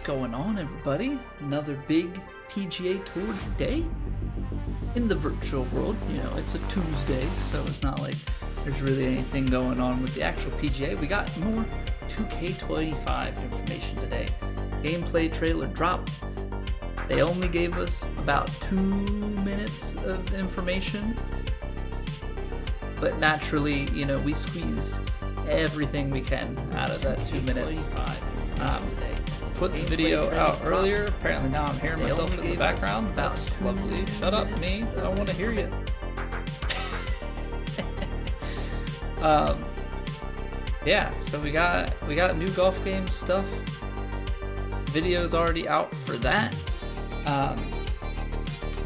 Going on, everybody? Another big PGA Tour day in the virtual world. You know, it's a Tuesday, so it's not like there's really anything going on with the actual PGA. We got more 2K25 information today. Gameplay trailer dropped. They only gave us about 2 minutes of information, but naturally, you know, we squeezed everything we can out of that 2 minutes. Put the video out earlier. Apparently now I'm hearing myself in the background. That's lovely. Shut up, me. I don't want to hear you. Yeah, so we got new golf game stuff. Video's already out for that.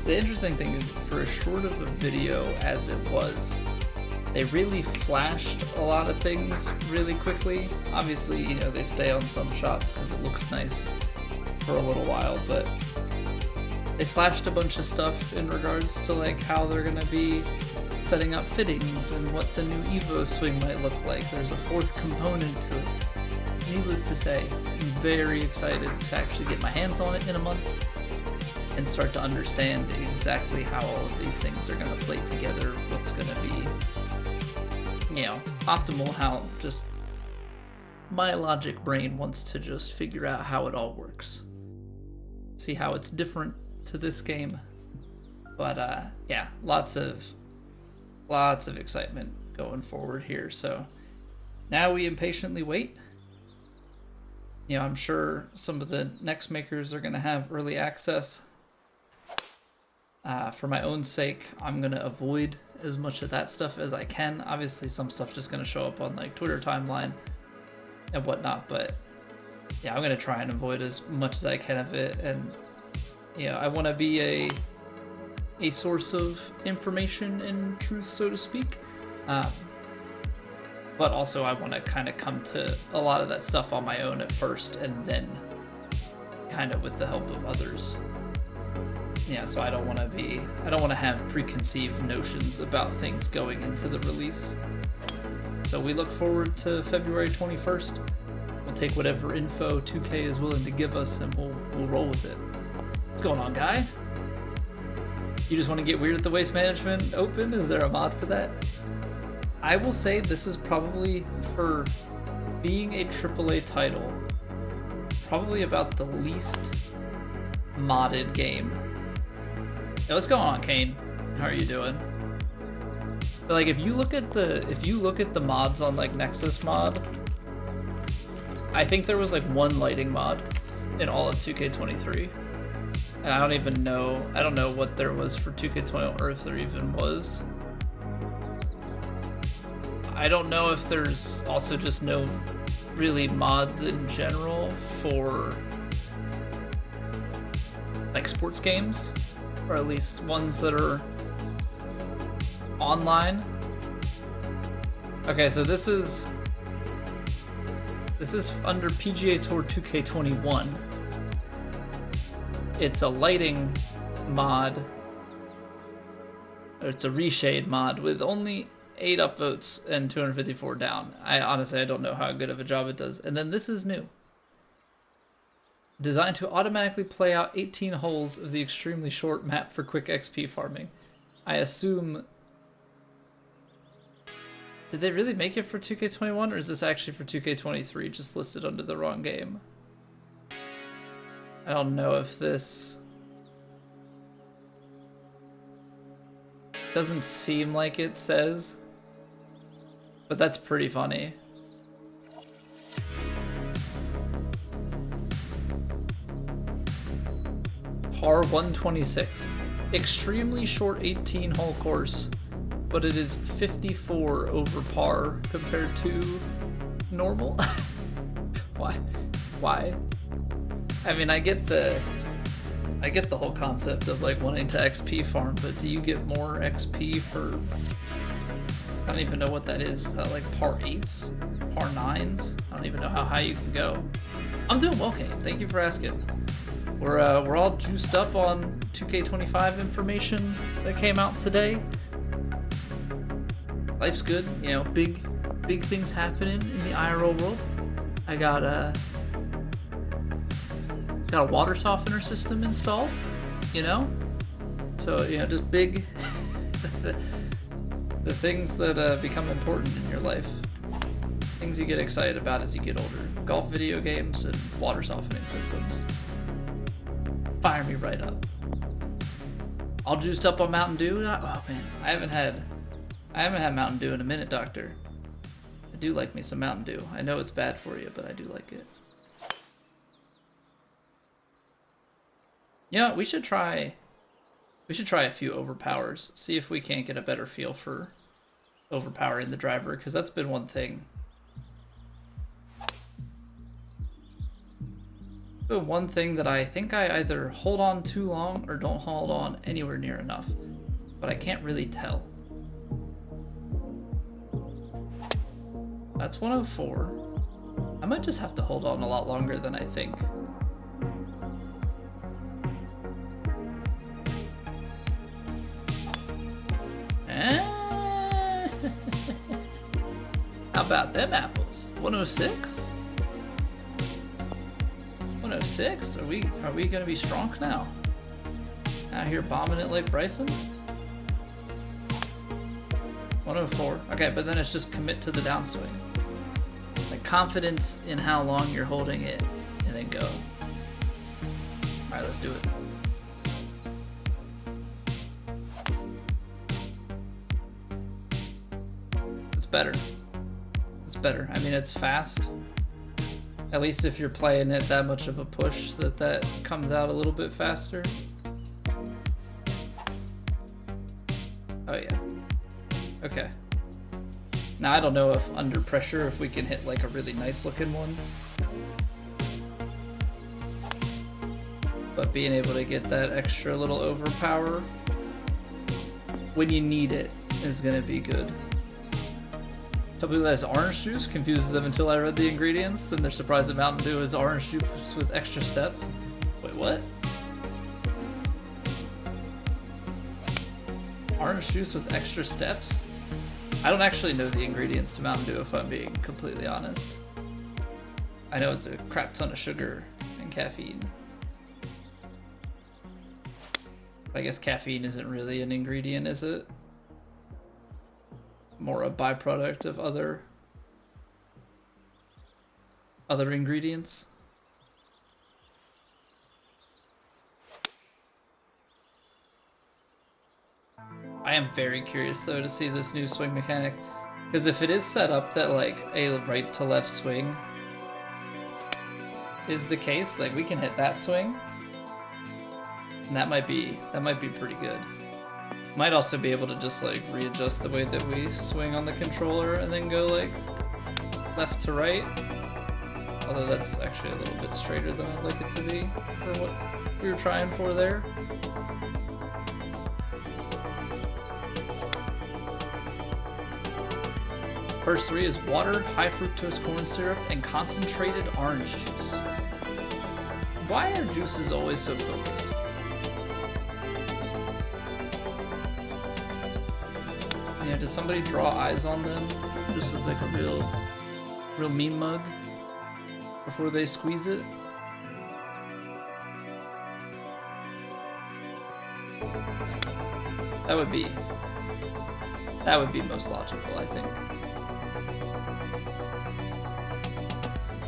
The interesting thing is, for as short of a video as it was, they really flashed a lot of things really quickly. Obviously, you know, they stay on some shots because it looks nice for a little while, but they flashed a bunch of stuff in regards to like how they're gonna be setting up fittings and what the new Evo swing might look like. There's a fourth component to it. Needless to say, I'm very excited to actually get my hands on it in a month and start to understand exactly how all of these things are gonna play together, what's gonna be, you know, optimal, how just my logic brain wants to just figure out how it all works. See how it's different to this game. But yeah, lots of excitement going forward here. So now we impatiently wait. You know, I'm sure some of the next makers are gonna have early access. For my own sake, I'm gonna avoid as much of that stuff as I can. Obviously, some stuff's just gonna show up on like Twitter timeline and whatnot, but yeah, I'm gonna try and avoid as much as I can of it. And yeah, I want to be a source of information and truth, so to speak. But also, I want to kind of come to a lot of that stuff on my own at first, and then kind of with the help of others. Yeah, so I don't want to have preconceived notions about things going into the release. So we look forward to February 21st. We'll take whatever info 2K is willing to give us, and we'll roll with it. What's going on, guy? You just want to get weird at the Waste Management Open? Is there a mod for that? I will say this is probably, for being a AAA title, probably about the least modded game. Hey, what's going on, Kane? How are you doing? But like, if you look at the mods on like Nexus mod, I think there was like one lighting mod in all of 2K23, and I don't know what there was for 2K20, or if there even was. I don't know if there's also just no really mods in general for like sports games, or at least ones that are online. Okay, so this is under PGA Tour 2K21. It's a lighting mod, or it's a reshade mod with only 8 upvotes and 254 down. I honestly don't know how good of a job it does. And then this is new. Designed to automatically play out 18 holes of the extremely short map for quick XP farming. I assume... Did they really make it for 2K21, or is this actually for 2K23, just listed under the wrong game? I don't know if this... Doesn't seem like it says, but that's pretty funny. Par 126. Extremely short 18-hole course, but it is 54 over par compared to normal. Why? I mean, I get the whole concept of like wanting to XP farm, but do you get more XP for... I don't even know what that is. Is that like par 8s? Par 9s? I don't even know how high you can go. I'm doing well, Kane. Thank you for asking. We're all juiced up on 2K25 information that came out today. Life's good, you know, big things happening in the IRL world. I got got a water softener system installed, you know? So, you know, just big, the things that become important in your life. Things you get excited about as you get older. Golf video games and water softening systems. Fire me right up. All juiced up on Mountain Dew? Oh man, I haven't had Mountain Dew in a minute, Doctor. I do like me some Mountain Dew. I know it's bad for you, but I do like it. You know, we should try a few overpowers. See if we can't get a better feel for overpowering the driver, because that's been one thing. One thing that I think I either hold on too long or don't hold on anywhere near enough, but I can't really tell. That's 104. I might just have to hold on a lot longer than I think. How about them apples? 106? 106? Are we gonna be strong now? Out here bombing it like Bryson? 104. Okay, but then it's just commit to the downswing. Like confidence in how long you're holding it, and then go. Alright, let's do it. It's better. It's better. I mean, it's fast. At least if you're playing it that much of a push, that comes out a little bit faster. Oh yeah. Okay. Now I don't know if under pressure if we can hit like a really nice looking one. But being able to get that extra little overpower when you need it is gonna be good. Tell people that it's orange juice, confuses them until I read the ingredients, then they're surprised that Mountain Dew is orange juice with extra steps. Wait, what? Orange juice with extra steps? I don't actually know the ingredients to Mountain Dew if I'm being completely honest. I know it's a crap ton of sugar and caffeine. I guess caffeine isn't really an ingredient, is it? More a byproduct of other ingredients. I am very curious though to see this new swing mechanic, because if it is set up that like a right to left swing is the case, like we can hit that swing, and that might be pretty good. Might also be able to just like readjust the way that we swing on the controller and then go like left to right. Although that's actually a little bit straighter than I'd like it to be for what we were trying for there. First three is water, high fructose corn syrup, and concentrated orange juice. Why are juices always so focused? Yeah, does somebody draw eyes on them just with like a real mean mug before they squeeze it? That would be most logical, I think.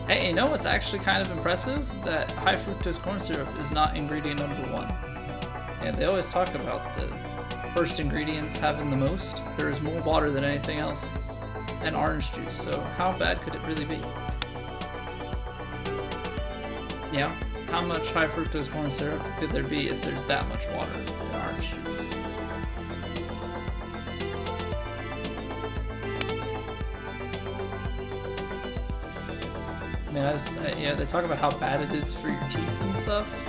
Hey, you know what's actually kind of impressive? That high fructose corn syrup is not ingredient number 1. Yeah, they always talk about the first ingredients having the most. There is more water than anything else, and orange juice, so how bad could it really be? Yeah, how much high fructose corn syrup could there be if there's that much water in orange juice? I mean, yeah, they talk about how bad it is for your teeth and stuff.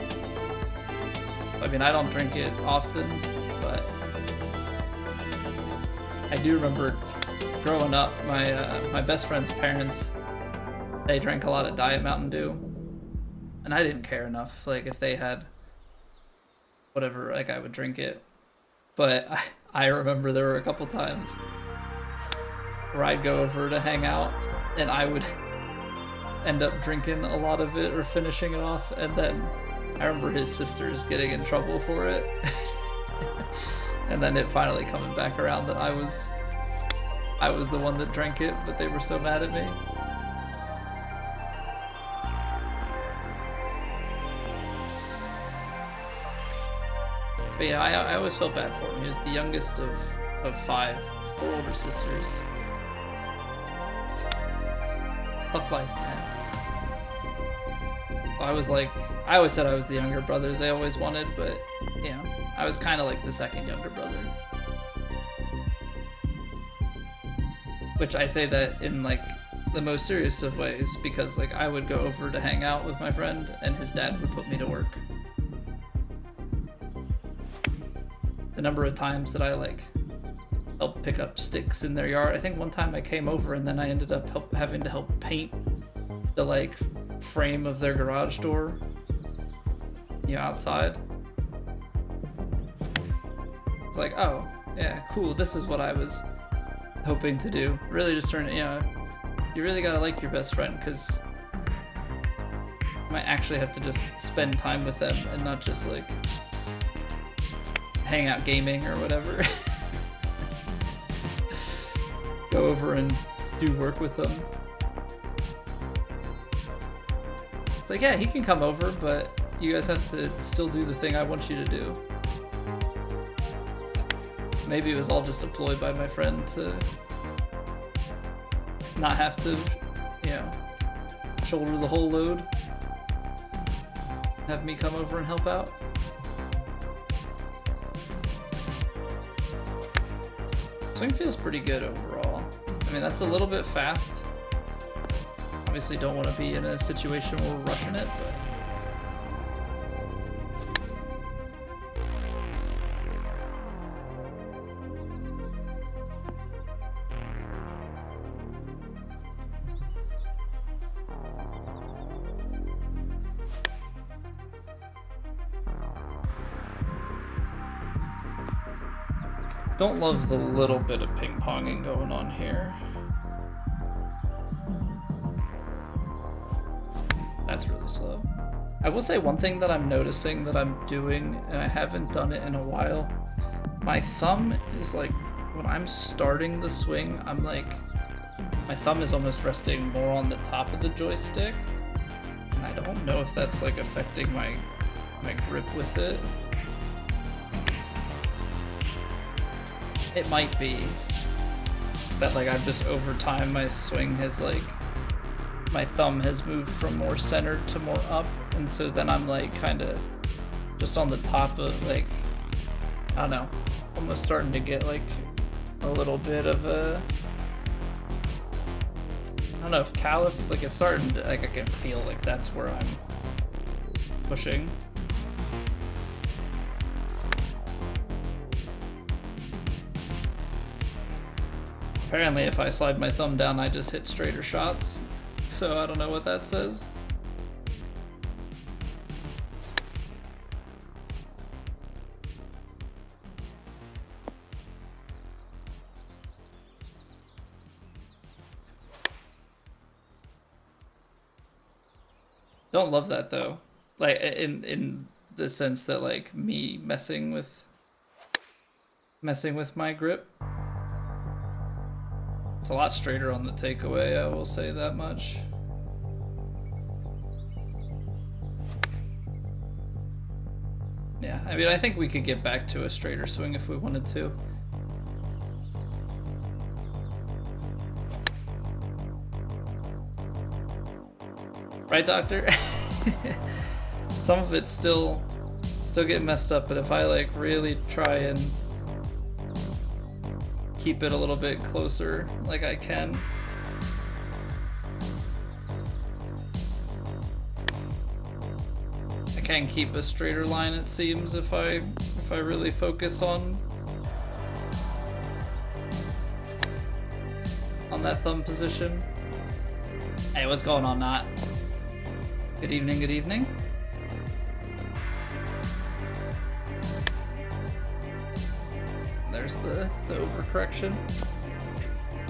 I mean, I don't drink it often, but I do remember growing up, my best friend's parents, they drank a lot of Diet Mountain Dew, and I didn't care enough. Like, if they had whatever, like, I would drink it. But I remember there were a couple times where I'd go over to hang out, and I would end up drinking a lot of it or finishing it off, and then I remember his sisters getting in trouble for it. And then it finally coming back around that I was the one that drank it, but they were so mad at me. But yeah, I always felt bad for him. He was the youngest of 4 older sisters. Tough life, man. I always said I was the younger brother they always wanted, but you know, I was kind of like the second younger brother. Which I say that in like the most serious of ways, because like I would go over to hang out with my friend and his dad would put me to work. The number of times that I like helped pick up sticks in their yard. I think one time I came over and then I ended up having to help paint the like frame of their garage door, you know, outside. It's like, oh yeah, cool, this is what I was hoping to do. Really just turn it, you know, you really gotta like your best friend, because you might actually have to just spend time with them and not just like hang out gaming or whatever. Go over and do work with them. It's like, yeah, he can come over, but you guys have to still do the thing I want you to do. Maybe it was all just a ploy by my friend to not have to, you know, shoulder the whole load. Have me come over and help out. Swing feels pretty good overall. I mean, that's a little bit fast. Obviously don't want to be in a situation where we're rushing it, but don't love the little bit of ping-ponging going on here. That's really slow. I will say one thing that I'm noticing that I'm doing, and I haven't done it in a while, my thumb is like, when I'm starting the swing, I'm like, my thumb is almost resting more on the top of the joystick, and I don't know if that's like affecting my grip with it. It might be that like I've just over time my swing has like, my thumb has moved from more centered to more up, and so then I'm like kind of just on the top of like, I don't know, almost starting to get like a little bit of a, I don't know if callus, like it's starting to, like I can feel like that's where I'm pushing. Apparently if I slide my thumb down, I just hit straighter shots. So I don't know what that says. Don't love that though. Like in the sense that like me messing with my grip. It's a lot straighter on the takeaway, I will say that much. Yeah, I mean, I think we could get back to a straighter swing if we wanted to. Right, Doctor? Some of it's still getting messed up, but if I like really try and keep it a little bit closer like I can. I can keep a straighter line, it seems, if I really focus on that thumb position. Hey, what's going on, Nat? Good evening, good evening. There's the overcorrection.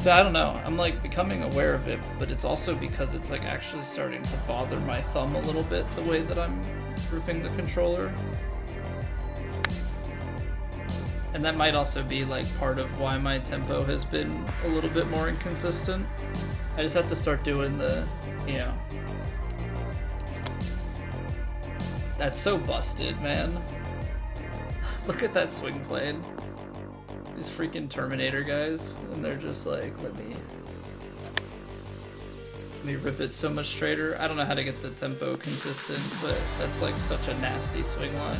So I don't know, I'm like becoming aware of it, but it's also because it's like actually starting to bother my thumb a little bit, the way that I'm gripping the controller. And that might also be like part of why my tempo has been a little bit more inconsistent. I just have to start doing the, you know. That's so busted, man. Look at that swing plane. These freaking Terminator guys, and they're just like, let me rip it so much straighter. I don't know how to get the tempo consistent, but that's like such a nasty swing line.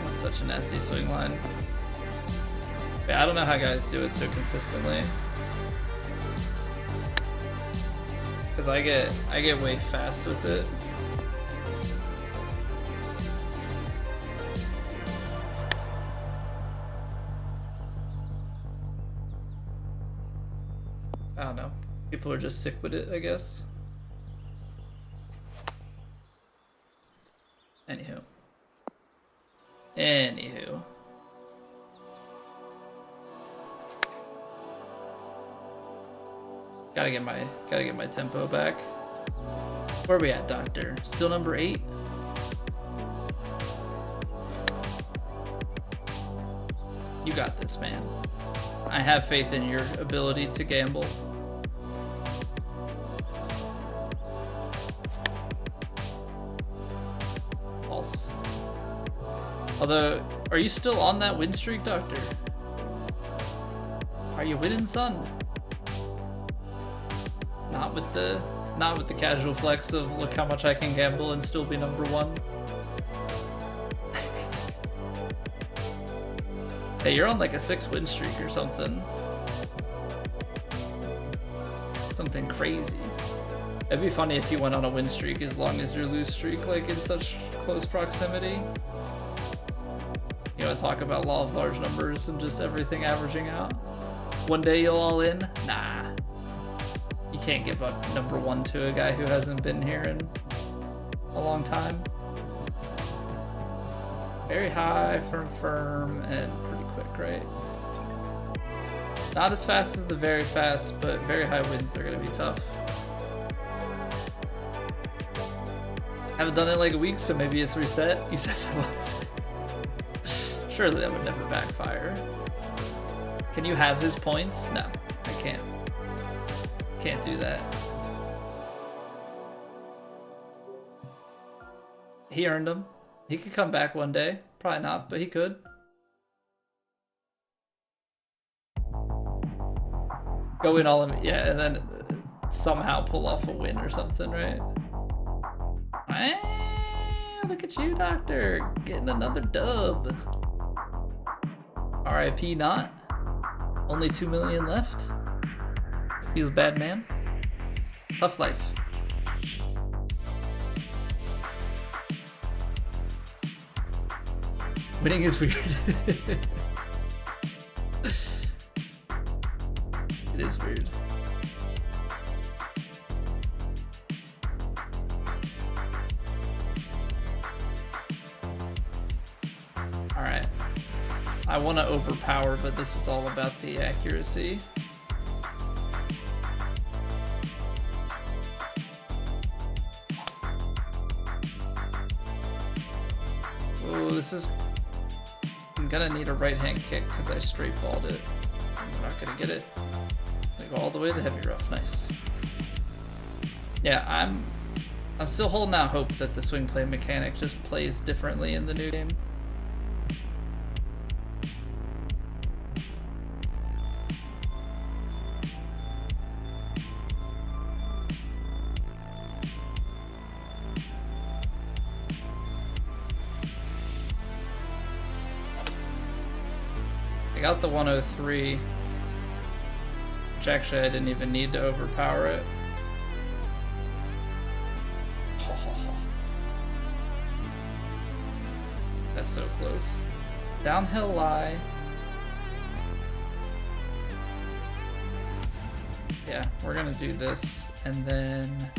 That's such a nasty swing line. Yeah, I don't know how guys do it so consistently. Cause I get way fast with it. I don't know. People are just sick with it, I guess. Anywho. Gotta get my tempo back. Where are we at, Doctor? Still number 8? You got this, man. I have faith in your ability to gamble. False. Although, are you still on that win streak, Doctor? Are you winning, son? Not with the casual flex of look how much I can gamble and still be number 1. Hey, you're on like a 6-win streak or something. Something crazy. It'd be funny if you went on a win streak as long as your lose streak like in such close proximity. You wanna talk about law of large numbers and just everything averaging out? One day you'll all in? Nah. You can't give up number 1 to a guy who hasn't been here in a long time. Very high, firm, and pretty quick, right? Not as fast as the very fast, but very high wins are gonna be tough. Haven't done it in like a week, so maybe it's reset. You said that was. Surely that would never backfire. Can you have his points? No, I can't. Can't do that. He earned them. He could come back one day. Probably not, but he could. Go in all of it, yeah, and then somehow pull off a win or something, right? Look at you, Doctor, getting another dub. RIP not. Only 2 million left. Feels bad, man. Tough life. Winning is weird. It is weird. Alright. I want to overpower, but this is all about the accuracy. Oh, this is... I'm gonna need a right-hand kick because I straight balled it. I'm not gonna get it. I go all the way to the heavy rough. Nice. Yeah, I'm still holding out hope that the swing play mechanic just plays differently in the new game. I got the 103, which actually I didn't even need to overpower it. That's so close. Downhill lie. Yeah, we're gonna do this, and then...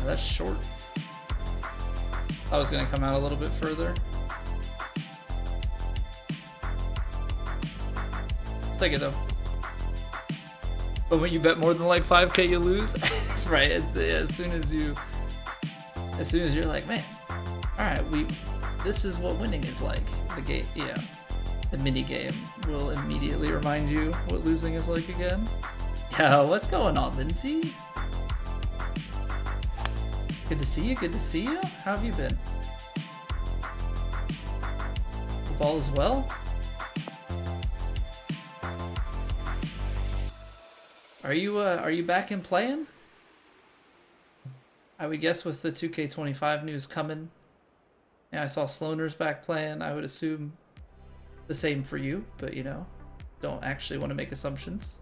That's short. I was gonna come out a little bit further. I'll take it though. But when you bet more than like 5K, you lose. Right? It's, as soon as you're like, man, all right, this is what winning is like. The game, yeah, the mini game will immediately remind you what losing is like again. Yeah, what's going on, Lindsay? Good to see you. Good to see you. How have you been? The ball as well. Are you back in playing? I would guess with the 2K25 news coming. Yeah, I saw Sloaner's back playing. I would assume the same for you, but you know, don't actually want to make assumptions.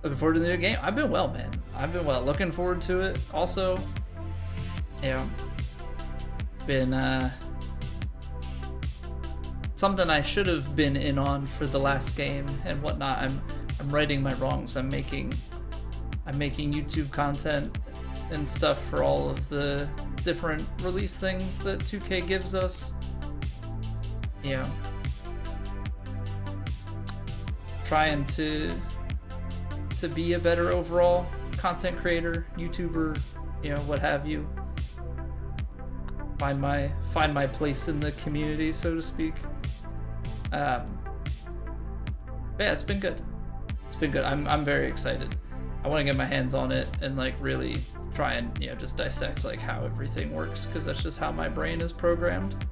Looking forward to the new game. I've been well, man. I've been well. Looking forward to it. Also, yeah, been something I should have been in on for the last game and whatnot. I'm righting my wrongs. I'm making YouTube content and stuff for all of the different release things that 2K gives us. Yeah, trying to be a better overall content creator, YouTuber, you know, what have you. Find my place in the community, so to speak. Yeah, it's been good. It's been good. I'm very excited. I want to get my hands on it and like really try and, you know, just dissect like how everything works, because that's just how my brain is programmed.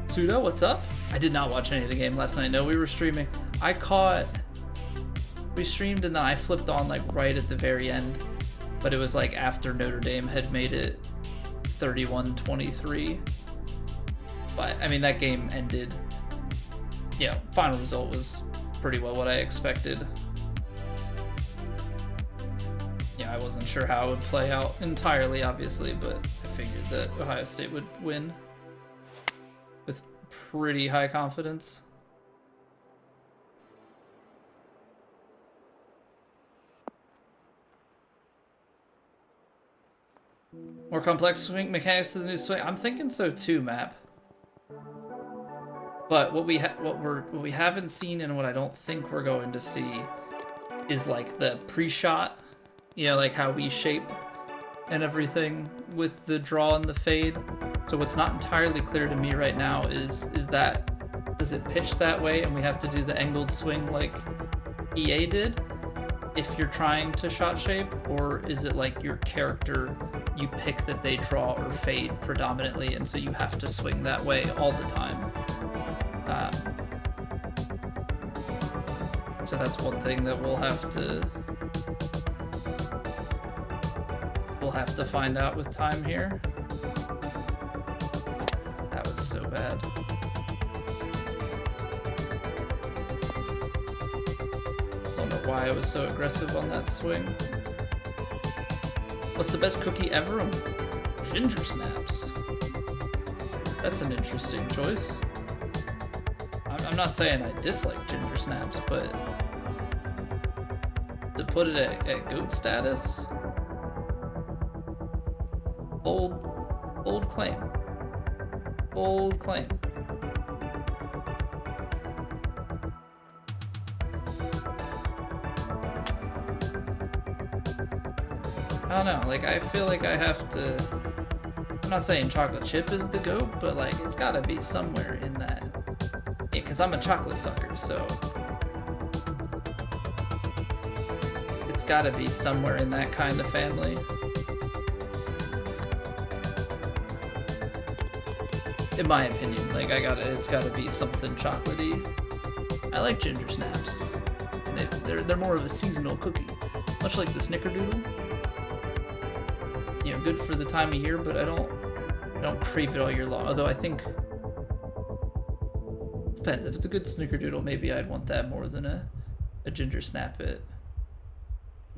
Suda, what's up? I did not watch any of the game last night. No, we were streaming. We streamed and then I flipped on like right at the very end, but it was like after Notre Dame had made it 31-23. But I mean, that game ended, yeah, final result was pretty well what I expected. Yeah, I wasn't sure how it would play out entirely, obviously, but I figured that Ohio State would win with pretty high confidence. More complex swing mechanics to the new swing. I'm thinking so too, Map. But what we haven't seen and what I don't think we're going to see is like the pre-shot, you know, like how we shape and everything with the draw and the fade. So what's not entirely clear to me right now is that, does it pitch that way and we have to do the angled swing like EA did if you're trying to shot shape, or is it like your character, you pick that they draw or fade predominantly and so you have to swing that way all the time? So that's one thing that we'll have to find out with time here. That was so bad. Don't know why I was so aggressive on that swing. What's the best cookie ever? Ginger snaps. That's an interesting choice. I'm not saying I dislike ginger snaps, but to put it at GOAT status, bold claim. Bold claim. I don't know, like I feel like I have to, I'm not saying chocolate chip is the GOAT, but like it's gotta be somewhere in that. Yeah, because I'm a chocolate sucker, so it's gotta be somewhere in that kind of family. In my opinion, like it's gotta be something chocolatey. I like ginger snaps. They're more of a seasonal cookie, much like the Snickerdoodle. You know, good for the time of year, but I don't crave it all year long. Although I think depends. If it's a good Snickerdoodle, maybe I'd want that more than a ginger snap at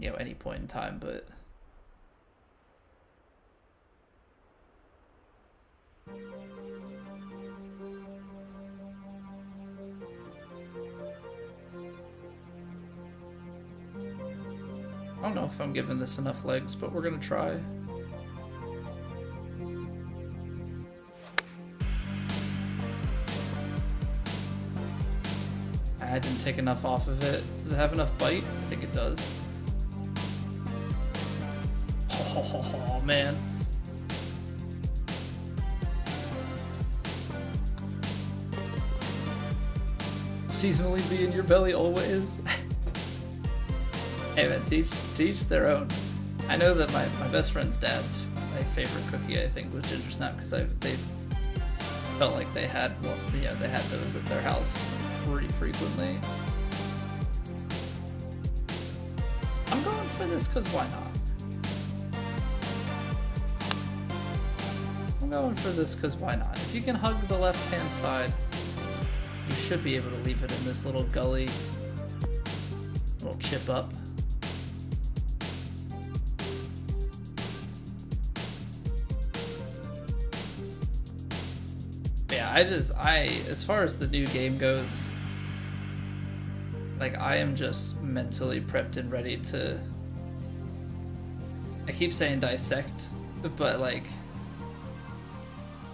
you know, any point in time, but I don't know if I'm giving this enough legs, but we're gonna try. I didn't take enough off of it. Does it have enough bite? I think it does. Oh, man. Seasonally be in your belly always. Hey man, teach their own. I know that my best friend's dad's my favorite cookie, I think, was ginger snap, because they felt like they had one. Yeah, they had those at their house pretty frequently. I'm going for this because why not? I'm going for this because why not? If you can hug the left-hand side, you should be able to leave it in this little gully, little chip up. Yeah, as far as the new game goes, like, I am just mentally prepped and ready to, I keep saying dissect, but like,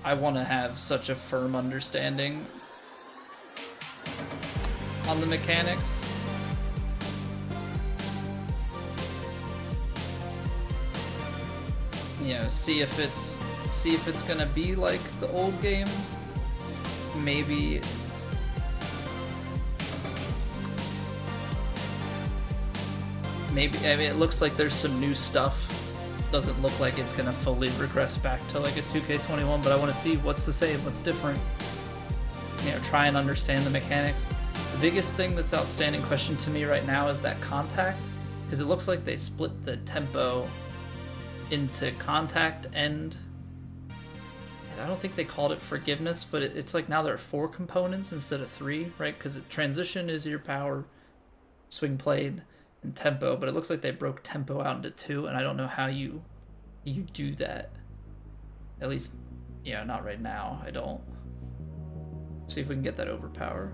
I want to have such a firm understanding on the mechanics. You know, see if it's gonna be like the old games. Maybe I mean, it looks like there's some new stuff. Doesn't look like it's gonna fully regress back to like a 2K21, but I want to see what's the same, what's different. You know, try and understand the mechanics. The biggest thing that's outstanding question to me right now is that contact, because it looks like they split the tempo into contact and I don't think they called it forgiveness, but it's like now there are 4 components instead of 3, right? Because transition is your power, swing played, and tempo, but it looks like they broke tempo out into 2, and I don't know how you do that. At least, yeah, not right now. I don't. See if we can get that overpower.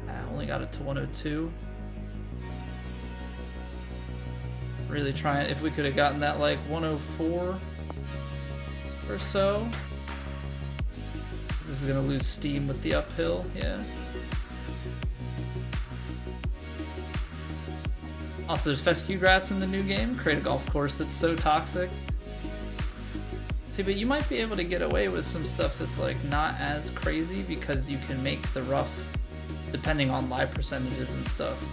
I only got it to 102. Really trying, if we could have gotten that like 104 or so. This is gonna lose steam with the uphill, yeah. Also, there's fescue grass in the new game. Create a golf course that's so toxic. See, but you might be able to get away with some stuff that's like not as crazy because you can make the rough, depending on lie percentages and stuff.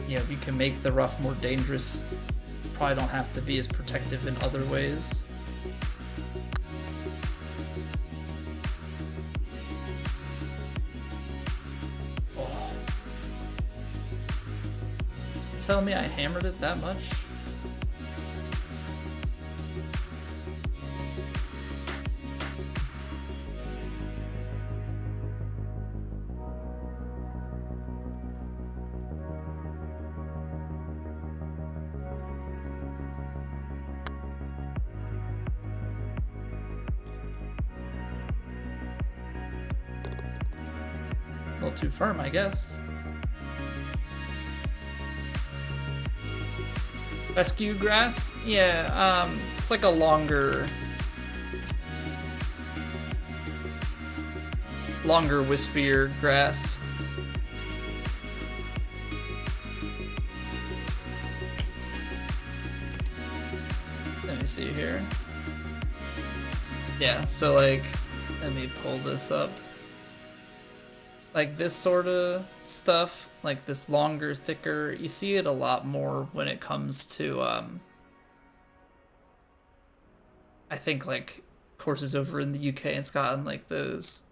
You know, if you can make the rough more dangerous, probably don't have to be as protective in other ways. Oh. Tell me I hammered it that much? A little too firm, I guess. Fescue grass? Yeah, it's like a longer, wispier grass. Let me see here. Yeah, so like, let me pull this up. Like this sort of stuff, like this longer, thicker, you see it a lot more when it comes to, I think like courses over in the UK and Scotland, like those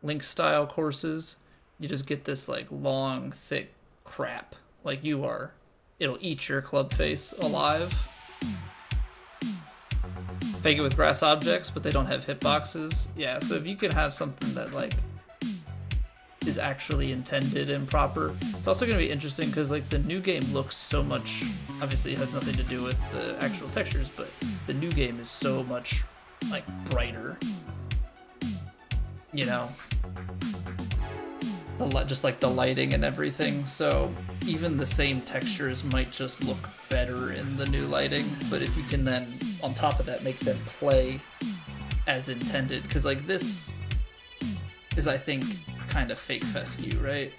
link style courses, you just get this like long, thick crap. Like you are, it'll eat your club face alive. Fake it with grass objects, but they don't have hitboxes. Yeah, so if you can have something that like is actually intended and proper. It's also going to be interesting because like the new game looks so much, obviously it has nothing to do with the actual textures, but the new game is so much like brighter, you know, just like the lighting and everything. So even the same textures might just look better in the new lighting, but if you can then on top of that make them play as intended, because like this is, I think, kind of fake fescue, right?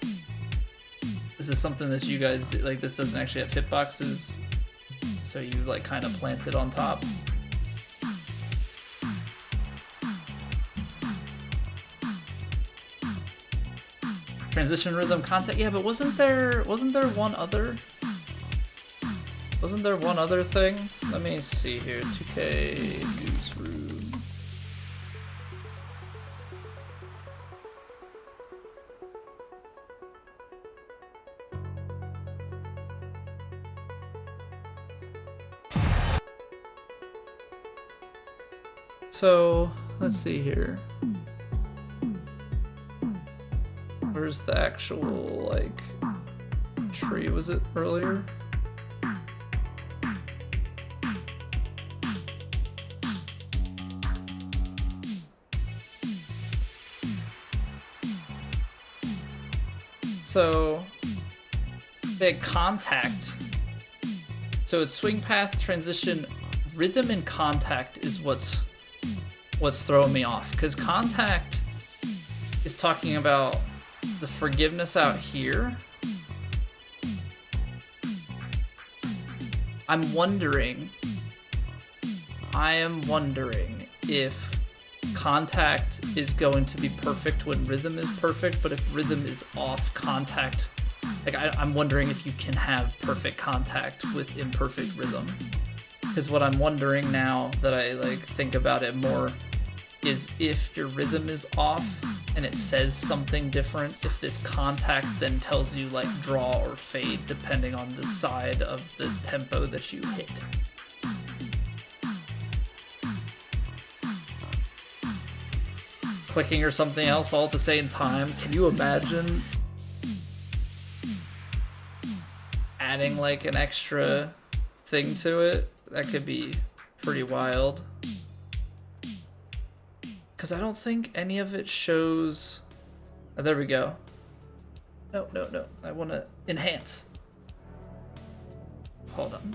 This is something that you guys do, like this doesn't actually have hitboxes, so you like kind of plant it on top. Transition rhythm contact, yeah, but wasn't there one other thing? Let me see here. 2K newsroom. So let's see here. Where's the actual like tree? Was it earlier? So they had contact. So it's swing path, transition, rhythm, and contact is what's throwing me off, because contact is talking about the forgiveness out here. I am wondering if contact is going to be perfect when rhythm is perfect, but if rhythm is off, contact, like I'm wondering if you can have perfect contact with imperfect rhythm. Because what I'm wondering now that I like think about it more is if your rhythm is off and it says something different, if this contact then tells you like draw or fade depending on the side of the tempo that you hit. Clicking or something else all at the same time. Can you imagine adding like an extra thing to it? That could be pretty wild. Because I don't think any of it shows... Oh, there we go. No. I want to enhance. Hold on.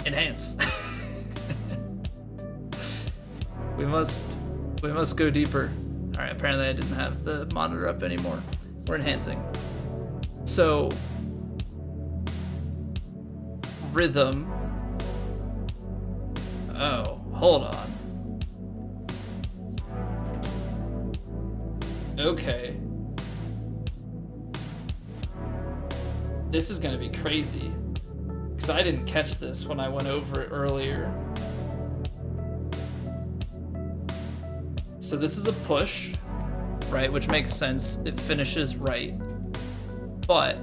Enhance. We must go deeper. All right, apparently I didn't have the monitor up anymore. We're enhancing. So, rhythm. Oh, hold on. Okay. This is gonna be crazy. Because I didn't catch this when I went over it earlier. So this is a push, right? Which makes sense. It finishes right. But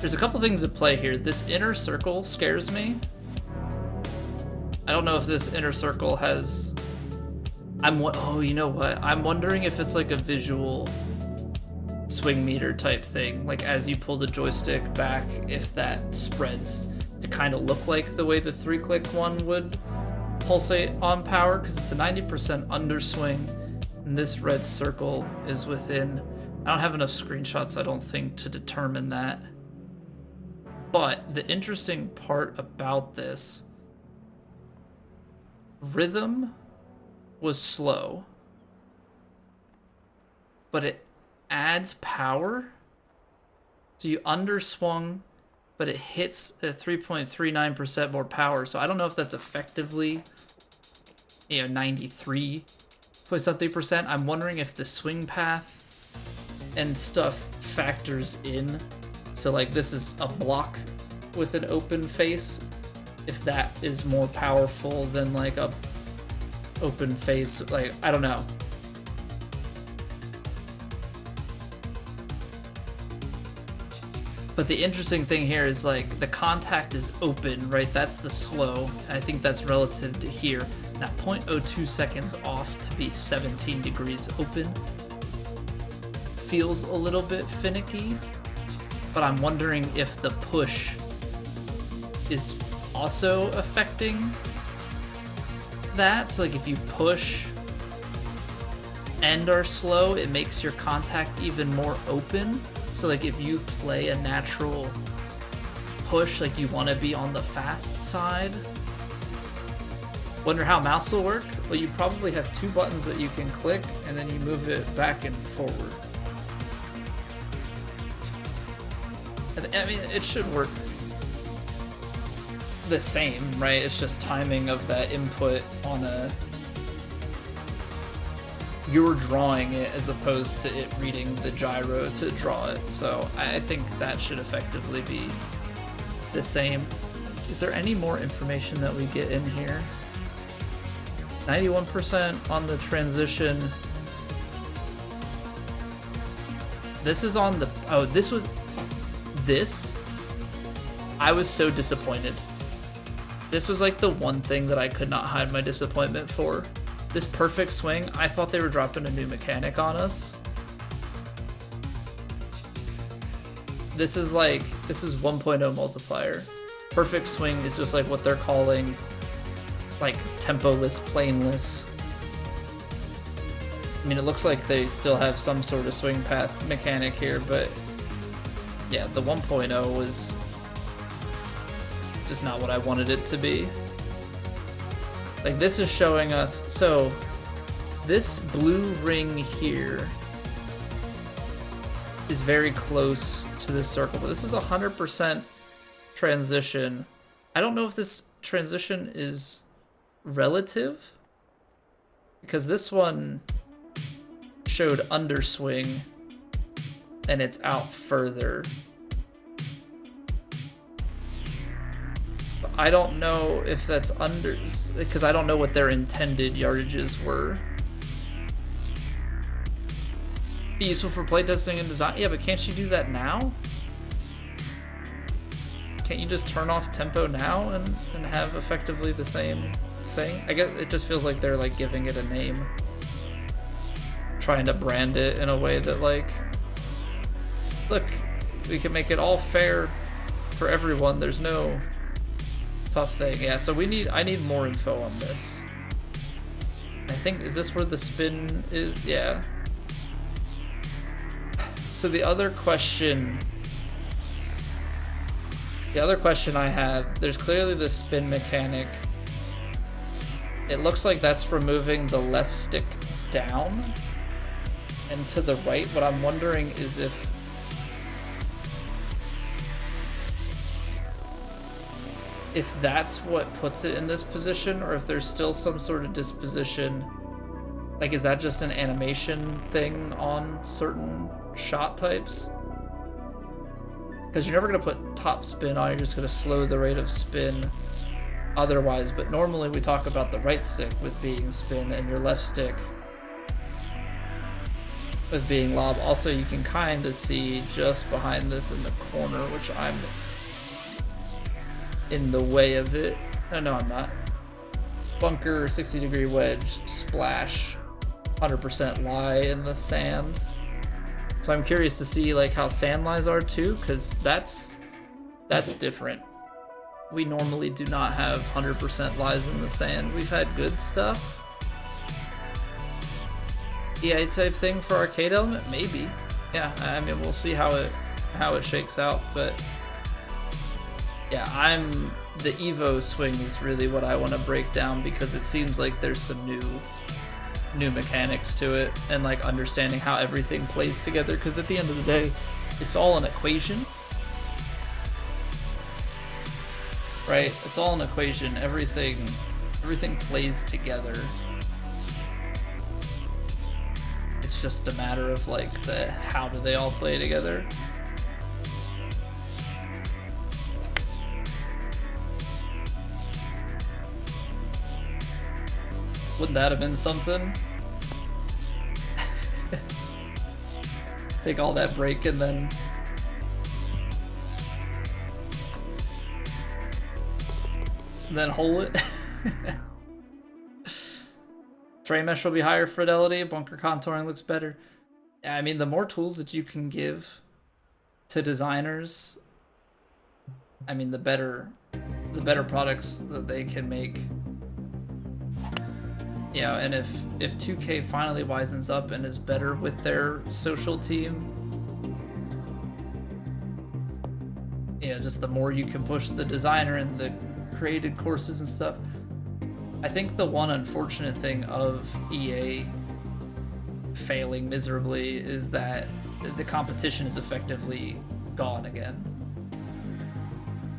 there's a couple things at play here. This inner circle scares me. I don't know if this inner circle has... Oh, you know what? I'm wondering if it's like a visual swing meter type thing. Like as you pull the joystick back, if that spreads to kind of look like the way the 3-click one would pulsate on power, because it's a 90% underswing, and this red circle is within... I don't have enough screenshots, I don't think, to determine that. But the interesting part about this, rhythm was slow, but it adds power. So you underswung, but it hits at 3.39% more power. So I don't know if that's effectively, 93.something%. I'm wondering if the swing path and stuff factors in. So like this is a block with an open face, if that is more powerful than like a open face. Like, I don't know. But the interesting thing here is like the contact is open, right? That's the slow. I think that's relative to here. Now 0.02 seconds off to be 17 degrees open. Feels a little bit finicky, but I'm wondering if the push is also affecting that. So like if you push and are slow, it makes your contact even more open. So like if you play a natural push, like you want to be on the fast side. Wonder how mouse will work? Well, you probably have two buttons that you can click and then you move it back and forward. I mean, it should work the same, right? It's just timing of that input on a... You're drawing it as opposed to it reading the gyro to draw it. So I think that should effectively be the same. Is there any more information that we get in here? 91% on the transition. This is on the... Oh, this was... This? I was so disappointed. This was like the one thing that I could not hide my disappointment for. This perfect swing, I thought they were dropping a new mechanic on us. This is 1.0 multiplier. Perfect swing is just like what they're calling like tempo-less, planeless. I mean, it looks like they still have some sort of swing path mechanic here, but yeah, the 1.0 was just not what I wanted it to be. Like this is showing us, so this blue ring here is very close to this circle, but this is 100% transition. I don't know if this transition is relative, because this one showed underswing and it's out further. I don't know if that's under, because I don't know what their intended yardages were. Be useful for playtesting and design. Yeah, but can't you do that now? Can't you just turn off tempo now and have effectively the same thing? I guess it just feels like they're like giving it a name. Trying to brand it in a way that like, look, we can make it all fair for everyone. There's no tough thing. Yeah, so I need more info on this. I think, is this where the spin is? Yeah. So the other question I have, there's clearly the spin mechanic. It looks like that's for moving the left stick down and to the right. What I'm wondering is if that's what puts it in this position, or if there's still some sort of disposition. Like, is that just an animation thing on certain shot types? Because you're never going to put top spin on, you're just going to slow the rate of spin otherwise. But normally we talk about the right stick with being spin and your left stick with being lob. Also, you can kind of see just behind this in the corner, which I'm in the way of it. Oh, no, I'm not. Bunker, 60-degree wedge, splash, 100% lie in the sand. So I'm curious to see like how sand lies are too, because that's different. We normally do not have 100% lies in the sand. We've had good stuff. EA type thing for arcade element, maybe. Yeah, I mean, we'll see how it shakes out, but yeah, the Evo swing is really what I want to break down, because it seems like there's some new mechanics to it, and like understanding how everything plays together, because at the end of the day, it's all an equation, right? It's all an equation. Everything plays together. It's just a matter of like how do they all play together. Wouldn't that have been something? Take all that break and then then hole it. Tray mesh will be higher fidelity. Bunker contouring looks better. I mean, the more tools that you can give to designers, I mean, the better products that they can make. Yeah, and if 2K finally wisens up and is better with their social team, yeah, just the more you can push the designer and the created courses and stuff. I think the one unfortunate thing of EA failing miserably is that the competition is effectively gone again.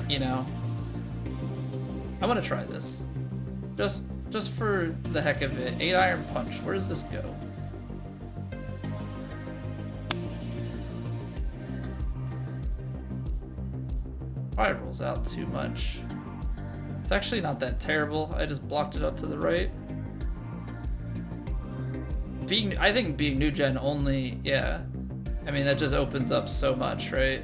You know? I want to try this. Just for the heck of it. 8-iron punch. Where does this go? Probably rolls out too much. It's actually not that terrible. I just blocked it up to the right. I think being new gen only, yeah. I mean, that just opens up so much, right?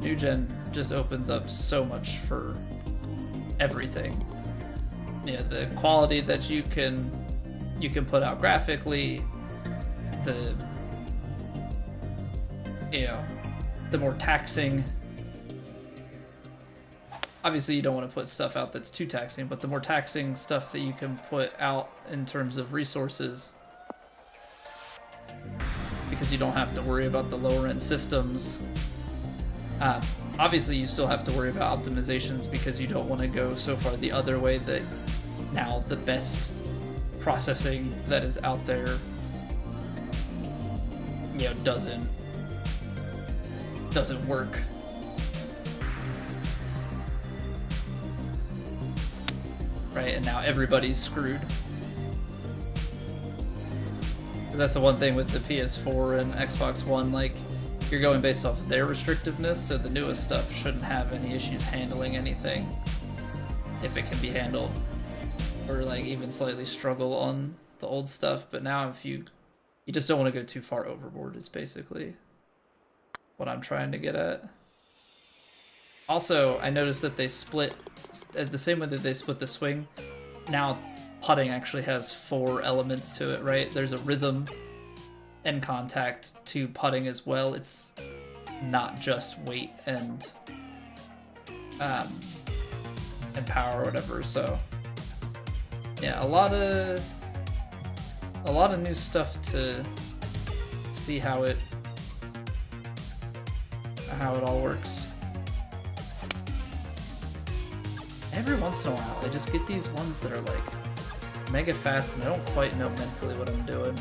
New gen just opens up so much for everything. Yeah, the quality that you can put out graphically, the more taxing. Obviously, you don't want to put stuff out that's too taxing, but the more taxing stuff that you can put out in terms of resources, because you don't have to worry about the lower end systems. Obviously, you still have to worry about optimizations because you don't want to go so far the other way that now the best processing that is out there, doesn't work. Right, and now everybody's screwed. Because that's the one thing with the PS4 and Xbox One, like, you're going based off their restrictiveness, so the newest stuff shouldn't have any issues handling anything, if it can be handled. Or like even slightly struggle on the old stuff, but now if you just don't want to go too far overboard is basically what I'm trying to get at. Also, I noticed that they split, the same way that they split the swing, now putting actually has 4 elements to it, right? There's a rhythm and contact to putting as well. It's not just weight and power or whatever, so yeah, a lot of new stuff to see how it all works. Every once in a while, I just get these ones that are like mega fast and I don't quite know mentally what I'm doing.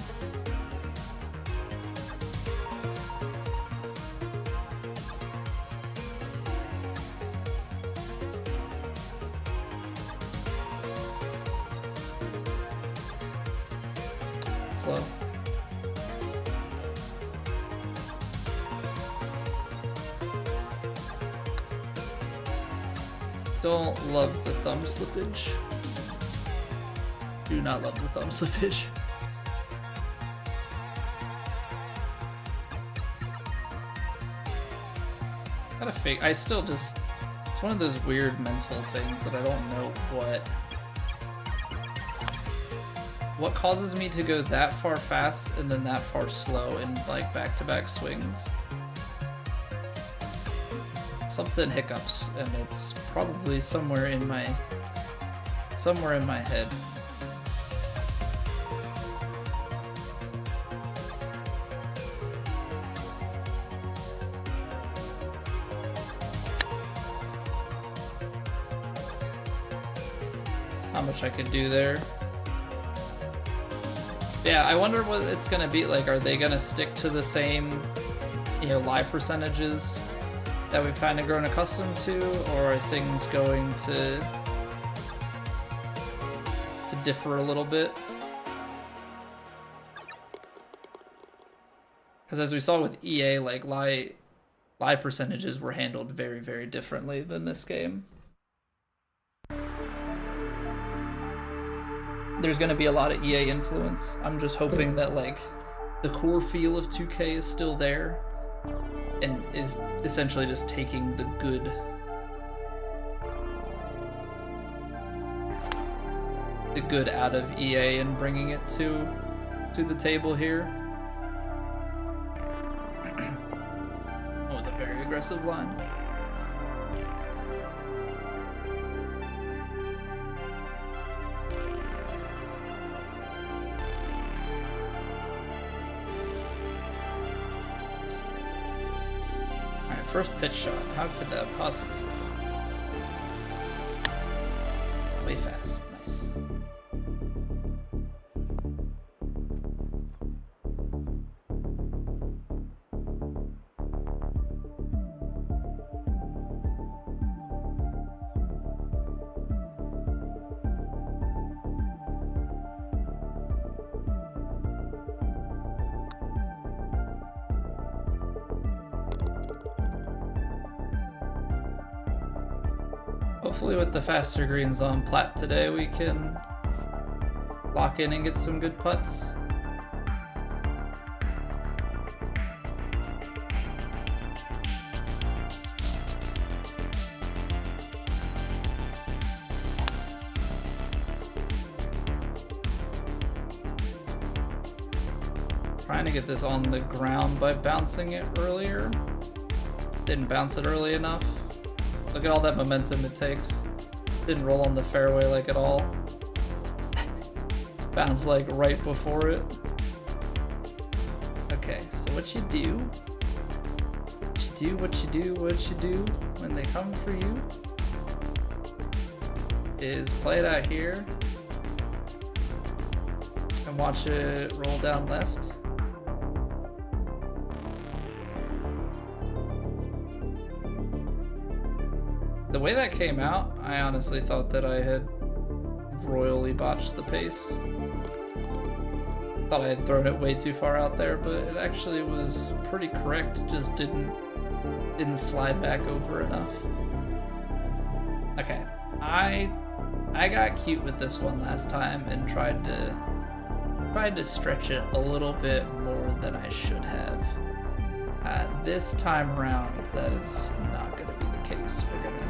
Flow. Don't love the thumb slippage. Do not love the thumb slippage. Gotta fake. I still just. It's one of those weird mental things that I don't know what causes me to go that far fast and then that far slow in like back-to-back swings. Something hiccups, and it's probably somewhere in my head. How much I could do there. Yeah, I wonder what it's gonna be like. Are they gonna stick to the same, lie percentages that we've kind of grown accustomed to, or are things going to differ a little bit? Because as we saw with EA, like lie percentages were handled very, very differently than this game. There's going to be a lot of EA influence. I'm just hoping that like the core feel of 2K is still there, and is essentially just taking the good out of EA and bringing it to the table here. Oh, with a very aggressive line. Alright, first pitch shot. How could that possibly be? Way fast. Nice. Hopefully with the faster greens on Plat today, we can lock in and get some good putts. Trying to get this on the ground by bouncing it earlier. Didn't bounce it early enough. Look at all that momentum it takes. Didn't roll on the fairway like at all. Bounced like right before it. Okay, so what you do when they come for you is play it out here and watch it roll down left. The way that came out, I honestly thought that I had royally botched the pace. Thought I had thrown it way too far out there, but it actually was pretty correct, just didn't slide back over enough. Okay, I got cute with this one last time and tried to stretch it a little bit more than I should have. This time around, that is not going to be the case. We're going to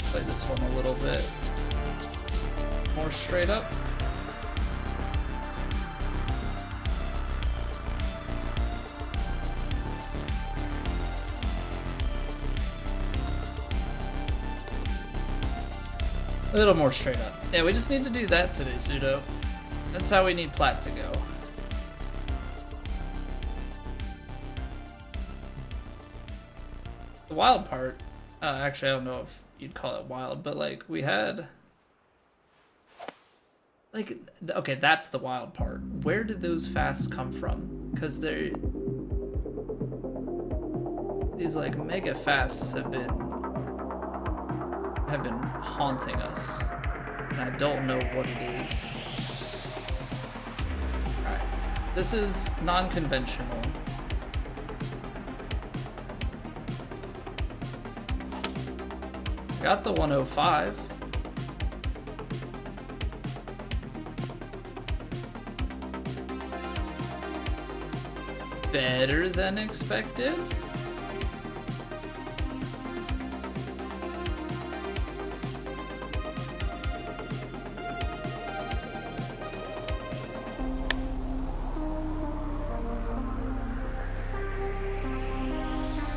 play this one a little bit more straight up. A little more straight up. Yeah, we just need to do that today, Pseudo. That's how we need Plat to go. The wild part, actually I don't know if you'd call it wild, but like we had, like, okay, that's the wild part. Where did those fasts come from? Because these like mega fasts have been haunting us, and I don't know what it is. Alright, this is non-conventional. Got the 105. Better than expected.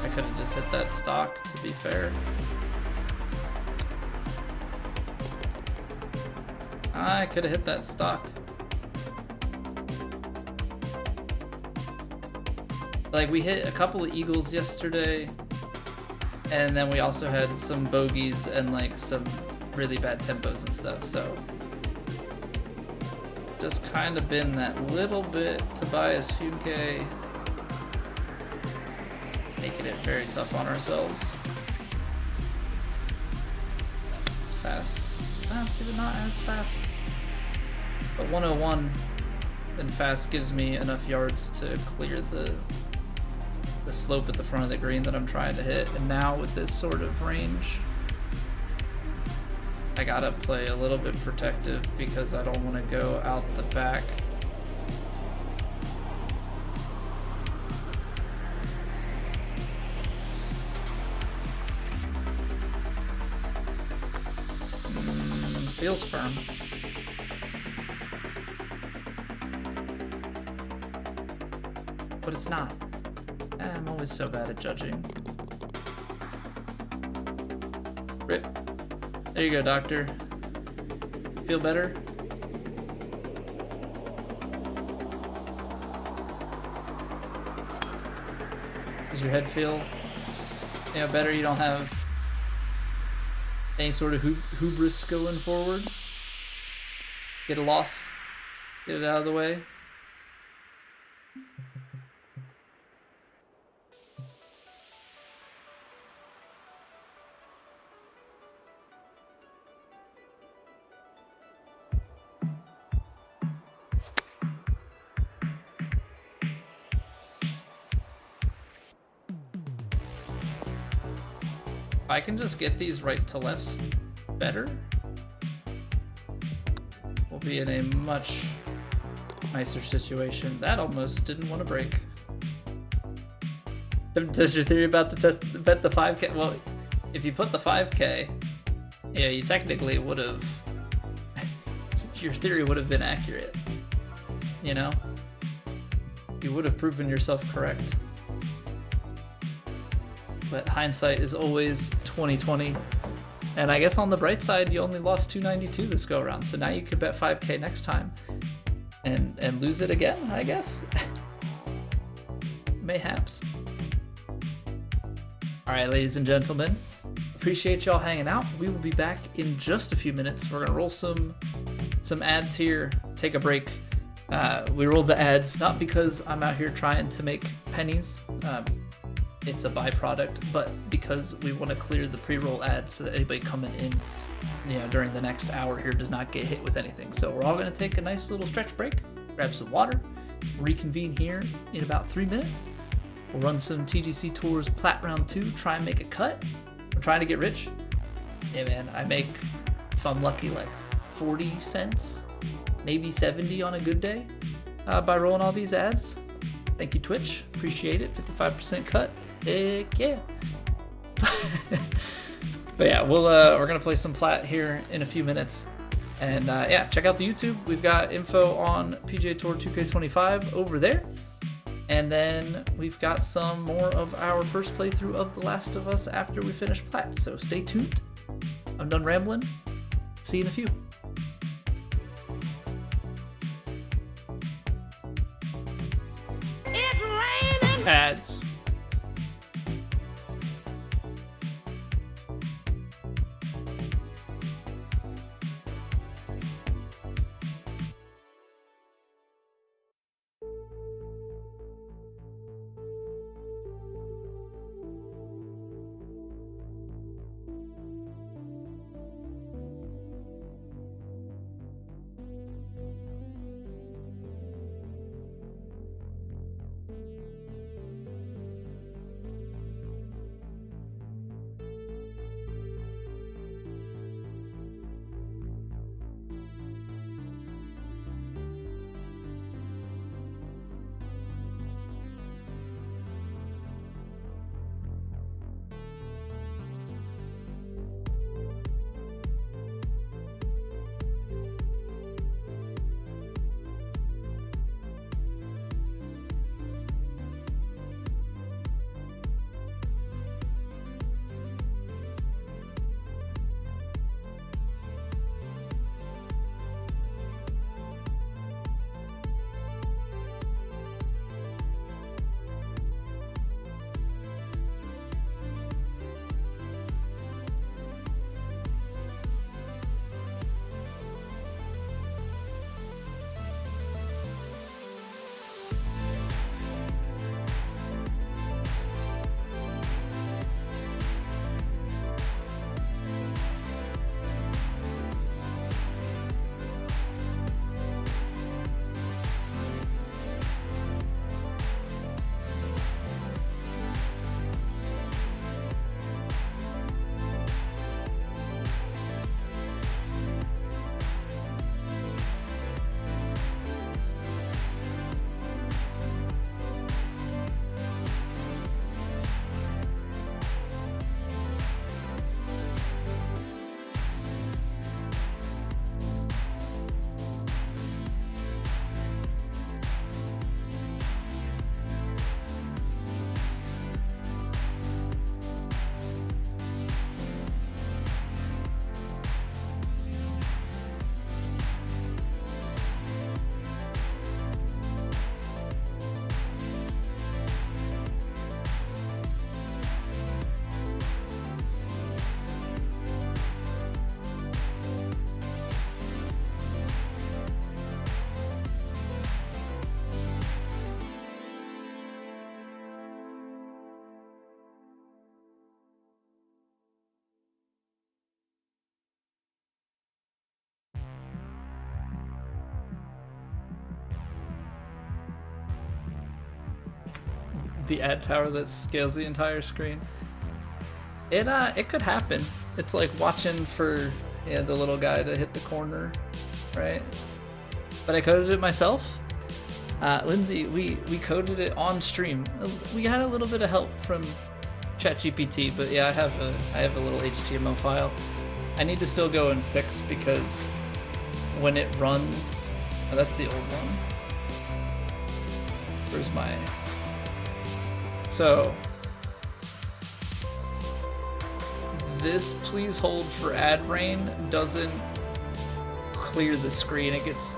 I could have just hit that stock, to be fair. I could have hit that stock. Like, we hit a couple of eagles yesterday, and then we also had some bogeys and like some really bad tempos and stuff, so just kind of been that little bit Tobias Funke, making it very tough on ourselves. Fast. See, but not as fast. But 101 and fast gives me enough yards to clear the slope at the front of the green that I'm trying to hit. And now with this sort of range, I gotta play a little bit protective because I don't want to go out the back. Feels firm. But it's not. I'm always so bad at judging. Rip. There you go, doctor. Feel better? Does your head feel, better? You don't have any sort of hubris going forward? Get a loss? Get it out of the way? I can just get these right to lefts better. We'll be in a much nicer situation. That almost didn't want to break. Does your theory about the bet the 5K? Well, if you put the 5K, yeah, you technically would have. Your theory would have been accurate. You know, you would have proven yourself correct. But hindsight is always 20/20. And I guess on the bright side, you only lost 292 this go around. So now you could bet 5K next time and lose it again, I guess. Mayhaps. All right, ladies and gentlemen, appreciate y'all hanging out. We will be back in just a few minutes. We're gonna roll some ads here, take a break. We rolled the ads not because I'm out here trying to make pennies. It's a byproduct, but because we want to clear the pre-roll ads so that anybody coming in, during the next hour here does not get hit with anything. So we're all going to take a nice little stretch break, grab some water, reconvene here in about 3 minutes. We'll run some TGC Tours Plat Round 2, try and make a cut. I'm trying to get rich. Yeah, man, I make, if I'm lucky, like 40 cents, maybe 70 on a good day by rolling all these ads. Thank you, Twitch. Appreciate it. 55% cut. Heck yeah. But yeah, we're gonna play some Plat here in a few minutes, and yeah, check out the YouTube. We've got info on PGA Tour 2K25 over there, and then we've got some more of our first playthrough of The Last of Us after we finish Plat. So stay tuned. I'm done rambling. See you in a few. It's raining. Ads. the ad tower that scales the entire screen. It could happen. It's like watching for the little guy to hit the corner, right? But I coded it myself. Lindsay, we coded it on stream. We had a little bit of help from ChatGPT, but yeah, I have a little HTML file. I need to still go and fix because when it runs, oh, that's the old one. Where's my? So this please hold for ad rain doesn't clear the screen. It gets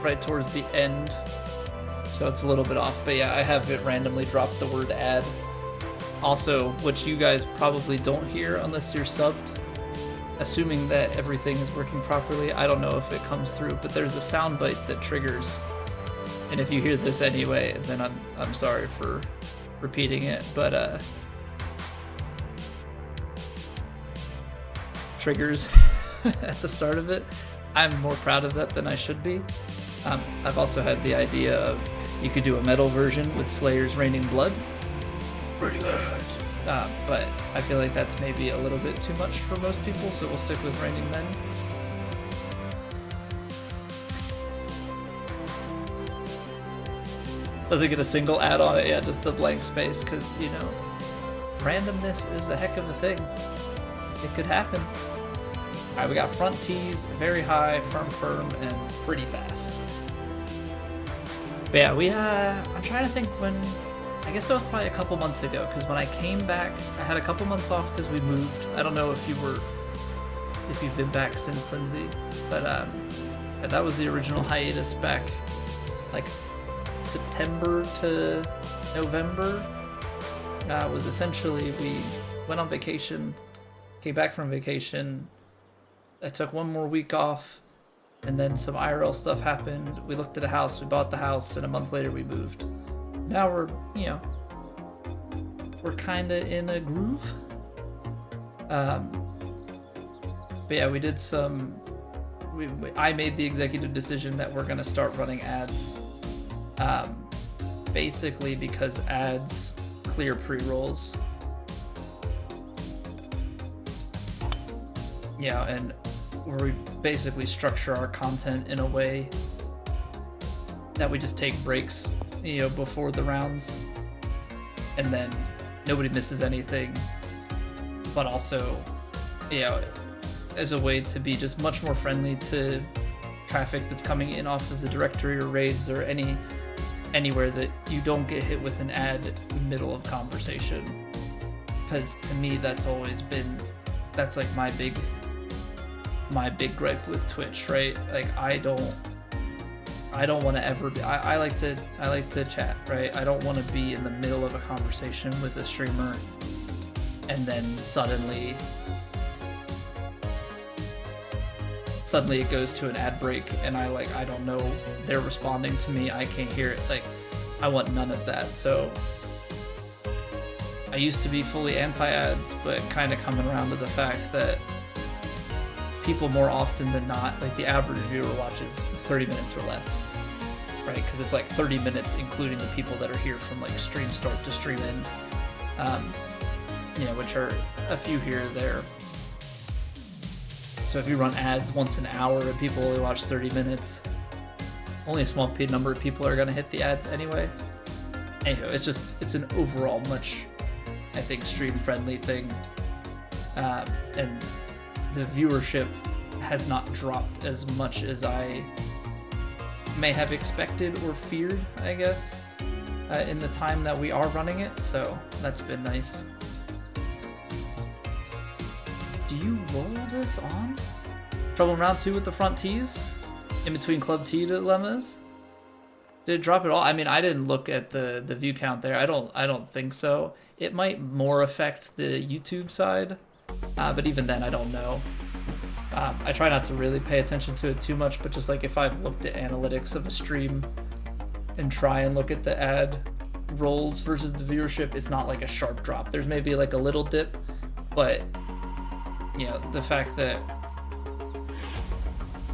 right towards the end, so it's a little bit off. But yeah, I have it randomly drop the word ad. Also, which you guys probably don't hear unless you're subbed, assuming that everything is working properly. I don't know if it comes through, but there's a sound bite that triggers. And if you hear this anyway, then I'm sorry for repeating it, but triggers at the start of it. I'm more proud of that than I should be. I've also had the idea of you could do a metal version with Slayer's Raining Blood. Pretty good. But I feel like that's maybe a little bit too much for most people, so we'll stick with Raining Men. Doesn't get a single ad on it, yeah, just the blank space, because, you know, randomness is a heck of a thing. It could happen. Alright, we got front tees, very high, firm, and pretty fast. But yeah, I'm trying to think when, I guess it was probably a couple months ago, because when I came back, I had a couple months off because we moved. I don't know if you've been back since, Lindsay, but that was the original hiatus back, like, September to November. Was essentially, we went on vacation, came back from vacation, I took one more week off, and then some IRL stuff happened. We looked at a house, we bought the house, and a month later we moved. Now we're, you know, we're kind of in a groove. But yeah, we did some, I made the executive decision that we're gonna start running ads. Basically because ads clear pre-rolls. Yeah, and where we basically structure our content in a way that we just take breaks, you know, before the rounds, and then nobody misses anything, but also, you know, as a way to be just much more friendly to traffic that's coming in off of the directory or raids or anywhere that you don't get hit with an ad in the middle of conversation. Because to me, that's always been, that's like my big gripe with Twitch, right? Like I don't want to ever be, I like to chat, right? I don't want to be in the middle of a conversation with a streamer and then suddenly it goes to an ad break and I don't know, they're responding to me, I can't hear it. Like, I want none of that. So I used to be fully anti-ads, but kind of coming around to the fact that people more often than not, like the average viewer watches 30 minutes or less, right? Because it's like 30 minutes including the people that are here from like stream start to stream end, you know, which are a few here or there. So if you run ads once an hour and people only watch 30 minutes, only a small number of people are going to hit the ads anyway. Anyhow, it's an overall much, I think, stream friendly thing. And the viewership has not dropped as much as I may have expected or feared, I guess, in the time that we are running it. So that's been nice. Do you roll this on? Trouble in round 2 with the front tees? In between club tee dilemmas? Did it drop at all? I mean, I didn't look at the view count there. I don't think so. It might more affect the YouTube side, but even then, I don't know. I try not to really pay attention to it too much, but just like if I've looked at analytics of a stream and try and look at the ad rolls versus the viewership, it's not like a sharp drop. There's maybe like a little dip, but you know, the fact that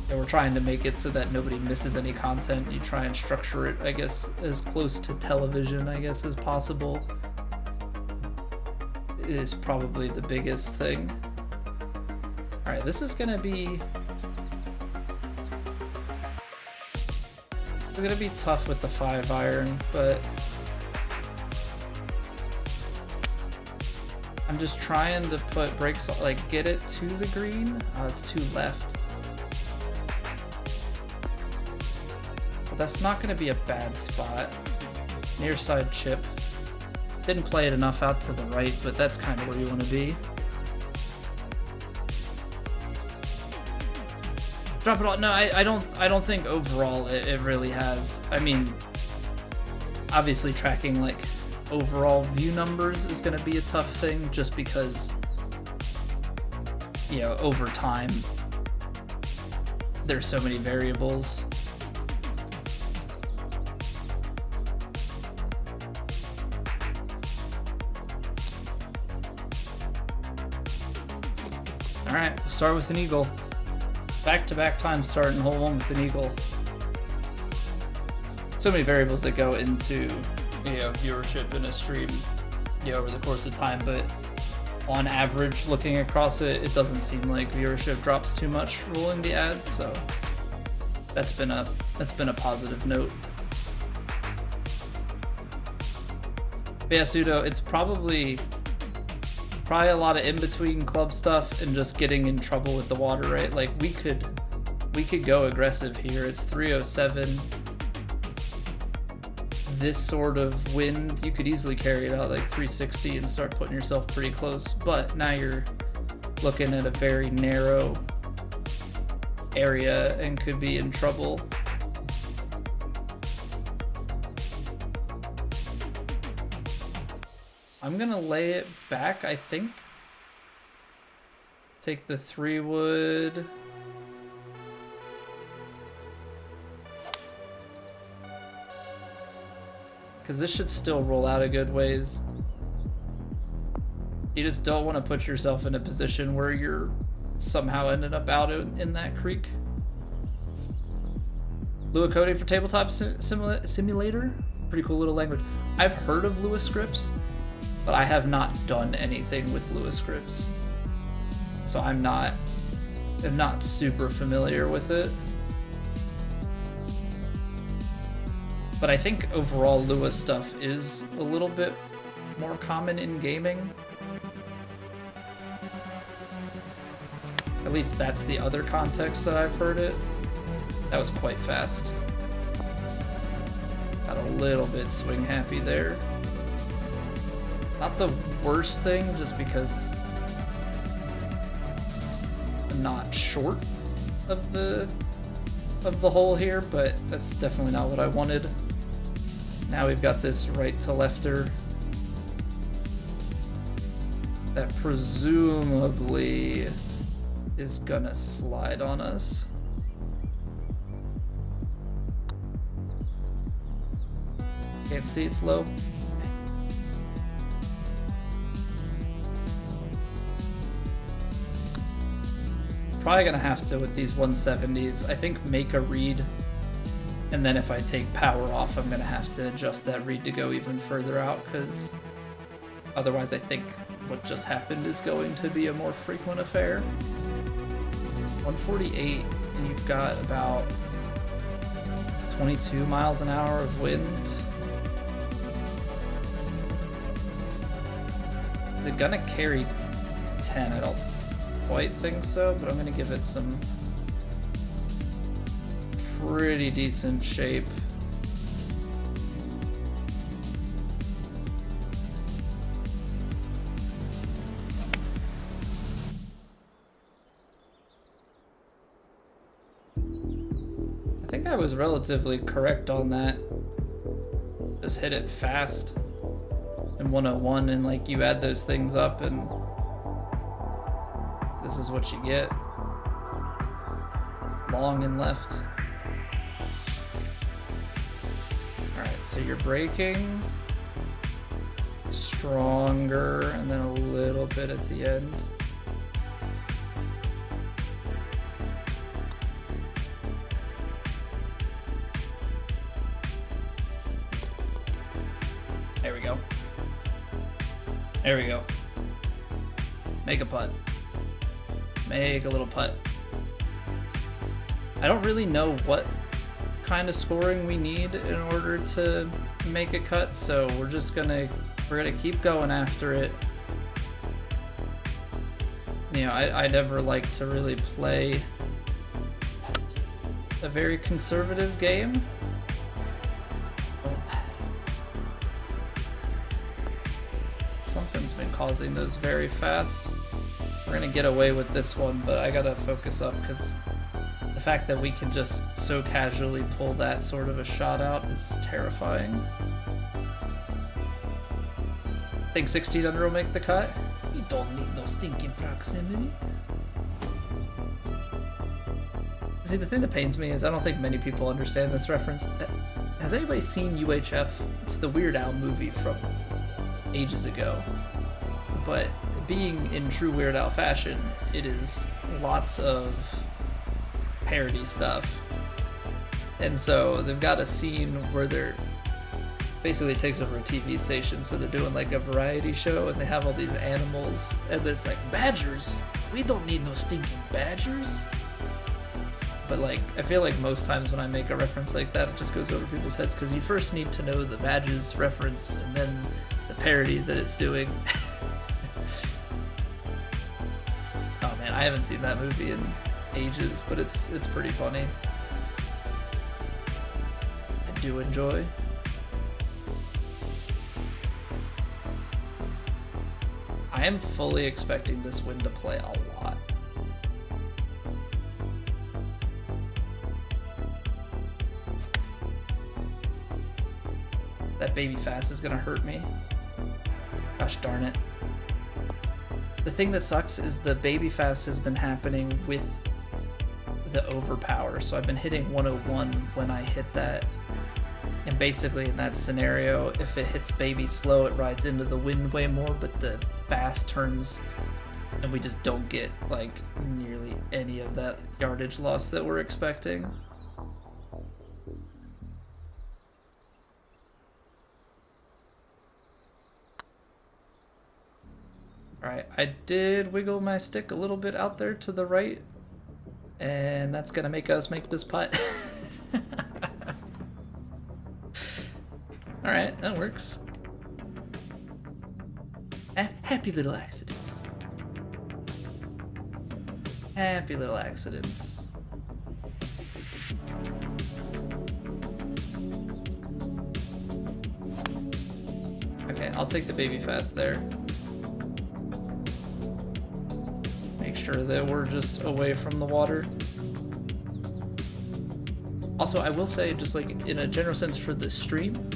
And we're trying to make it so that nobody misses any content. You try and structure it, I guess, as close to television, I guess, as possible. Is probably the biggest thing. All right, this is gonna be tough with the 5-iron, but I'm just trying to put brakes, like get it to the green. Oh, it's too left. But that's not gonna be a bad spot. Near side chip. Didn't play it enough out to the right, but that's kind of where you want to be. Drop it all. No, I don't think overall it really has. I mean, obviously tracking like overall view numbers is going to be a tough thing, just because, you know, over time there's so many variables. All right, we'll start with an eagle. Back-to-back times starting hole one with an eagle. So many variables that go into, you know, viewership in a stream, you know, over the course of time, but on average, looking across it, it doesn't seem like viewership drops too much rolling the ads, so that's been a positive note. But yeah, Pseudo, it's probably a lot of in-between club stuff and just getting in trouble with the water, right? Like we could go aggressive here. It's 307. This sort of wind, you could easily carry it out like 360 and start putting yourself pretty close. But now you're looking at a very narrow area and could be in trouble. I'm gonna lay it back, I think. Take the 3-wood. Because this should still roll out a good ways. You just don't want to put yourself in a position where you're somehow ended up out in that creek. Lua coding for tabletop simulator? Pretty cool little language. I've heard of Lua scripts, but I have not done anything with Lua scripts, so I'm not super familiar with it. But I think overall Lua stuff is a little bit more common in gaming. At least that's the other context that I've heard it. That was quite fast. Got a little bit swing happy there. Not the worst thing, just because I'm not short of the hole here, but that's definitely not what I wanted. Now we've got this right to lefter that presumably is gonna slide on us. Can't see, it's low. Probably gonna have to, with these 170s, I think make a read, and then if I take power off, I'm gonna have to adjust that read to go even further out, because otherwise I think what just happened is going to be a more frequent affair. 148, and you've got about 22 miles an hour of wind. Is it gonna carry 10? I don't quite think so, but I'm gonna give it some pretty decent shape. I think I was relatively correct on that. Just hit it fast in 101, and like you add those things up and this is what you get. Long and left. Alright, so you're braking stronger and then a little bit at the end. There we go. Make a putt. Make a little putt. I don't really know what kind of scoring we need in order to make a cut, so we're gonna keep going after it. You know, I never like to really play a very conservative game. Something's been causing those very fast. We're gonna get away with this one, but I gotta focus up because the fact that we can just so casually pull that sort of a shot out is terrifying. Think 16 under will make the cut. You don't need no stinking proximity. See, the thing that pains me is I don't think many people understand this reference. Has anybody seen UHF? It's the Weird Al movie from ages ago. But being in true Weird Al fashion, it is lots of parody stuff. And so they've got a scene where they're basically takes over a TV station, so they're doing like a variety show and they have all these animals and it's like, badgers? We don't need no stinking badgers. But like, I feel like most times when I make a reference like that, it just goes over people's heads because you first need to know the badges reference and then the parody that it's doing. Oh man, I haven't seen that movie in ages, but it's pretty funny. I do enjoy. I am fully expecting this wind to play a lot. That baby fast is gonna hurt me. Gosh darn it. The thing that sucks is the baby fast has been happening with the overpower. So I've been hitting 101 when I hit that. And basically in that scenario, if it hits baby slow, it rides into the wind way more, but the fast turns and we just don't get like nearly any of that yardage loss that we're expecting. Alright, I did wiggle my stick a little bit out there to the right, and that's gonna make us make this putt. Alright, that works. Happy little accidents. Happy little accidents. Okay, I'll take the baby fast there. Make sure that we're just away from the water. Also, I will say, just like in a general sense for the stream,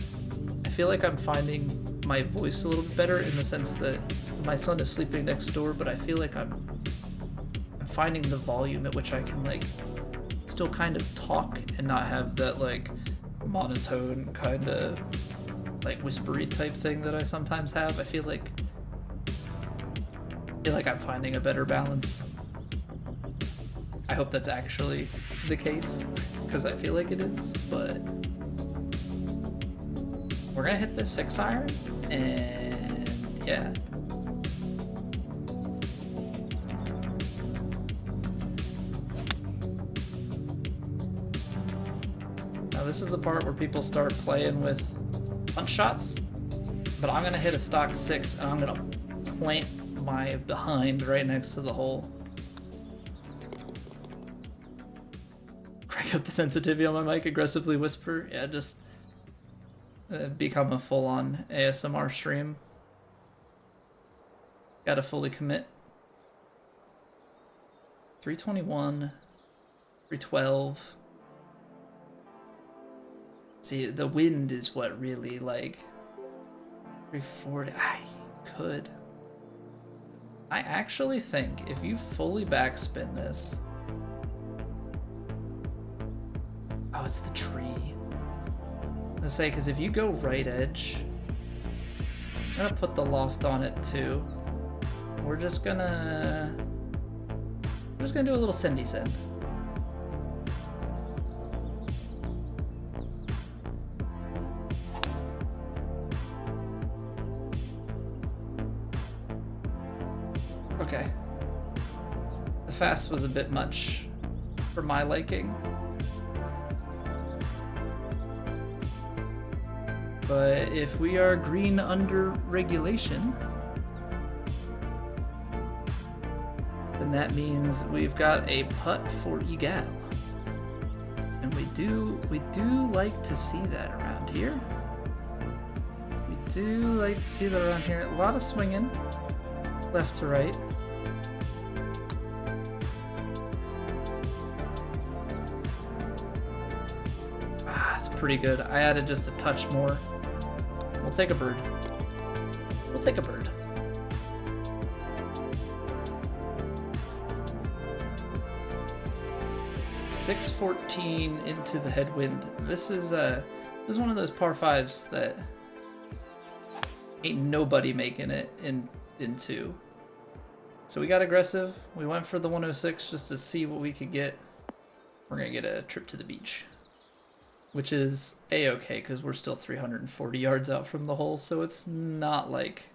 I feel like I'm finding my voice a little bit better in the sense that my son is sleeping next door, but I feel like I'm finding the volume at which I can like still kind of talk and not have that like monotone kind of like whispery type thing that I sometimes have. I feel like I'm finding a better balance. I hope that's actually the case, because I feel like it is, but we're gonna hit this 6-iron, and yeah. Now this is the part where people start playing with punch shots, but I'm gonna hit a stock 6 and I'm gonna plant my behind right next to the hole. Crank up the sensitivity on my mic, aggressively whisper. Yeah, just become a full-on ASMR stream. Gotta fully commit. 321, 312. See, the wind is what really, like, 340. I could. I actually think if you fully backspin this. Oh, it's the tree. I was gonna say, because if you go right edge, I'm gonna put the loft on it too. We're just gonna do a little sendy send. Okay. The fast was a bit much for my liking. But if we are green under regulation, then that means we've got a putt for Egal. And we do like to see that around here. We do like to see that around here. A lot of swinging, left to right. Ah, it's pretty good. I added just a touch more. We'll take a bird. We'll take a bird. .614 into the headwind. This is one of those par fives that ain't nobody making it into. So we got aggressive. We went for the 106 just to see what we could get. We're gonna get a trip to the beach, which is a-okay because we're still 340 yards out from the hole, so it's not like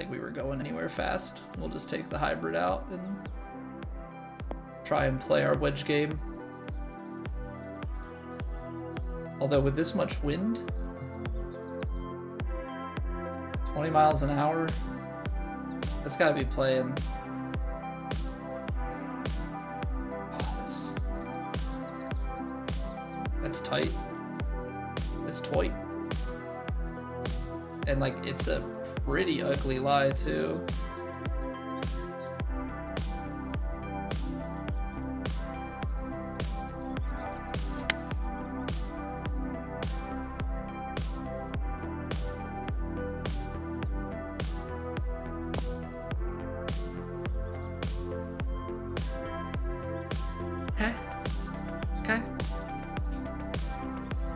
we were going anywhere fast. We'll just take the hybrid out and try and play our wedge game. Although with this much wind, 20 miles an hour, that's gotta be playing. That's tight. It's tight. And like, it's a pretty ugly lie too. Okay. Okay.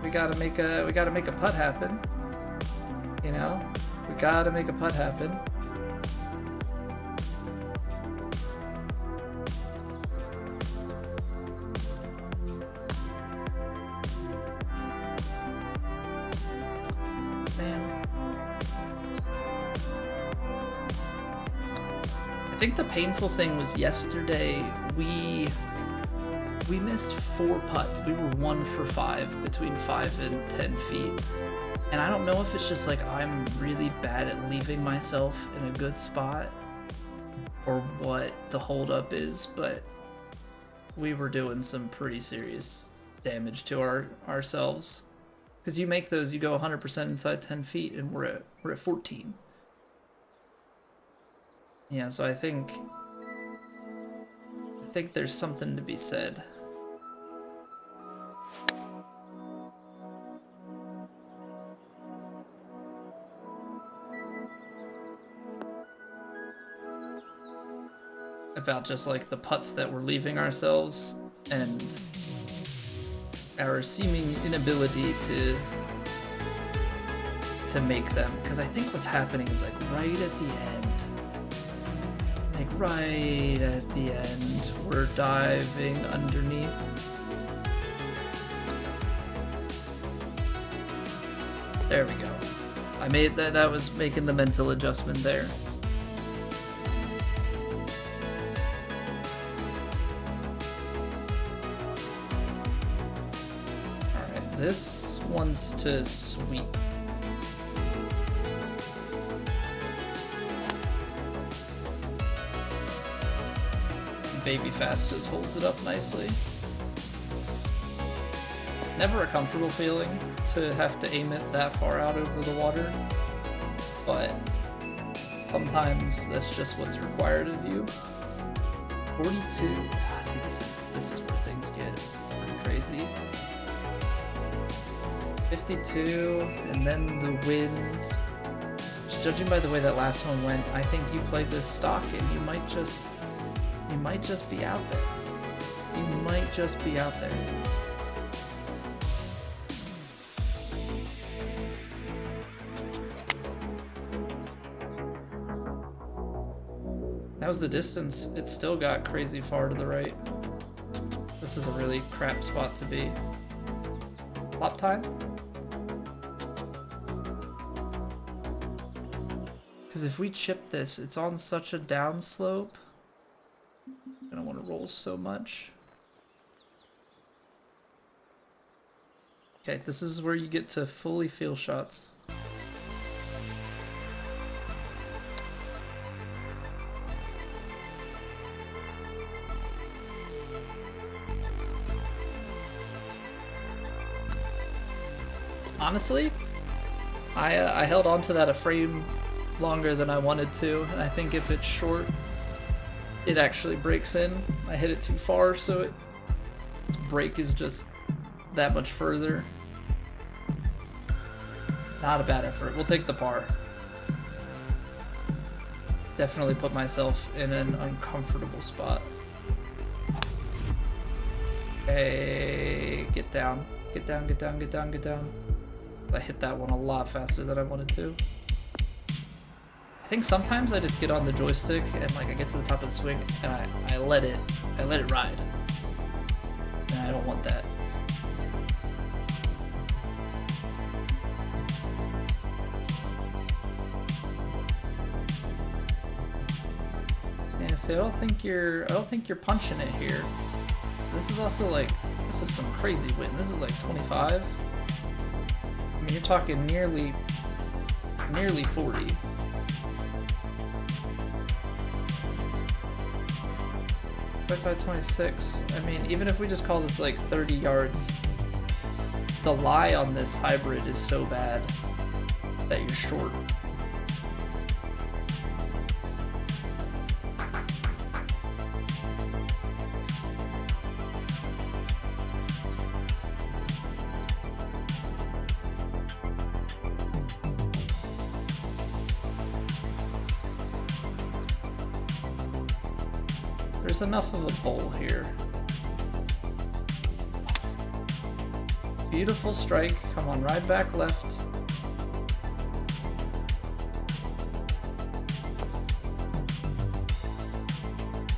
We gotta make a putt happen. You know? We gotta make a putt happen. Man. I think the painful thing was yesterday we missed 4 putts. We were 1 for 5 between 5 and 10 feet. And I don't know if it's just like I'm really bad at leaving myself in a good spot or what the holdup is, but we were doing some pretty serious damage to ourselves. Because you make those, you go 100% inside 10 feet, and we're at 14. Yeah, so I think there's something to be said. About just like the putts that we're leaving ourselves and our seeming inability to make them. Because I think what's happening is like right at the end, we're diving underneath. There we go. I made that was making the mental adjustment there. This one's to sweep. Baby Fast just holds it up nicely. Never a comfortable feeling to have to aim it that far out over the water, but sometimes that's just what's required of you. 42. See, this is where things get pretty crazy. 52, and then the wind. Just judging by the way that last one went, I think you played this stock and you might just be out there. You might just be out there. That was the distance. It still got crazy far to the right. This is a really crap spot to be. Flop time? Because if we chip this, it's on such a downslope. I don't want to roll so much. Okay, this is where you get to fully feel shots. Honestly, I held on to that a frame longer than I wanted to, and I think if it's short, it actually breaks in. I hit it too far, so its break is just that much further. Not a bad effort. We'll take the par. Definitely put myself in an uncomfortable spot. Okay, get down. Get down, get down, get down, get down. I hit that one a lot faster than I wanted to. I think sometimes I just get on the joystick and like I get to the top of the swing and I let it ride. And I don't want that. Yeah, so I don't think you're punching it here. This is also like, this is some crazy wind. This is like 25. I mean, you're talking nearly 40. By 26. I mean, even if we just call this like 30 yards, the lie on this hybrid is so bad that you're short. There's enough of a bowl here. Beautiful strike. Come on, ride back left.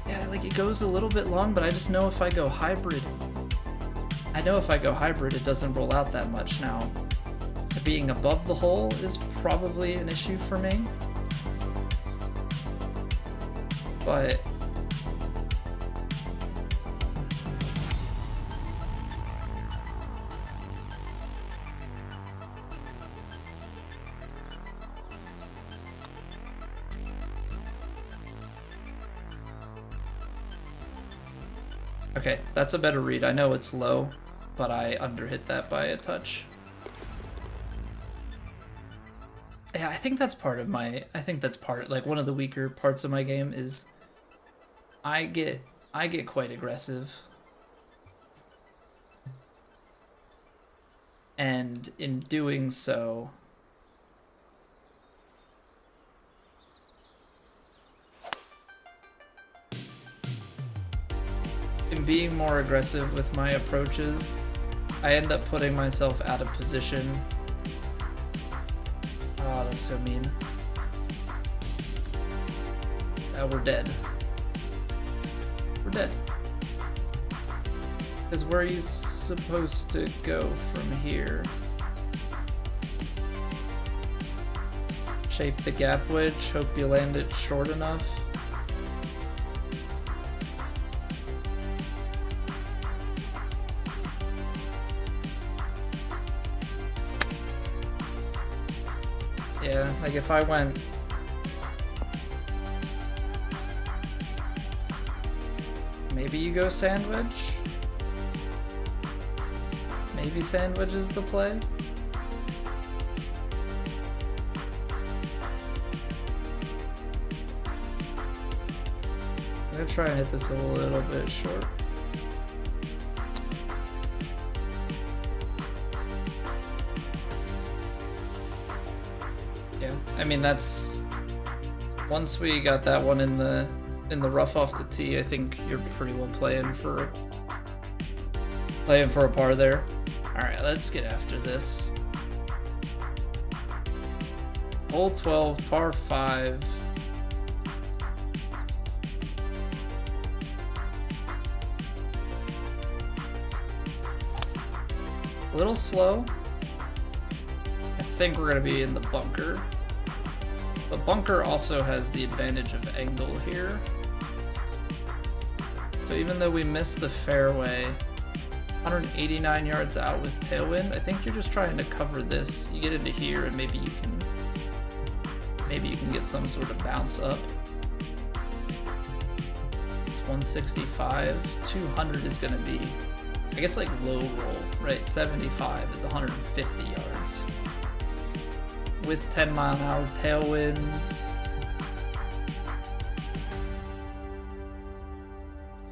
Yeah, like it goes a little bit long, but I just know if I go hybrid, it doesn't roll out that much. Now, being above the hole is probably an issue for me, but okay, that's a better read. I know it's low, but I underhit that by a touch. Yeah, I think that's part of my, like one of the weaker parts of my game is I get quite aggressive. And in doing so, in being more aggressive with my approaches, I end up putting myself out of position. Oh, that's so mean. We're dead. We're dead. Because where are you supposed to go from here? Shape the gap wedge, hope you land it short enough. Yeah, like if I went maybe you go sandwich? Maybe sandwich is the play? I'm gonna try and hit this a little bit short. Yeah, I mean that's, once we got that one in the rough off the tee, I think you're pretty well playing for a par there. All right, let's get after this. Hole 12, par 5. A little slow. I think we're gonna be in the bunker. But bunker also has the advantage of angle here. So even though we missed the fairway, 189 yards out with tailwind, I think you're just trying to cover this. You get into here and maybe you can get some sort of bounce up. It's 165, 200 is gonna be, I guess, like low roll, right? 75 is 150 yards. With 10-mile-an-hour tailwind.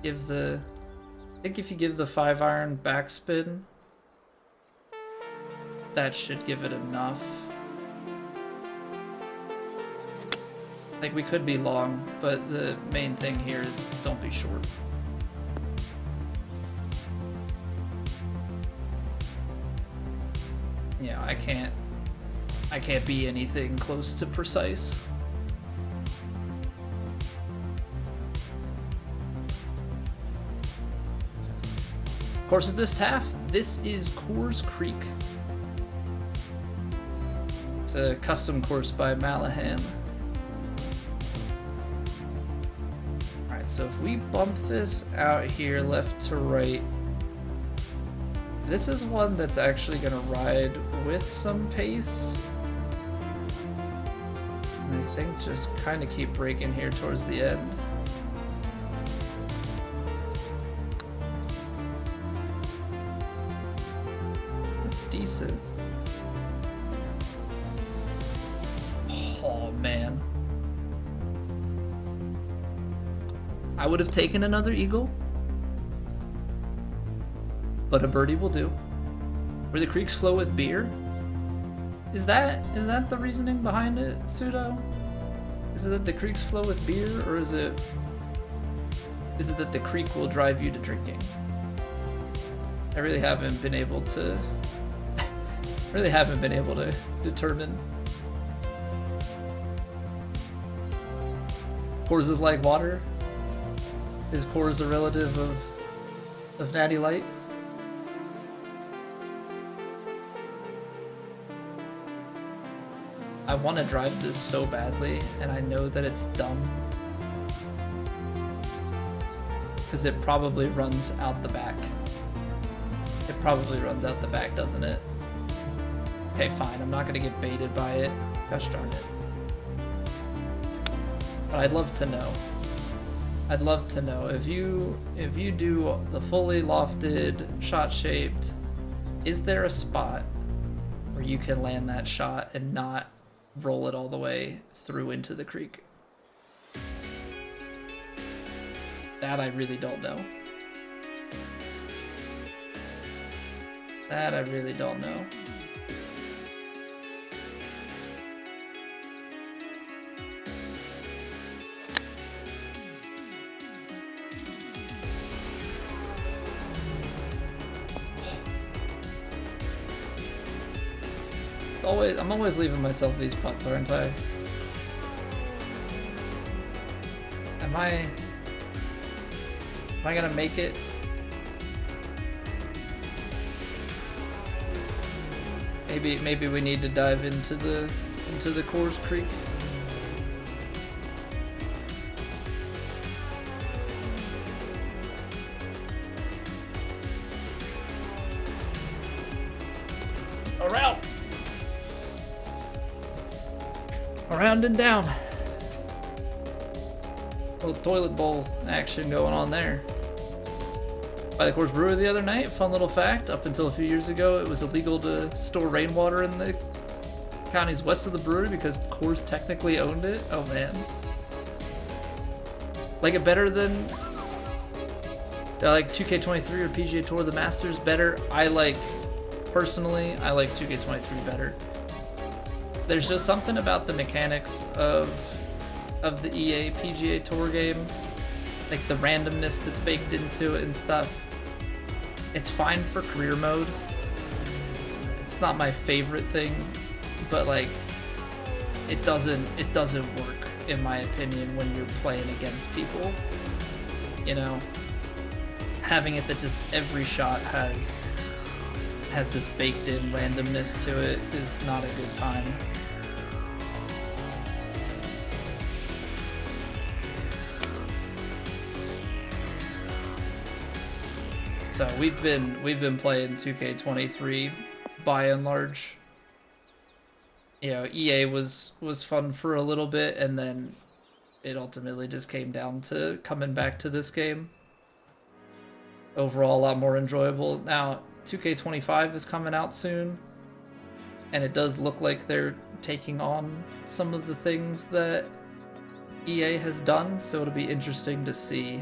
I think if you give the 5-iron backspin, that should give it enough. Like, we could be long, but the main thing here is don't be short. Yeah, I can't be anything close to precise. Course is this, Taff? This is Coors Creek. It's a custom course by Malahan. Alright, so if we bump this out here left to right, this is one that's actually going to ride with some pace. And I think just kind of keep braking here towards the end. Decent. Oh man, I would have taken another eagle, but a birdie will do. Where the creeks flow with beer? Is that the reasoning behind it, Pseudo? Is it that the creeks flow with beer, or is it that the creek will drive you to drinking? I really haven't been able to determine. Coors is like water. Is Coors a relative of Natty Light? I want to drive this so badly, and I know that it's dumb. Because it probably runs out the back. It probably runs out the back, doesn't it? Okay, fine. I'm not gonna get baited by it. Gosh darn it. But I'd love to know. I'd love to know if you do the fully lofted, shot shaped, is there a spot where you can land that shot and not roll it all the way through into the creek? That I really don't know. That I really don't know. I'm always leaving myself these putts, aren't I? Am I gonna make it? Maybe we need to dive into the Coors Creek. Around and down. Little toilet bowl action going on there. By the Coors Brewery the other night, fun little fact, up until a few years ago, it was illegal to store rainwater in the counties west of the brewery because Coors technically owned it. Oh man. Like it better than like 2K23 or PGA Tour, the Masters better. Personally, I like 2K23 better. There's just something about the mechanics of the EA PGA Tour game, like the randomness that's baked into it and stuff. It's fine for career mode. It's not my favorite thing, but like it doesn't work in my opinion when you're playing against people. You know, having it that just every shot has this baked in randomness to it is not a good time. So we've been playing 2K23 by and large. You know, EA was fun for a little bit, and then it ultimately just came down to coming back to this game. Overall, a lot more enjoyable. Now, 2K25 is coming out soon, and it does look like they're taking on some of the things that EA has done, so it'll be interesting to see,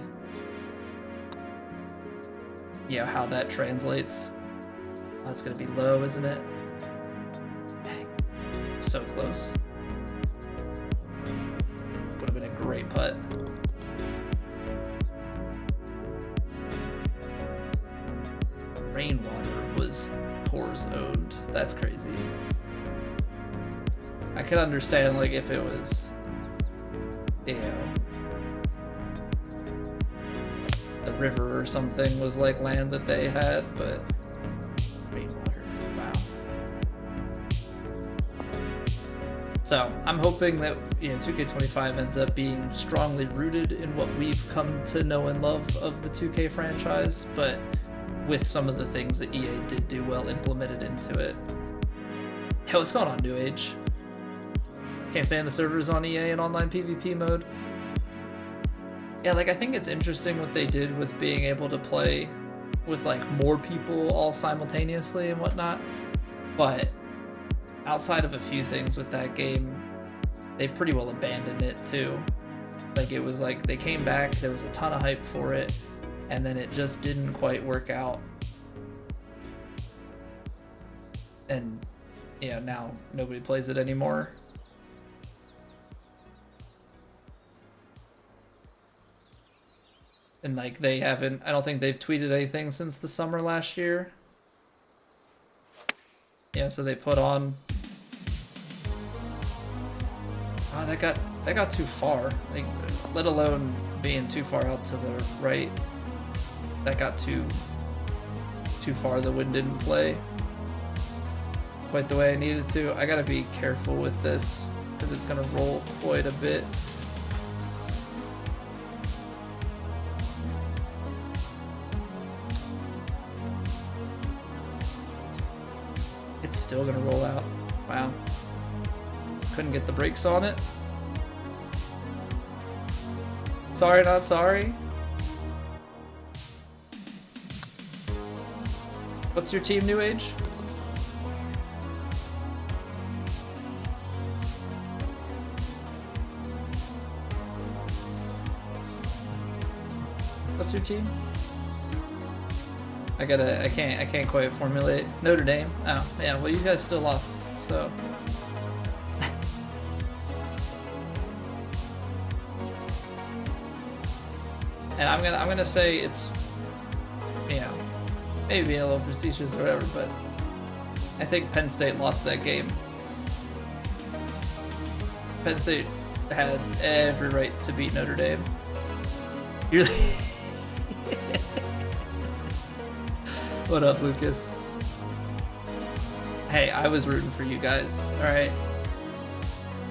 you know, how that translates. Oh, that's gonna be low, isn't it? Dang. So close. Would have been a great putt. Rainwater was Tours owned. That's crazy. I could understand, like, if it was, you know, the river or something was like land that they had, but Rainwater, wow. So I'm hoping that, you know, 2K25 ends up being strongly rooted in what we've come to know and love of the 2K franchise, but with some of the things that EA did do well implemented into it. Yo, what's going on, New Age? Can't stand the servers on EA in online PvP mode. Yeah, like, I think it's interesting what they did with being able to play with, like, more people all simultaneously and whatnot, but outside of a few things with that game, they pretty well abandoned it too. Like, it was like they came back, there was a ton of hype for it, and then it just didn't quite work out. And, you know, now nobody plays it anymore. And, like, they haven't, I don't think they've tweeted anything since the summer last year. Yeah, so they put on, oh, that got too far. Like, let alone being too far out to the right. That got too far. The wind didn't play quite the way I needed to. I gotta be careful with this because it's gonna roll quite a bit. It's still gonna roll out. Wow. Couldn't get the brakes on it. Sorry, not sorry. What's your team, New Age? What's your team? I can't quite formulate. Notre Dame. Oh, yeah, well, you guys still lost, so. And I'm gonna say it's, you know, maybe being a little facetious or whatever, but I think Penn State lost that game. Penn State had every right to beat Notre Dame. You're What up, Lucas? Hey, I was rooting for you guys, alright?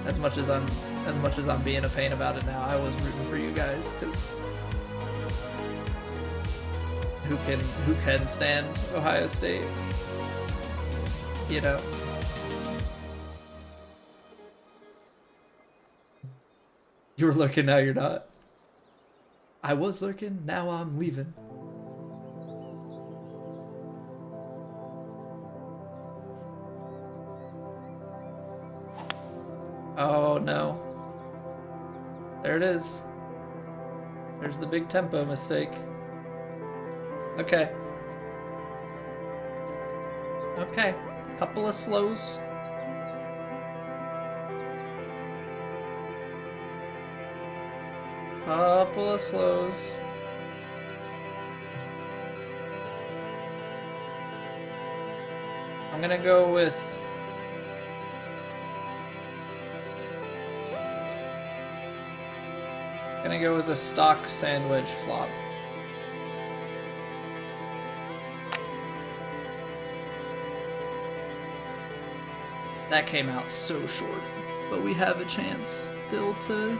As much as I'm being a pain about it now, I was rooting for you guys, because who can stand Ohio State? You know? You were lurking, now you're not. I was lurking, now I'm leaving. Oh no. There it is. There's the big tempo mistake. Okay. Okay. Couple of slows. Couple of slows. I'm gonna go with a stock sandwich flop. That came out so short, but we have a chance still to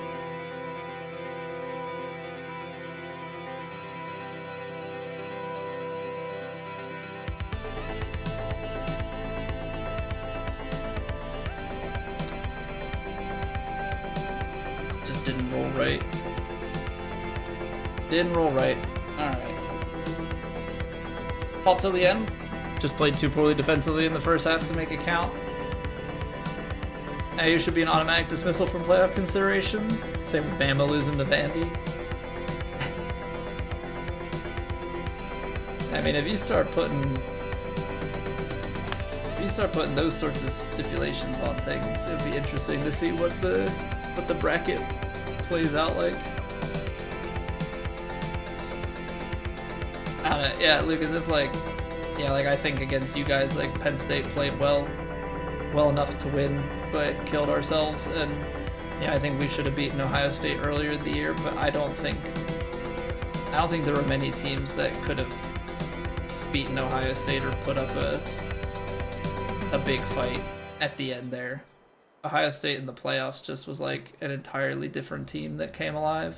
right. Didn't roll right. Alright. Fought till the end. Just played too poorly defensively in the first half to make it count. Now you should be an automatic dismissal from playoff consideration. Same with Bama losing to Vandy. I mean, if you start putting those sorts of stipulations on things, it'd be interesting to see what the bracket plays out like. I don't know. Yeah, Lucas, it's like, yeah, like I think against you guys, like Penn State played well enough to win, but killed ourselves. And yeah, I think we should have beaten Ohio State earlier in the year, but I don't think there were many teams that could have beaten Ohio State or put up a big fight at the end there. Ohio State in the playoffs just was like an entirely different team that came alive.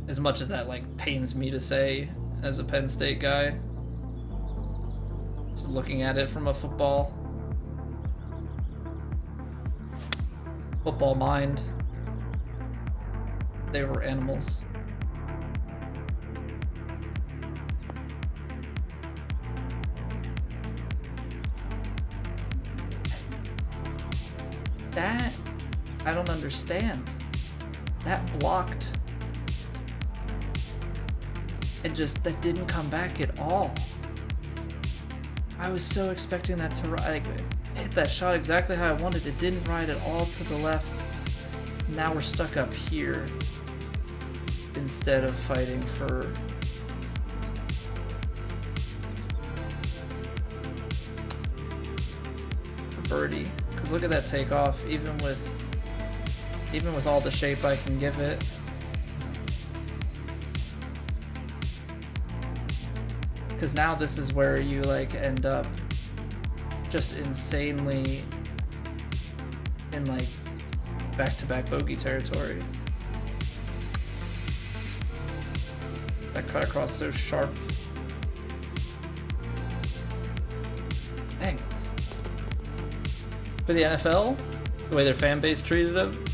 As much as that like pains me to say as a Penn State guy, just looking at it from a football mind, they were animals. That I don't understand. That blocked. And just, that didn't come back at all. I was so expecting that to like, hit that shot exactly how I wanted. It didn't ride at all to the left. Now we're stuck up here instead of fighting for birdie. Because look at that takeoff. Even with all the shape I can give it. Because now this is where you like end up just insanely in like back-to-back bogey territory. That cut across so sharp. Dang it. For the NFL, the way their fan base treated him,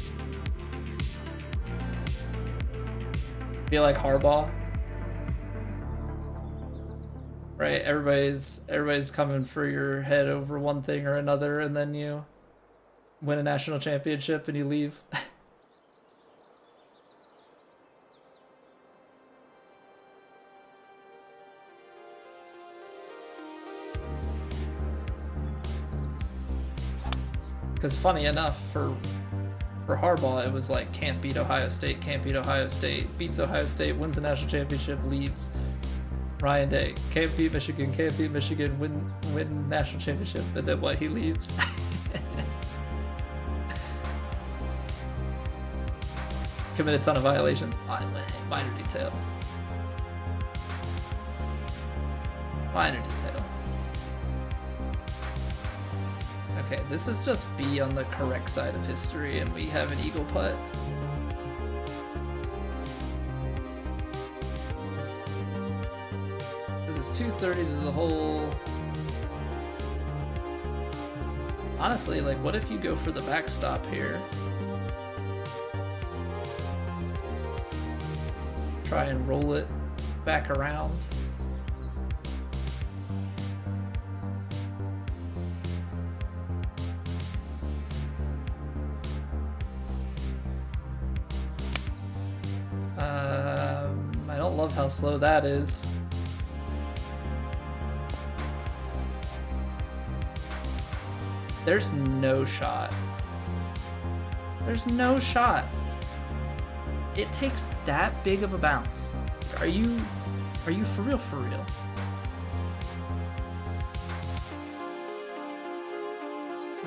be like Harbaugh. Right, everybody's coming for your head over one thing or another, and then you win a national championship and you leave. Because funny enough, for Harbaugh, it was like can't beat Ohio State, beats Ohio State, wins the national championship, leaves. Ryan Day, can't beat Michigan, win national championship, and then what, he leaves? Commit a ton of violations. Minor detail. Okay, this is just B on the correct side of history, and we have an eagle putt. It's 230 to the hole. Honestly, like, what if you go for the backstop here? Try and roll it back around. I don't love how slow that is. There's no shot. There's no shot. It takes that big of a bounce. Are you for real?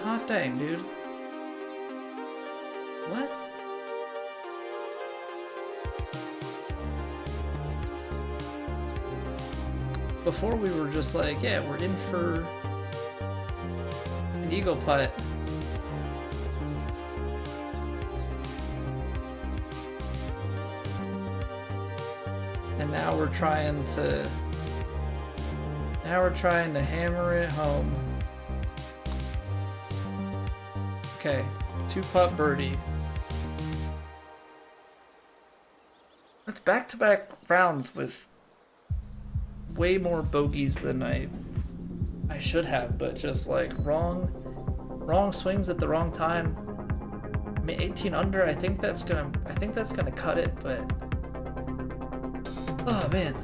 Hot dang, dude. What? Before we were just like, yeah, we're in for an eagle putt. And now we're trying to Now we're trying to hammer it home. Okay, 2-putt birdie. That's back-to-back rounds with way more bogeys than I should have, but just like wrong swings at the wrong time. I mean, 18 under. I think that's gonna cut it, but oh man,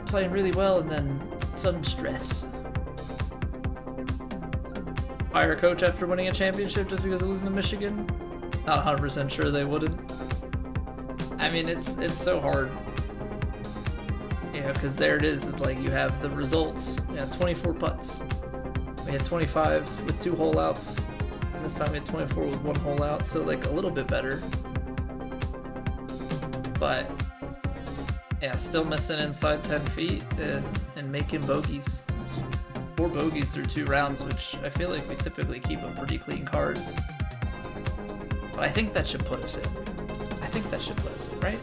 playing really well and then sudden stress. Fire a coach after winning a championship just because of losing to Michigan? Not 100% sure they wouldn't. I mean, it's so hard, you know, because there it is. It's like you have the results. You know, 24 putts. We had 25 with 2 hole outs. And this time we had 24 with 1 hole out, so like a little bit better. But yeah, still missing inside 10 feet and making bogeys. It's 4 bogeys through 2 rounds, which I feel like we typically keep a pretty clean card. But I think that should put us in. I think that should put us in, right?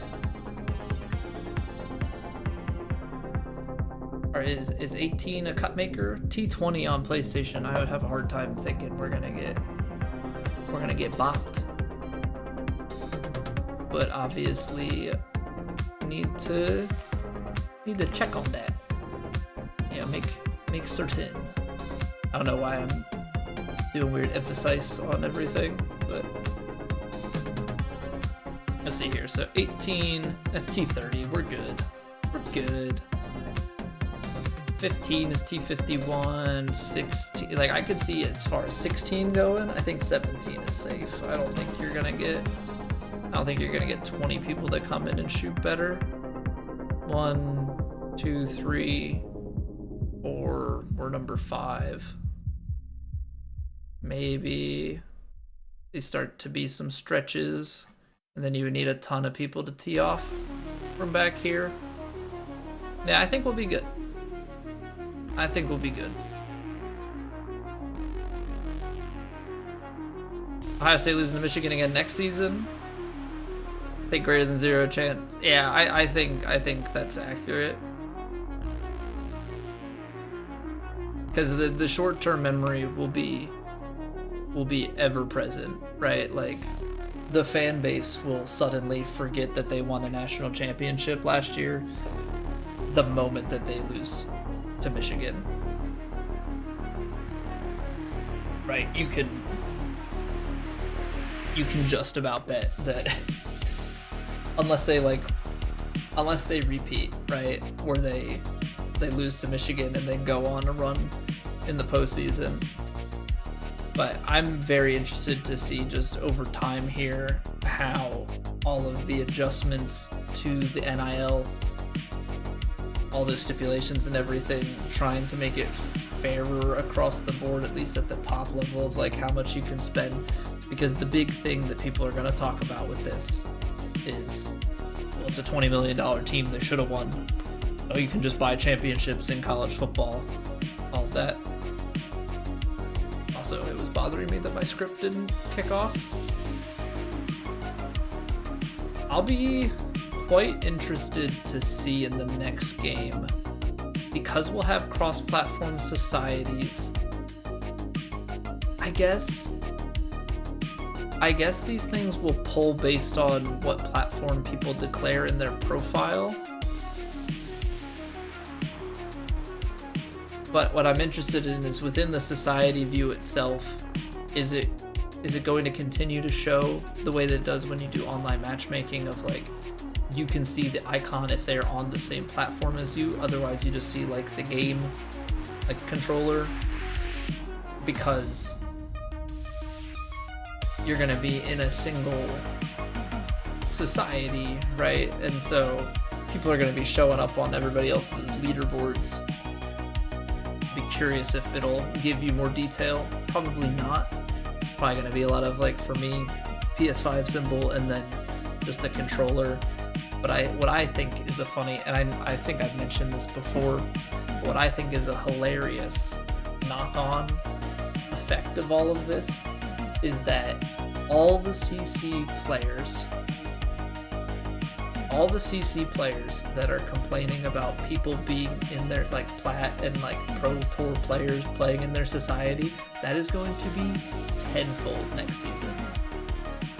Or is 18 a cut maker? T20 on PlayStation, I would have a hard time thinking we're gonna get bopped. But obviously need to check on that. You know, make certain. I don't know why I'm doing weird emphasis on everything, but let's see here. So 18, that's T30. We're good. We're good. 15 is T51. 16, like I could see as far as 16 going. I think 17 is safe. I don't think you're gonna get 20 people that come in and shoot better. 1, 2, 3, 4. We're number 5. Maybe they start to be some stretches, and then you would need a ton of people to tee off from back here. Yeah, I think we'll be good. I think we'll be good. Ohio State losing to Michigan again next season. I think greater than 0 chance. Yeah, I think that's accurate. Because the short-term memory will be ever present, right? Like the fan base will suddenly forget that they won a national championship last year the moment that they lose to Michigan. Right? You can just about bet that unless they repeat, right? Where they lose to Michigan and then go on a run in the postseason. But I'm very interested to see just over time here how all of the adjustments to the NIL, all those stipulations and everything, trying to make it fairer across the board, at least at the top level of like how much you can spend. Because the big thing that people are going to talk about with this is, well, it's a $20 million team. They should have won. Oh, you can just buy championships in college football. All of that. Also, it was bothering me that my script didn't kick off. I'll be quite interested to see in the next game, because we'll have cross-platform societies. I guess these things will pull based on what platform people declare in their profile. But what I'm interested in is within the society view itself, is it going to continue to show the way that it does when you do online matchmaking of like, you can see the icon if they're on the same platform as you, otherwise you just see like the game, like controller, because you're gonna be in a single society, right? And so people are gonna be showing up on everybody else's leaderboards. Be curious if it'll give you more detail. Probably not. Probably gonna be a lot of, like, for me, PS5 symbol and then just the controller. But what I think is a funny, and I think I've mentioned this before, what I think is a hilarious knock-on effect of all of this is that all the CC players all the CC players that are complaining about people being in their, like, Plat and like Pro Tour players playing in their society, that is going to be tenfold next season.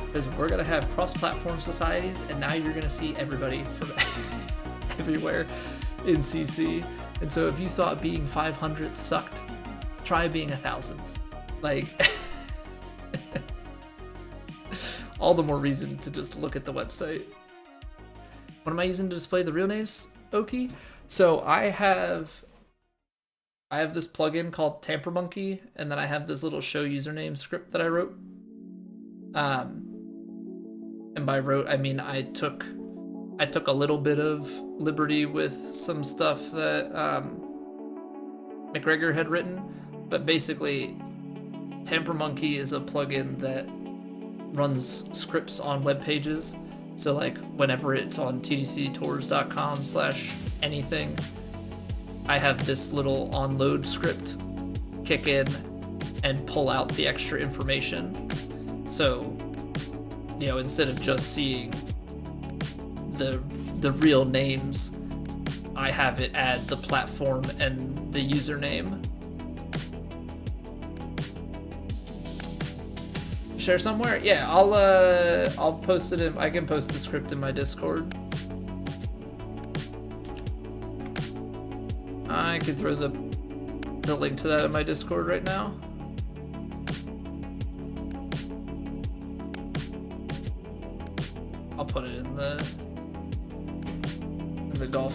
Because we're going to have cross-platform societies, and now you're going to see everybody from everywhere in CC. And so if you thought being 500th sucked, try being 1000th. Like, all the more reason to just look at the website. What am I using to display the real names, Oki? So I have this plugin called Tamper Monkey, and then I have this little show username script that I wrote. And by wrote, I mean I took a little bit of liberty with some stuff that McGregor had written, but basically Tamper Monkey is a plugin that runs scripts on web pages. So like whenever it's on tgctours.com/anything, I have this little onload script kick in and pull out the extra information. So, you know, instead of just seeing the real names, I have it add the platform and the username. Share somewhere? Yeah, I'll post it in. I can post the script in my Discord. I could throw the link to that in my Discord right now. I'll put it in the golf.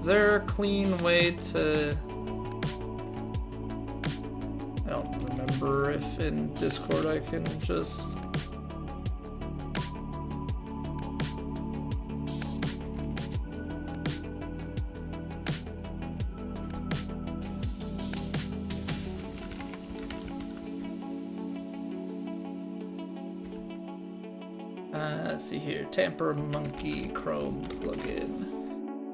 Is there a clean way to? I don't remember if in Discord I can just. Let's see here, Tamper Monkey Chrome plugin.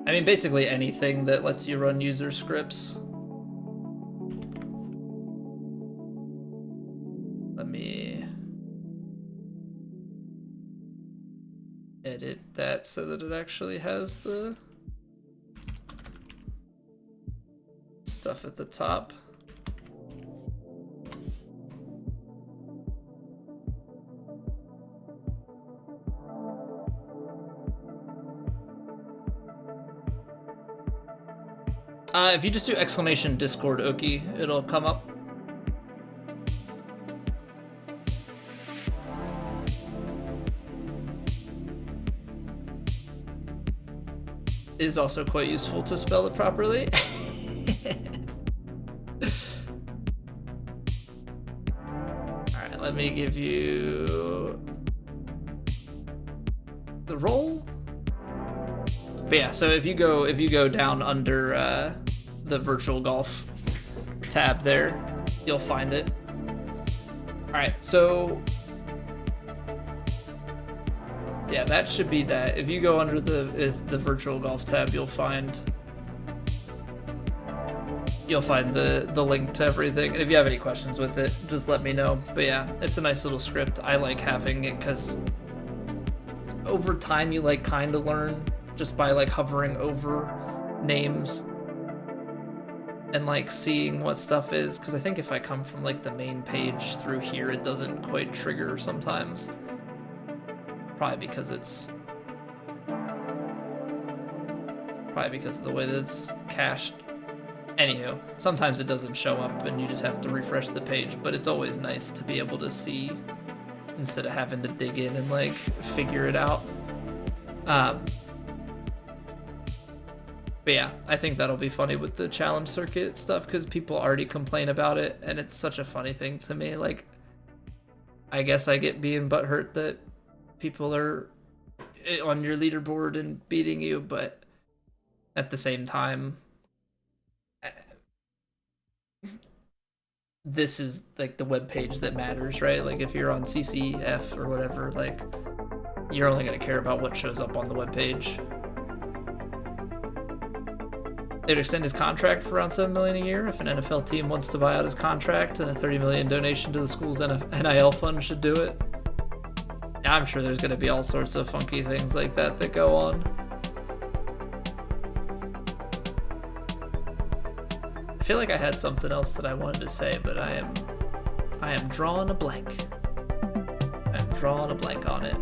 I mean, basically anything that lets you run user scripts. Let me edit that so that it actually has the stuff at the top. If you just do exclamation Discord Oki, it'll come up. It is also quite useful to spell it properly. Alright, let me give you the roll. But yeah, so if you go down under the virtual golf tab there, you'll find it. All right, so yeah, that should be that. If you go under the virtual golf tab, you'll find the link to everything. And if you have any questions with it, just let me know. But yeah, it's a nice little script. I like having it because over time you like kind of learn just by like hovering over names and like seeing what stuff is, because I think if I come from like the main page through here, it doesn't quite trigger sometimes. Probably because of the way that it's cached. Anywho, sometimes it doesn't show up and you just have to refresh the page, but it's always nice to be able to see instead of having to dig in and like figure it out. But yeah, I think that'll be funny with the challenge circuit stuff because people already complain about it, and it's such a funny thing to me. Like, I guess I get being butthurt that people are on your leaderboard and beating you, but at the same time, this is like the web page that matters, right? Like if you're on CCF or whatever, like you're only going to care about what shows up on the web page. They'd extend his contract for around $7 million a year. If an NFL team wants to buy out his contract, then a $30 million donation to the school's NIL fund should do it. I'm sure there's going to be all sorts of funky things like that that go on. I feel like I had something else that I wanted to say, but I am drawing a blank. I'm drawing a blank on it.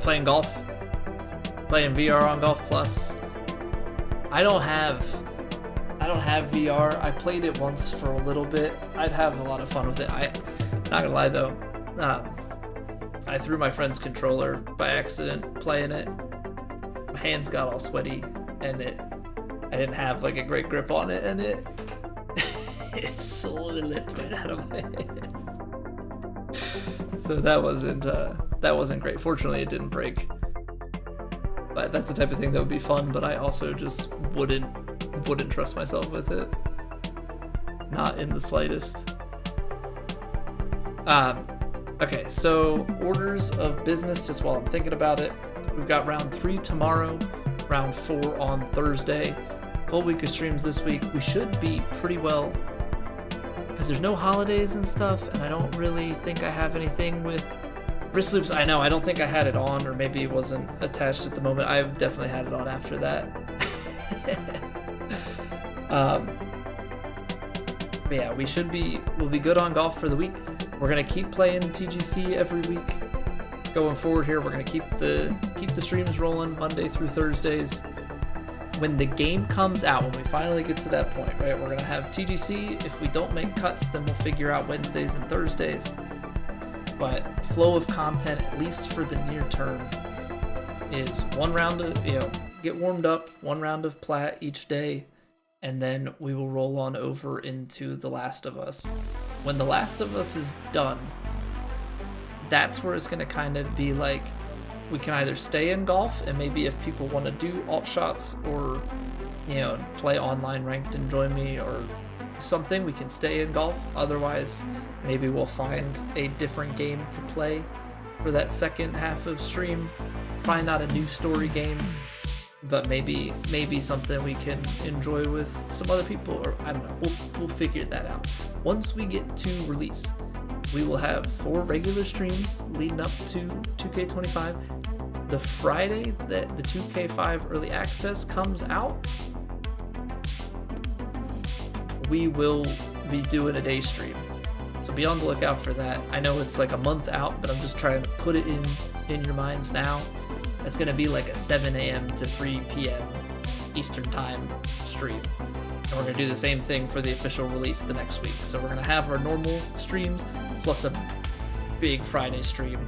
Playing golf. Playing VR on Golf Plus. I don't have VR. I played it once for a little bit. I'd have a lot of fun with it. Not gonna lie though, I threw my friend's controller by accident playing it. My hands got all sweaty, and I didn't have like a great grip on it, and it slowly lifted right out of my hand. So that wasn't great. Fortunately, it didn't break. But that's the type of thing that would be fun. But I also just wouldn't trust myself with it. Not in the slightest. Okay, so orders of business, just while I'm thinking about it. We've got round 3 tomorrow, round 4 on Thursday. Full week of streams this week. We should be pretty well, because there's no holidays and stuff, and I don't really think I have anything with wrist loops. I know, I don't think I had it on, or maybe it wasn't attached at the moment. I've definitely had it on after that. But yeah, we'll be good on golf for the week. We're gonna keep playing TGC every week going forward here. We're gonna keep the streams rolling Monday through Thursdays. When the game comes out, when we finally get to that point, right, we're gonna have TGC. If we don't make cuts, then we'll figure out Wednesdays and Thursdays. But flow of content, at least for the near term, is one round of, get warmed up, one round of Plat each day, and then we will roll on over into The Last of Us. When The Last of Us is done, that's where it's going to kind of be like, we can either stay in golf, and maybe if people want to do alt shots or, play online ranked and join me or something, we can stay in golf. Otherwise, maybe we'll find a different game to play for that second half of stream. Probably not a new story game, but maybe something we can enjoy with some other people, or I don't know. We'll figure that out. Once we get to release, we will have 4 regular streams leading up to 2K25. The Friday that the 2K5 early access comes out, we will be doing a day stream. So be on the lookout for that. I know it's like a month out, but I'm just trying to put it in your minds now. It's going to be like a 7 a.m. to 3 p.m. Eastern time stream. And we're going to do the same thing for the official release the next week. So we're going to have our normal streams plus a big Friday stream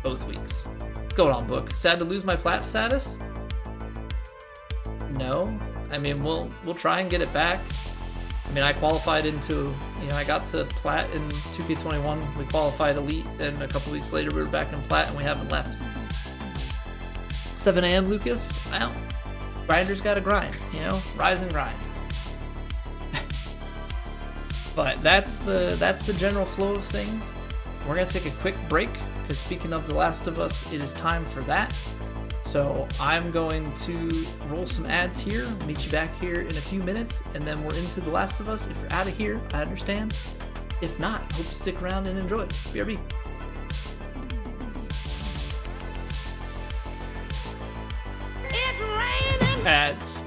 both weeks. What's going on, Book? Sad to lose my Plat status? No. I mean, we'll try and get it back. I mean, I qualified into, I got to Plat in 2K21. We qualified Elite, and a couple weeks later we were back in Plat, and we haven't left. 7 a.m. Lucas? Well, grinders gotta grind, rise and grind. But that's the general flow of things. We're gonna take a quick break, because speaking of The Last of Us, it is time for that. So I'm going to roll some ads here, meet you back here in a few minutes, and then we're into The Last of Us. If you're out of here, I understand. If not, hope you stick around and enjoy. BRB. It's raining! Ads.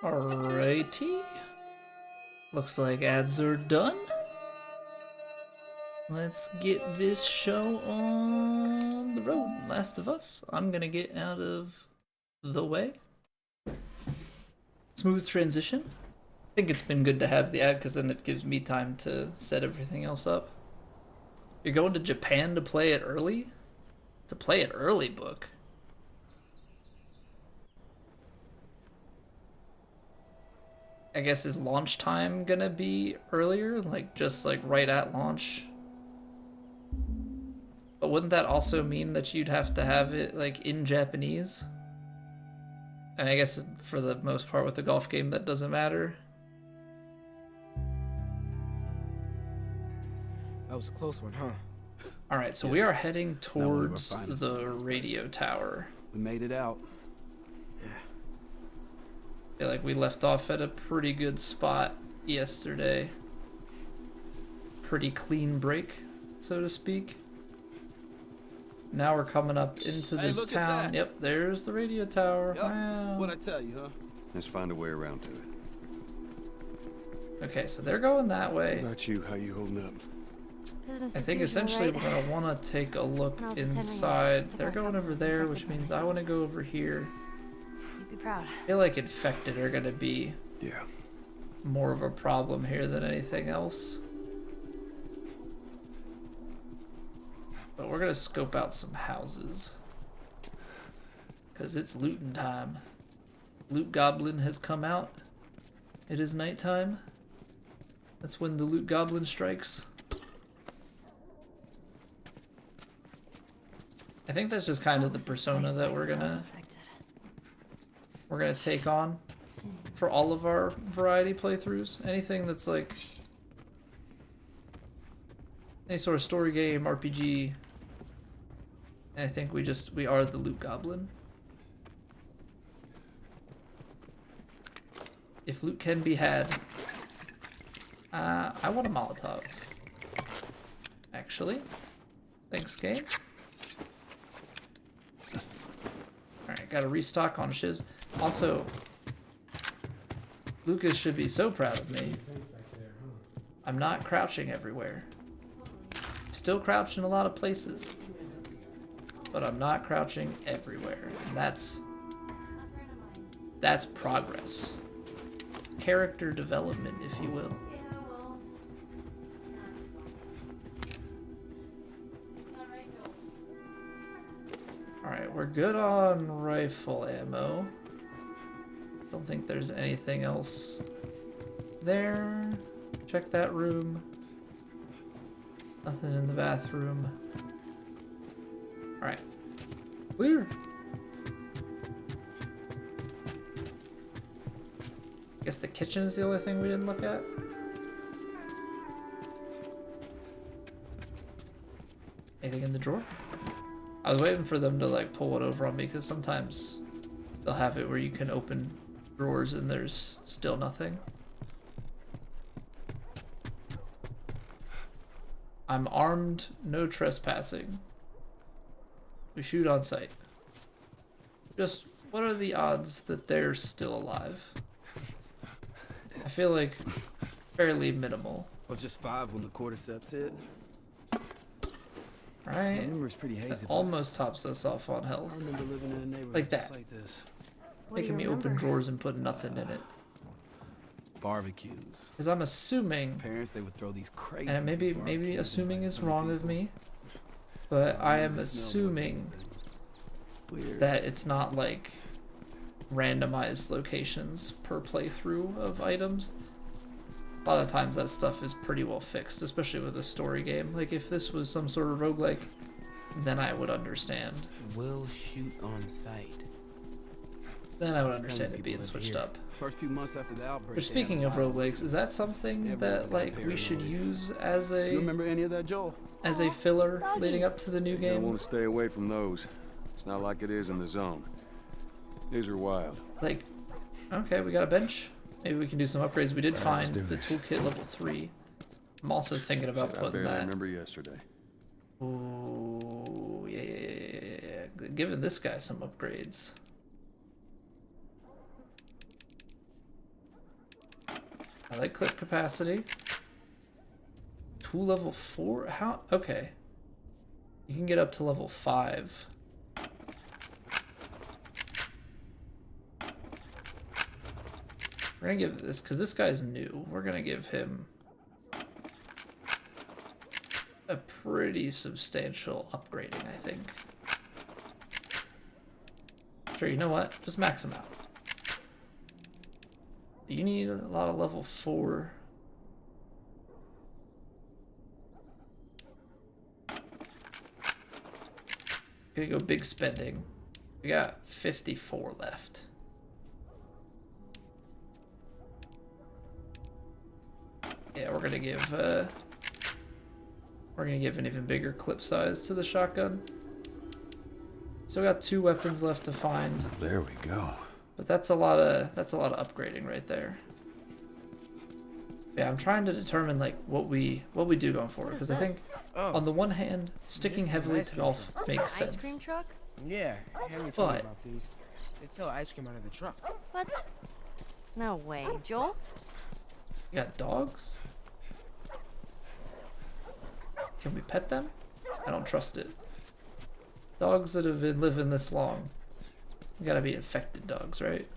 Alrighty. Looks like ads are done. Let's get this show on the road. Last of Us. I'm gonna get out of the way. Smooth transition. I think it's been good to have the ad because then it gives me time to set everything else up. You're going to Japan to play it early? To play it early, book. I guess is launch time gonna be earlier? Like just like right at launch? But wouldn't that also mean that you'd have to have it like in Japanese? And I guess for the most part with the golf game that doesn't matter. That was a close one, huh? Alright, so we are heading towards the radio tower. We made it out. I feel like we left off at a pretty good spot yesterday. Pretty clean break, so to speak. Now we're coming up into this town. Yep, there's the radio tower. Yep. Wow. What'd I tell you, huh? Let's find a way around to it. Okay, so they're going that way. What about you? How you holding up? Business I as think usual, essentially right? we're gonna want to take a look When I was with Henry, inside. it's like They're our going over company, there, that's which like means my I want to go over here. You'd be proud. I feel like infected are gonna be Yeah. more of a problem here than anything else. But we're gonna scope out some houses. Because it's looting time. Loot Goblin has come out. It is nighttime. That's when the Loot Goblin strikes. I think that's just kind of the persona that we're gonna take on for all of our variety playthroughs. Anything that's like any sort of story game, RPG. I think we are the Loot Goblin. If loot can be had. I want a Molotov. Actually. Thanks, game. Alright, gotta restock on shivs. Also, Lucas should be so proud of me. I'm not crouching everywhere. Still crouch in a lot of places. But I'm not crouching everywhere. And that's progress. Character development, if you will. Alright, we're good on rifle ammo. Don't think there's anything else there. Check that room. Nothing in the bathroom. Alright. Clear. Guess the kitchen is the only thing we didn't look at. Anything in the drawer? I was waiting for them to like pull it over on me because sometimes they'll have it where you can open drawers and there's still nothing. I'm armed, no trespassing. We shoot on sight. Just what are the odds that they're still alive? I feel like fairly minimal. Well, just 5 when the cordyceps hit. Right? My memory's pretty hazy. That almost tops us off on I health. remember living in a neighborhood Like just that. like this. Making me open drawers and put nothing in it. Barbecues. Because I'm assuming, Parents, they would throw these crazy. and maybe barbecues assuming in is front of wrong of people. me, but I am The smell assuming weird. that it's not like randomized locations per playthrough of items. A lot of times that stuff is pretty well fixed, especially with a story game. Like if this was some sort of roguelike, then I would understand. Will shoot on sight. Then I would understand it people being live switched here. up. First few months after the outbreak. But speaking of roguelikes, is that something Everyone that got like we should paranoid. use as You a remember any of that, Joel? filler leading up to the new You're gonna game? want to stay away from those. It's not like it is in the zone. These are wild. Like, okay, we got a bench. Maybe we can do some upgrades. We did find do the this. toolkit level 3. I'm also thinking about Shit, I putting barely that. remember yesterday. Ooh, yeah. Giving this guy some upgrades. like clip capacity. Tool level 4? How? Okay. You can get up to level 5. We're gonna give this, because this guy's new, we're gonna give him a pretty substantial upgrading, I think. Sure, you know what? Just max him out. You need a lot of level 4. Gonna go big spending. We got 54 left. Yeah, we're gonna give an even bigger clip size to the shotgun. Still got 2 weapons left to find. There we go. But that's a lot of upgrading right there. Yeah, I'm trying to determine like what we do going forward, because I think on the one hand, sticking heavily to golf makes Ice cream sense. truck? Yeah, Henry told me But about these. They sell ice cream out of the truck. What? No way, Joel. you got dogs? Can we pet them? I don't trust it. Dogs that have been living this long, gotta be infected dogs, right?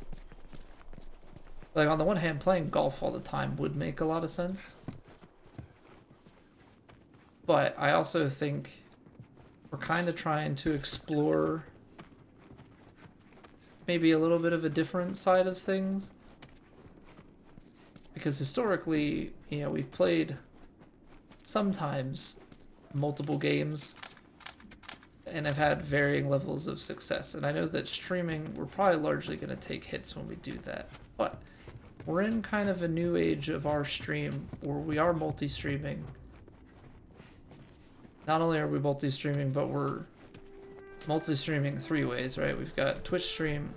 Like, on the one hand, playing golf all the time would make a lot of sense. But I also think we're kind of trying to explore maybe a little bit of a different side of things. Because historically, you know, we've played sometimes multiple games and have had varying levels of success. And I know that streaming, we're probably largely going to take hits when we do that. But we're in kind of a new age of our stream where we are multi-streaming. Not only are we multi-streaming, but we're multi-streaming 3 ways, right? We've got Twitch stream,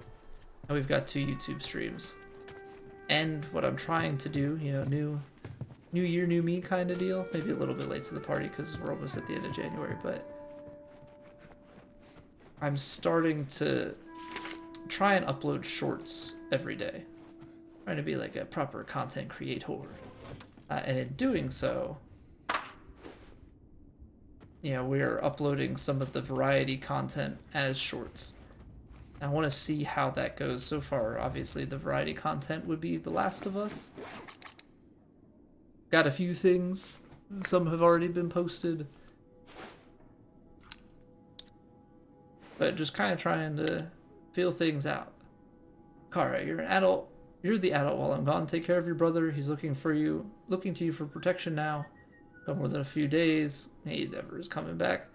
and we've got 2 YouTube streams. And what I'm trying to do, you know, new year, new me kind of deal. Maybe a little bit late to the party because we're almost at the end of January, but I'm starting to try and upload shorts every day. Trying to be like a proper content creator. And in doing so, you know, we're uploading some of the variety content as shorts. I want to see how that goes. So far, obviously, the variety content would be The Last of Us. Got a few things. Some have already been posted. But just kind of trying to feel things out. Kara, you're an adult. You're the adult while I'm gone. Take care of your brother. He's looking to you for protection now. Got more than a few days. He never is coming back.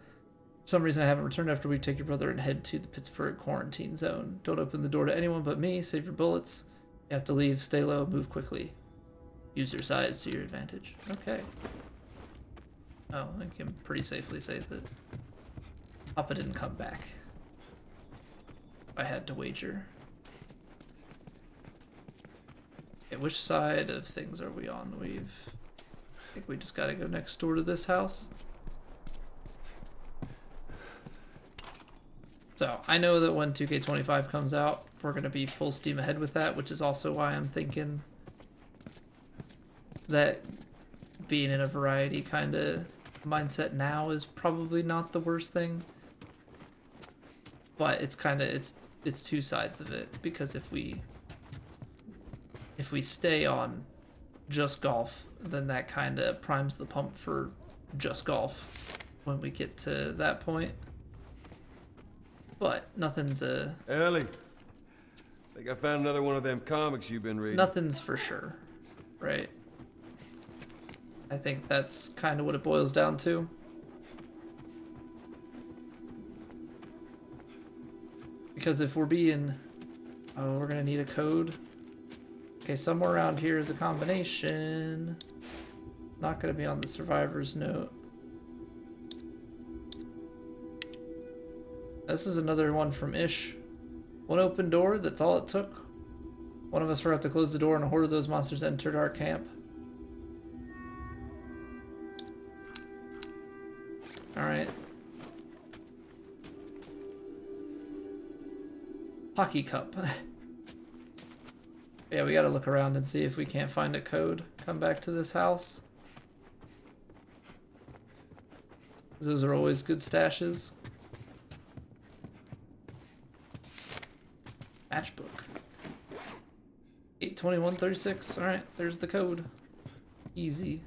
For some reason I haven't returned after we take your brother and head to the Pittsburgh quarantine zone. Don't open the door to anyone but me. Save your bullets. You have to leave. Stay low. Move quickly. Use your size to your advantage. Okay. Oh, I can pretty safely say that Papa didn't come back. I had to wager. Okay, which side of things are we on? I think we just gotta go next door to this house. So, I know that when 2K25 comes out, we're gonna be full steam ahead with that, which is also why I'm thinking that being in a variety kind of mindset now is probably not the worst thing. But it's kind of, it's 2 sides of it, because if we stay on just golf, then that kind of primes the pump for just golf when we get to that point. But nothing's Ellie, think I found another one of them comics you've been reading. nothing's for sure, right? I think that's kind of what it boils down to. Because if we're being... Oh, we're gonna need a code. Okay, somewhere around here is a combination. Not gonna be on the survivor's note. This is another one from Ish. One open door, that's all it took. One of us forgot to close the door and a horde of those monsters entered our camp. Alright. Hockey cup. Yeah, we gotta look around and see if we can't find a code. Come back to this house. Those are always good stashes. Matchbook. 82136. Alright, there's the code. Easy.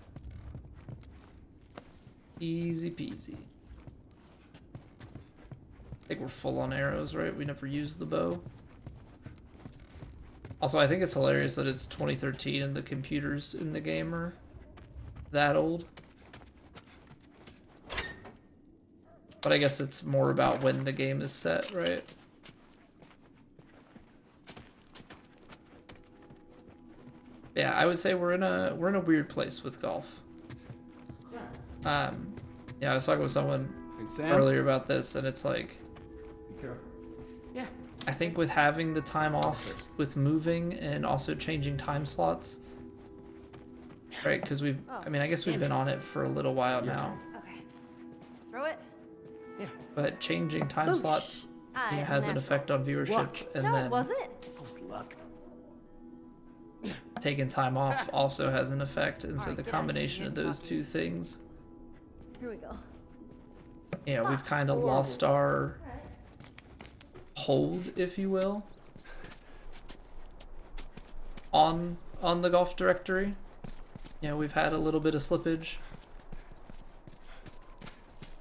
Easy peasy. I think we're full on arrows, right? We never used the bow. Also, I think it's hilarious that it's 2013 and the computers in the game are that old. But I guess it's more about when the game is set, right? Yeah, I would say we're in a weird place with golf. Yeah, I was talking with someone Hey, Sam? earlier about this, and it's like, Be careful. Yeah. I think with having the time off, with moving and also changing time slots, right? Because I mean, I guess we've been on it for a little while now, Okay. Just throw it. but changing time slots has an effect on viewership, Luck. and No, then it wasn't. Close luck. taking time off also has an effect, and so Alright, the get out of combination here, of those Bucky. two things, Here we go. yeah, we've kind of lost our hold, if you will, on the golf directory. You know, we've had a little bit of slippage,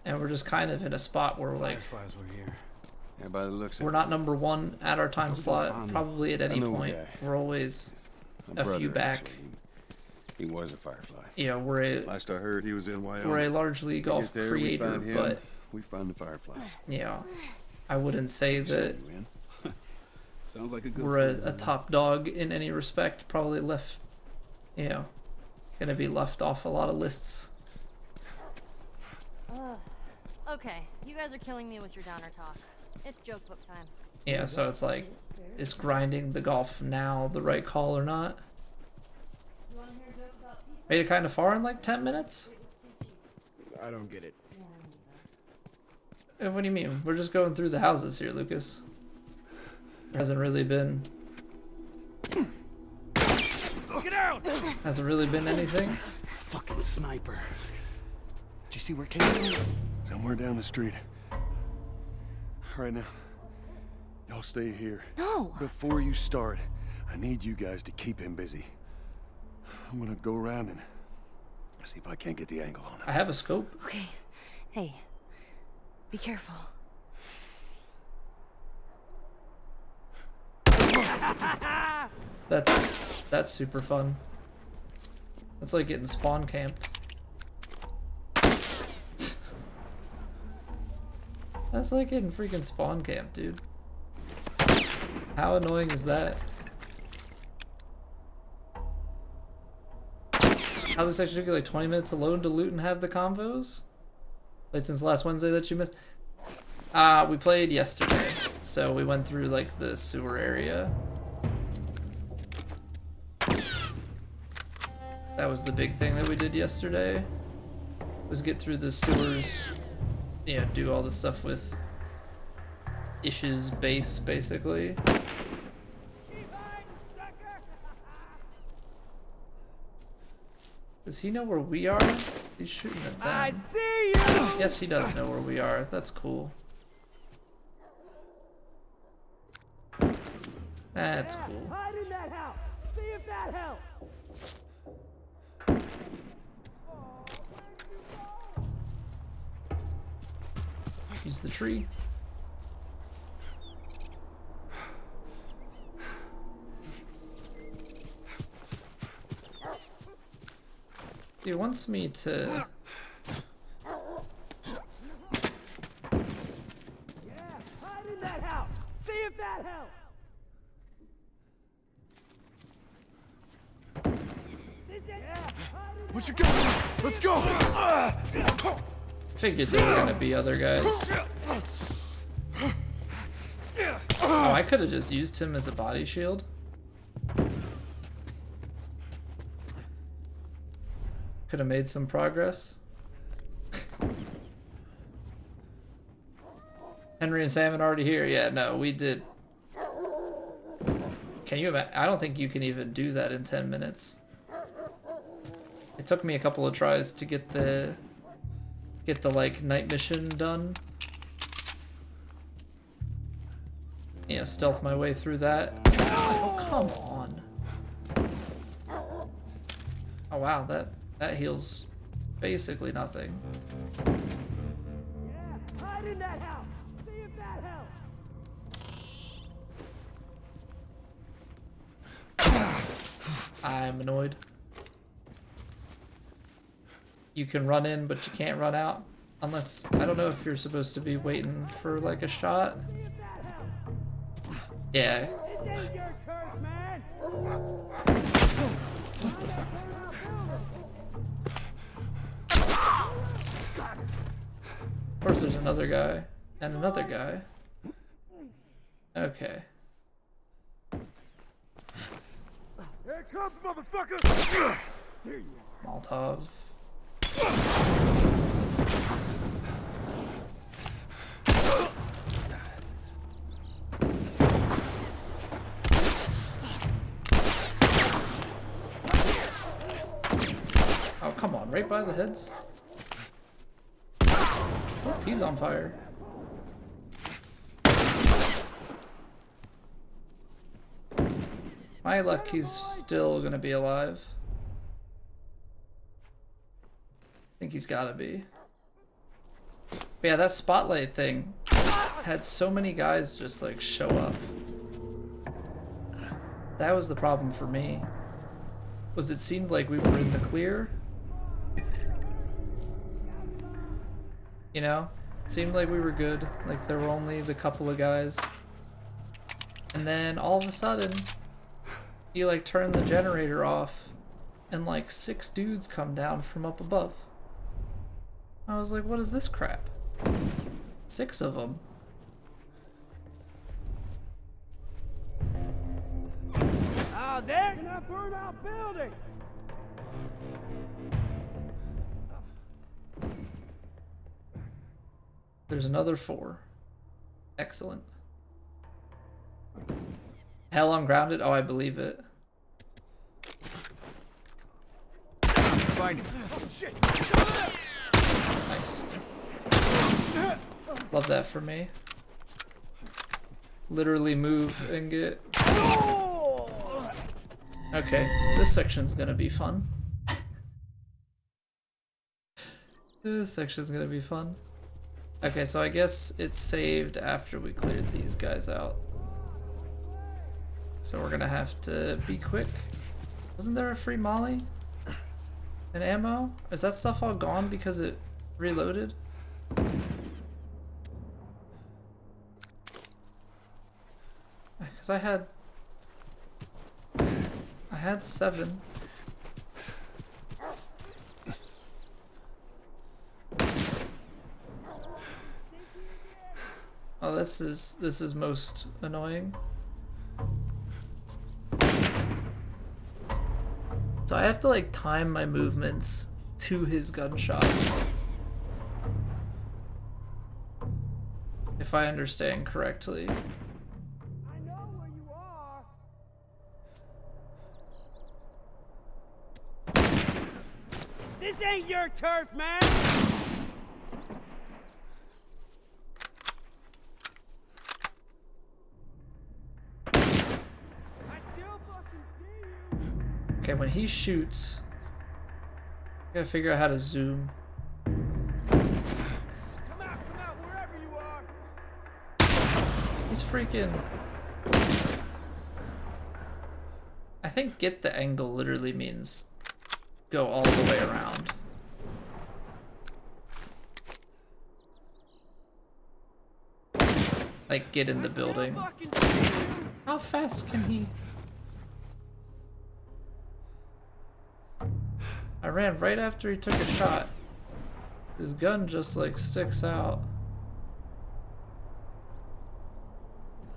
and we're just kind of in a spot where we're like, Fireflies were here. Yeah, by the looks of we're not number one at our time slot, find them. probably at any know a point. guy. We're always, my a few brother, back. actually. He was a firefly. you know, Last I heard, he was in Wyoming. we're a largely We golf get there, creator, we find him, but we find the fireflies. you know, I wouldn't say So that you in? Sounds like a good we're plan. a top dog in any respect. Probably left, you know, gonna be left off a lot of lists. Okay, you guys are killing me with your downer talk. It's joke book time. Yeah, so it's like, is grinding the golf now the right call or not? Made it kind of far in like 10 minutes? I don't get it. What do you mean? We're just going through the houses here, Lucas. There hasn't really been... Get out! Hasn't really been anything? Fucking sniper. Did you see where it came from? Somewhere down the street. All right, now, y'all stay here. No. Before you start, I need you guys to keep him busy. I'm gonna go around and see if I can't get the angle on him. I have a scope. Okay. Hey, be careful. That's super fun. That's like getting spawn camped. That's like getting freaking spawn camped, dude. How annoying is that? How's this actually like 20 minutes alone to loot and have the convos? Played since last Wednesday that you missed? We played yesterday, so we went through like the sewer area. That was the big thing that we did yesterday, was get through the sewers, you know, do all the stuff with Ish's base, basically. Does he know where we are? He's shooting at them. I see you! Yes, he does know where we are. That's cool. That's cool. Hide in that house! See if that helps! Use the tree. He wants me to... Yeah, hide in that house! See if that helps! What you got? Let's go! Figured there were gonna be other guys. Oh, I could have just used him as a body shield. Could have made some progress. Henry and Salmon already here. Yeah, no, we did. Can you? I don't think you can even do that in 10 minutes. It took me a couple of tries to get the like night mission done. Yeah, stealth my way through that. Oh, come on. Oh wow, that heals basically nothing. Yeah, hide in that house. See if that helps. I'm annoyed. You can run in, but you can't run out. Unless, I don't know if you're supposed to be waiting for like a shot. Yeah. This ain't your turf, man. Of course there's another guy. And another guy. Okay. Here it comes, motherfucker. There you are. Molotov. Oh, come on, right by the heads. Oh, he's on fire. My luck, he's still gonna be alive. I think he's gotta be. But yeah, that spotlight thing had so many guys just like show up. That was the problem for me. Was it seemed like we were in the clear. You know? It seemed like we were good. Like there were only the couple of guys. And then all of a sudden, you like turn the generator off and like 6 dudes come down from up above. I was like, what is this crap? 6 of them. Ah, there's that burnt out building. There's another 4. Excellent. Hell, I'm grounded? Oh, I believe it. Find him. Oh shit. Nice. Love that for me. Literally move and get... Okay, this section's gonna be fun. This section's gonna be fun. Okay, so I guess it's saved after we cleared these guys out. So we're gonna have to be quick. Wasn't there a free molly? And ammo? Is that stuff all gone because it reloaded? Because I had 7. Oh, this is most annoying. So I have to like time my movements to his gunshots. If I understand correctly. I know where you are. This ain't your turf, man. I still fucking see you. Okay, when he shoots, I gotta figure out how to zoom. Come out, wherever you are. He's freaking... I think get the angle literally means go all the way around. Like get in the building. Fucking see you. How fast can he? I ran right after he took a shot. His gun just like sticks out.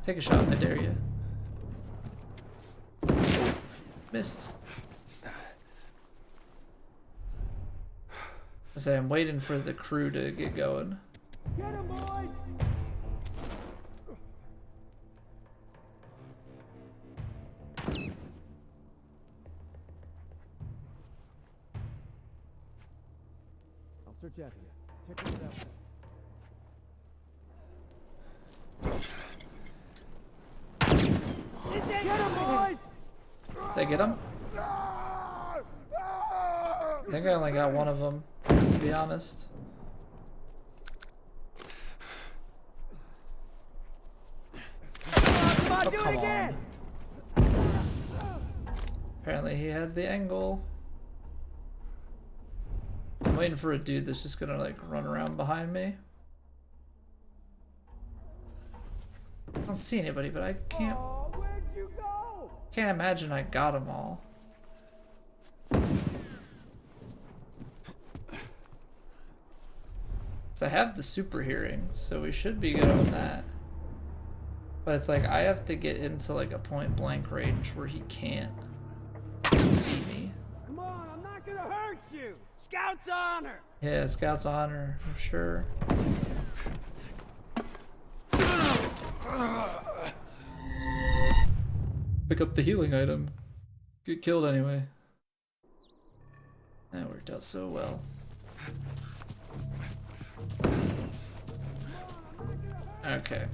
Take a shot, I dare you. Missed. I say I'm waiting for the crew to get going. Get him, boys. Check it out. Get him, boys! Did I get him? I think I only got one of them, to be honest. Come on, Oh, do it come again! on. Apparently he had the angle. I'm waiting for a dude that's just gonna like run around behind me. I don't see anybody, but I can't Oh, where'd you go? can't imagine I got them all. So I have the super hearing, so we should be good on that. But it's like I have to get into like a point blank range where he can't see me. Come on, I'm not gonna hurt you! Scout's honor! Yeah, Scout's honor, I'm sure. Pick up the healing item. Get killed anyway. That worked out so well. Okay,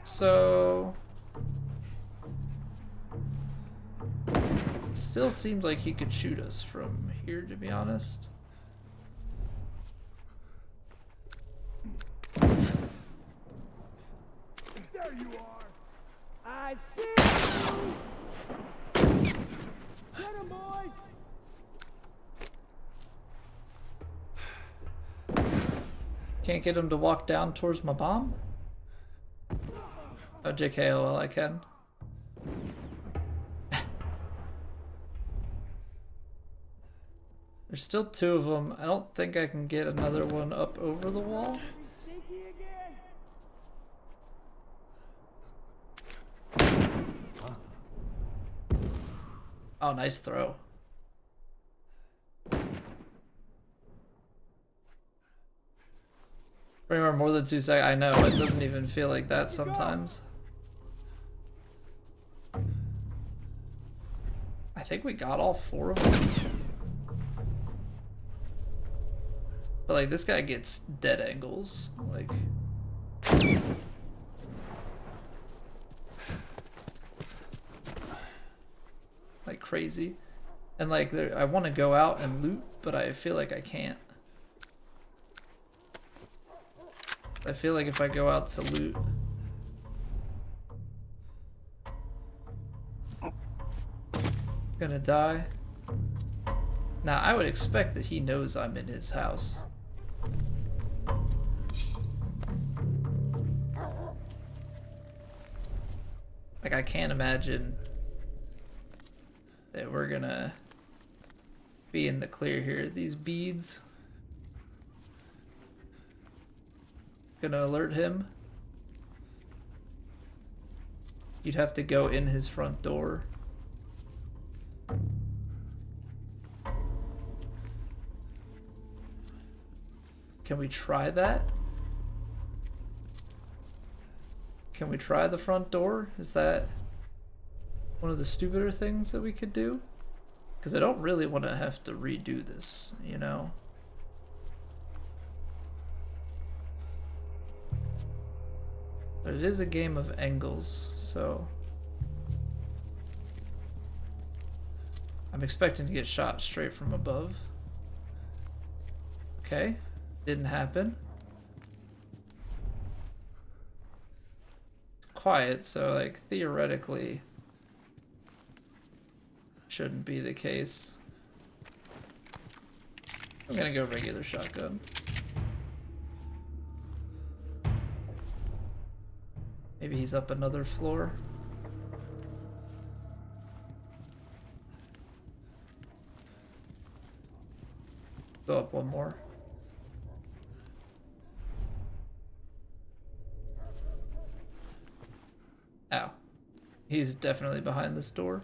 so still seems like he could shoot us from here, to be honest. There you are! I see you! Get him, boys! Can't get him to walk down towards my bomb? Oh, JKLL, I can. There's still two of them. I don't think I can get another one up over the wall. Sneaky again! Oh, nice throw. Remember, more than 2 seconds. I know, it doesn't even feel like that sometimes. I think we got all 4 of them. But like, this guy gets dead angles. Like crazy. And like, I want to go out and loot, but I feel like I can't. I feel like if I go out to loot, I'm gonna die. Now, I would expect that he knows I'm in his house. Like, I can't imagine that we're gonna be in the clear here. These beads. Gonna alert him. You'd have to go in his front door. Can we try that? Can we try the front door? Is that one of the stupider things that we could do? Because I don't really want to have to redo this, you know? But it is a game of angles, so I'm expecting to get shot straight from above. Okay, didn't happen. It's quiet, so like theoretically shouldn't be the case. I'm gonna go regular shotgun. Maybe he's up another floor. Go up one more. Ow. He's definitely behind this door.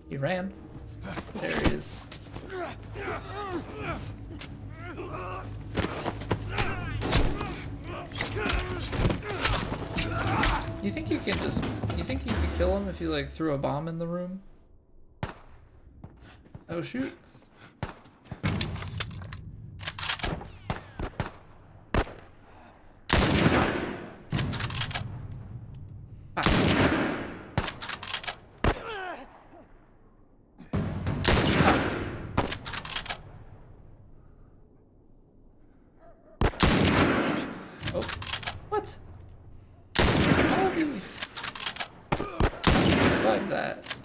He ran. There he is. You think you can just... You think you could kill him if you, like, threw a bomb in the room? Oh, shoot. Oh, what? How did you survive that?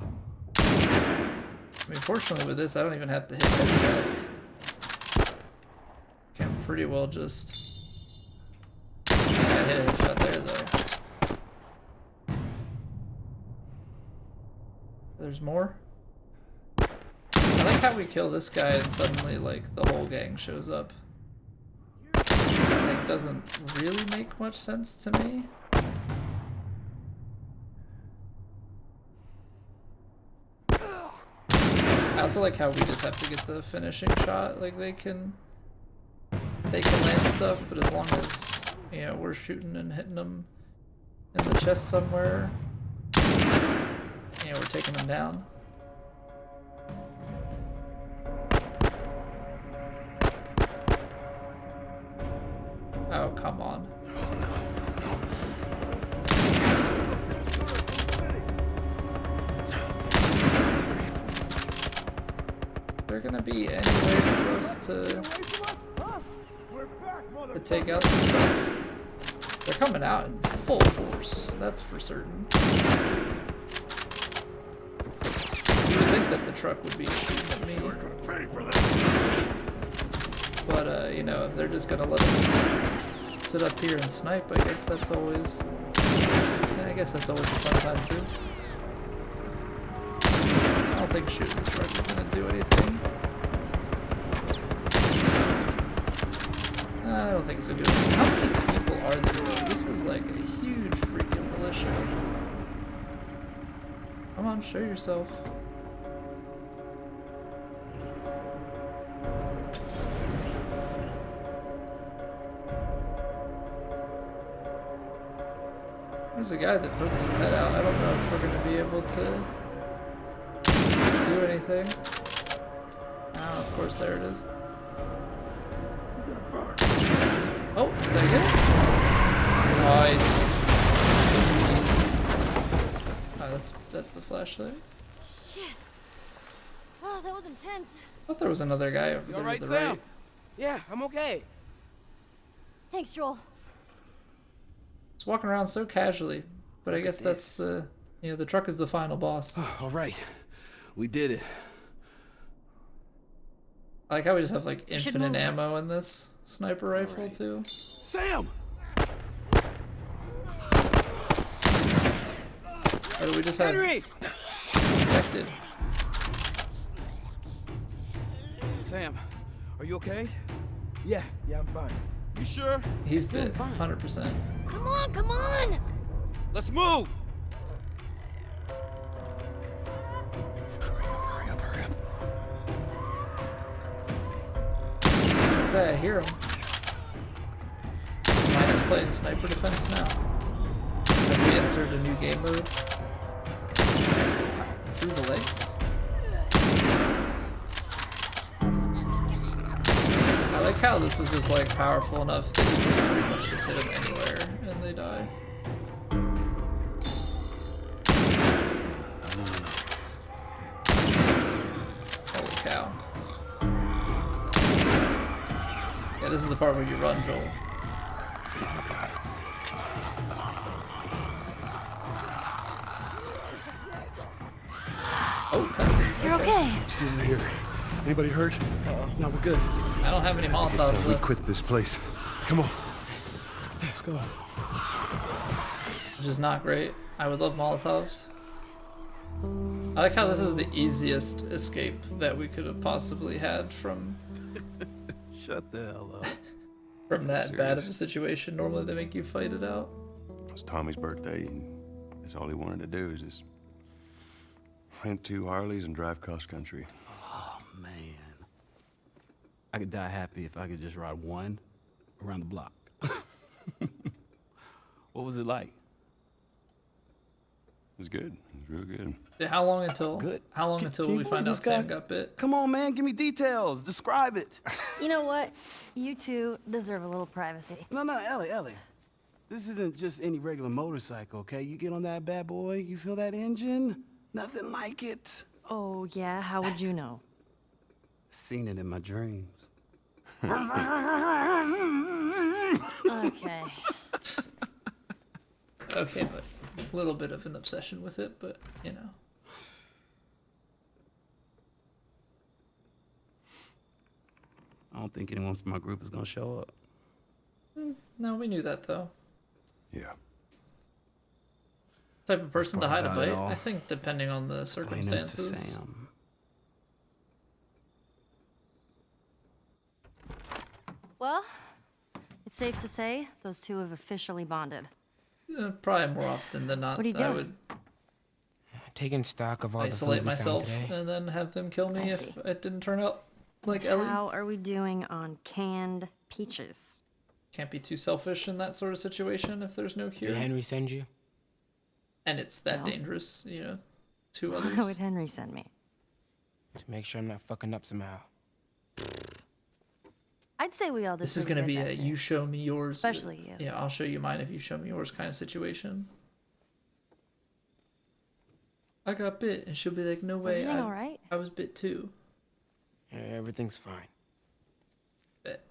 I mean, fortunately with this, I don't even have to hit headshots. Can pretty well just... Yeah, I hit a headshot there, though. There's more? I like how we kill this guy and suddenly, like, the whole gang shows up. Like, doesn't really make much sense to me. I also like how we just have to get the finishing shot. Like, they can land stuff, but as long as, you know, we're shooting and hitting them in the chest somewhere, you know, we're taking them down. Oh, come on. They're gonna be any way for us to take out the truck. They're coming out in full force, that's for certain. You would think that the truck would be shooting at me. But, you know, if they're just gonna let us sit up here and snipe, I guess that's always... I guess that's always a fun time, too. I don't think shooting the truck is gonna do anything. I don't think it's gonna do anything. How many people are there? This is like a huge freaking militia. Come on, show yourself. There's a guy that poked his head out. I don't know if we're gonna be able to do anything. Oh, of course, there it is. Oh, did I get it? Nice. Oh, that's the flashlight. Shit. Oh, that was intense. I thought there was another guy over there to the right. Yeah, I'm okay. Thanks, Joel. Just walking around so casually, but I guess that's the, you know, the truck is the final boss. All right, we did it. I like how we just have like should infinite move. ammo in this sniper rifle too. Sam! Or do we just have Henry! infected? Sam, are you okay? Yeah, I'm fine. You sure? He's dead, 100%. Come on, come on! Let's move! Hurry up. Say I hear him. Mine is playing sniper defense now. Have we entered a new game mode? Through the legs? I like how this is just like powerful enough that you can pretty much just hit them anywhere and they die. Holy cow. Yeah, this is the part where you run, Joel. Oh, cutscene. You're okay. Still here. Anybody hurt? No, we're good. I don't have any It's Molotovs time we left, quit this place. Come on. Let's go. which is not great. I would love Molotovs. I like how this is the easiest escape that we could have possibly had from Shut the hell up. that bad of a situation. Normally they make you fight it out. It's Tommy's birthday, and that's all he wanted to do is just rent 2 Harleys and drive cross country. Oh, man. I could die happy if I could just ride one around the block. What was it like? It was good. It was real good. Yeah, how long until? Good. How long Can until you we believe find out this guy? Sam got bit? Come on, man, give me details. Describe it. You know what? You two deserve a little privacy. No, Ellie. This isn't just any regular motorcycle, okay? You get on that bad boy, you feel that engine? Nothing like it. Oh, yeah? How would you know? Seen it in my dreams. Okay. Okay, but a little bit of an obsession with it, but you know. I don't think anyone from my group is gonna show up. No, we knew that though. Yeah. Type of person to part hide a about it bite, all. I think, depending on the Explain it to circumstances. Sam. Well, it's safe to say those two have officially bonded. Probably more often than not, What are you I doing? would Taking stock of all isolate the food we found myself today. and then have them kill me I if see. it didn't turn out like Ellie. How are we doing on canned peaches? Can't be too selfish in that sort of situation if there's no cure. Did Henry send you? And it's that No. dangerous, you know, to Why others. would Henry send me? To make sure I'm not fucking up somehow. I'd say we all This deserve is gonna good be a that you day. show me yours. Especially you. Yeah, I'll show you mine if you show me yours kind of situation. I got bit, and she'll be like, "No Is way, everything all right? I was bit too." Yeah, everything's fine. Bet.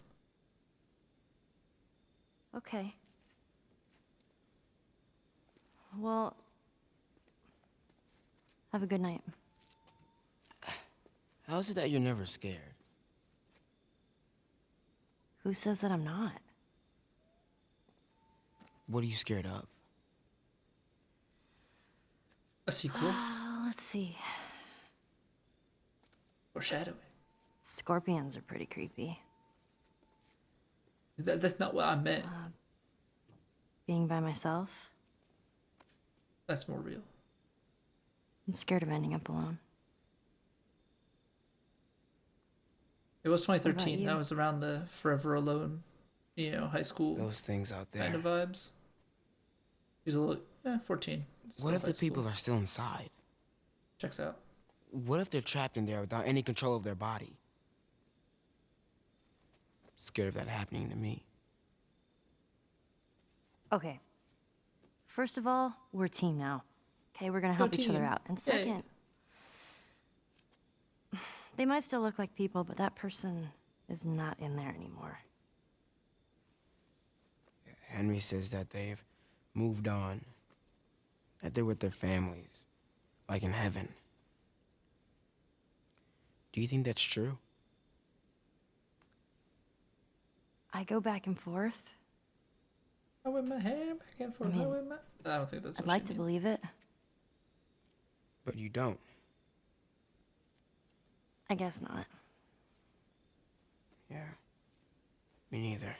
Okay. Well, have a good night. How is it that you're never scared? Who says that I'm not? What are you scared of? A sequel? Let's see. Foreshadowing. Scorpions are pretty creepy. That's not what I meant. Being by myself, That's more real. I'm scared of ending up alone. It was 2013. you? That was around the Forever Alone, you know, high school Those things out there. kind of vibes. He's a little, 14. What if Still the high people school. are still inside? Checks out. What if they're trapped in there without any control of their body? Scared of that happening to me. Okay. First of all, we're a team now. Okay, we're gonna help each other team. out. And Yay. second, they might still look like people, but that person is not in there anymore. Henry says that they've moved on, that they're with their families, like in heaven. Do you think that's true? I go back and forth. I whip my hair back and forth. mean, I don't think that's I'd what like she to means. believe it. But you don't. I guess not. Yeah. Me neither.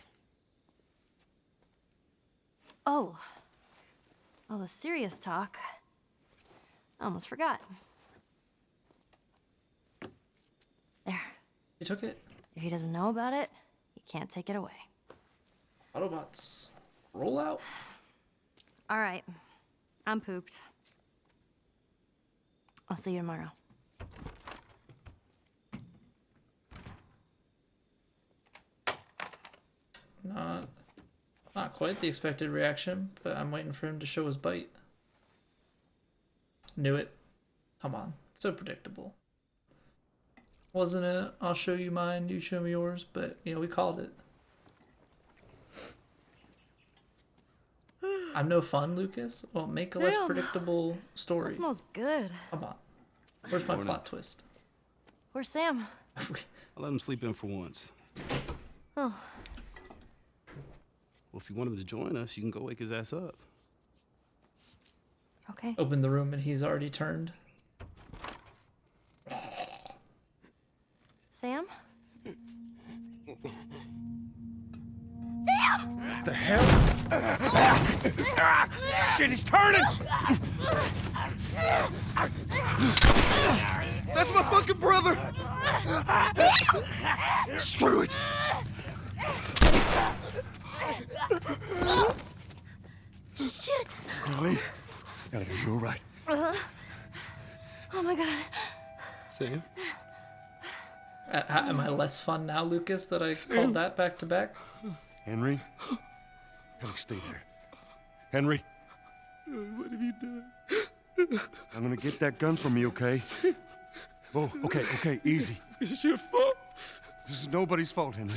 Oh. All the serious talk. I almost forgot. There. You took it? If he doesn't know about it, he can't take it away. Autobots. Roll out. All right. I'm pooped. I'll see you tomorrow. Not quite the expected reaction, but I'm waiting for him to show his bite. Knew it. Come on. So predictable. Wasn't it? I'll show you mine, you show me yours, but, you know, we called it. I'm no fun, Lucas. Well, make a less Damn. predictable story. That smells good. Come on. Where's my plot twist? Where's Sam? I'll let him sleep in for once. Oh, Well, if you want him to join us, you can go wake his ass up. okay. Open the room and he's already turned. Sam? The hell? Shit, he's turning! That's my fucking brother! Screw it! Shit! Ellie? Ellie, are you alright? Oh my god. Sam? Am I less fun now, Lucas, that I called that back to back? Henry? Ellie, stay there. Henry? What have you done? I'm gonna get that gun from you, okay? Oh, okay, easy. It's your fault. This is nobody's fault, Henry.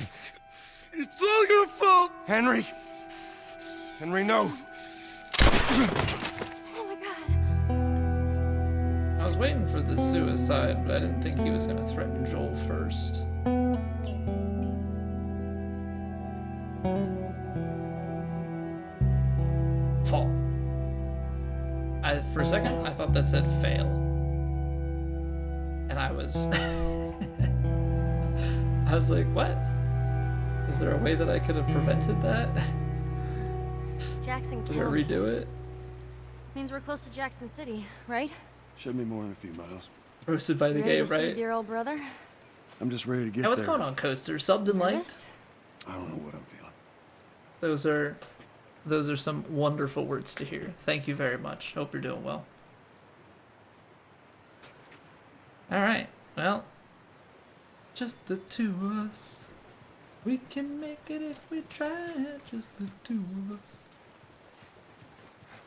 It's all your fault. Henry! Henry, no! Oh my god. I was waiting for the suicide, but I didn't think he was going to threaten Joel first. Fall. For a second, I thought that said fail. And I was... I was like, what? Is there a way that I could have prevented that? Jackson Did I killed me. redo it? Means we're close to Jackson City, right? Should be more than a few miles. Roasted by the Ready game, to see right? dear old brother? I'm just ready to get Hey, what's there. going on, Coaster? Subbed and liked? Nervous? I don't know what I'm feeling. Those are some wonderful words to hear. Thank you very much. Hope you're doing well. All right. Well, just the two of us. We can make it if we try. Just the two of us.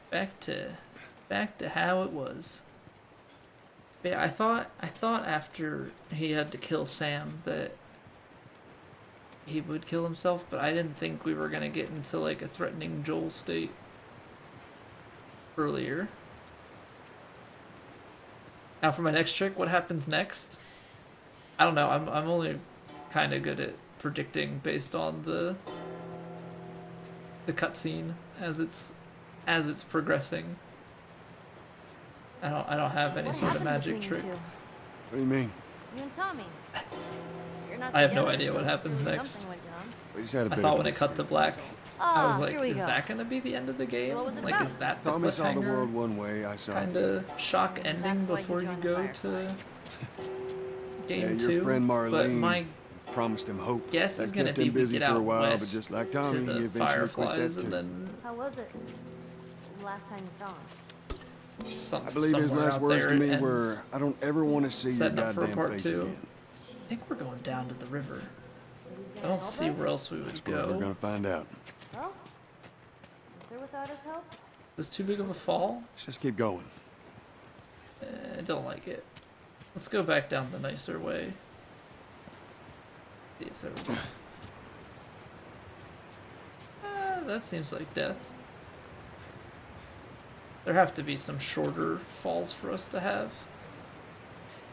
Back to how it was. Yeah, I thought after he had to kill Sam that he would kill himself, but I didn't think we were gonna get into like a threatening Joel state earlier. Now for my next trick, what happens next? I don't know. I'm only kind of good at predicting based on the cutscene as it's progressing. I don't have any What sort of happened magic between trick. you two? What do you mean? You and Tommy. You're not I have no together, idea so what happens clearly next. something went down. We just had a I bit thought of when an it cut to accident, black, that's I was Ah, like, here we is go. that gonna be the end of the game? what was it Like, about? is that all. the Tommy saw the cliffhanger? world one way, I saw Kind it. of shock ending That's why before you joined the go to Fireflies. game your 2. friend But Marlene my promised him hope. guess That is gonna kept be him we busy get for a out while, but west just like to Tommy, he the eventually quit Fireflies, that and too. then How was it? Last time you saw him. some I believe his somewhere last out words there to it me ends. were, "I don't ever want to see your Setting up for goddamn part face 2. again." I think we're going down to the river. He's I gonna don't help see us? where else we would That's what we're go. gonna find out. Well, is there without his help? Is this too big of a fall? Let's just keep going. I don't like it. Let's go back down the nicer way. See if there was... that seems like death. There have to be some shorter falls for us to have.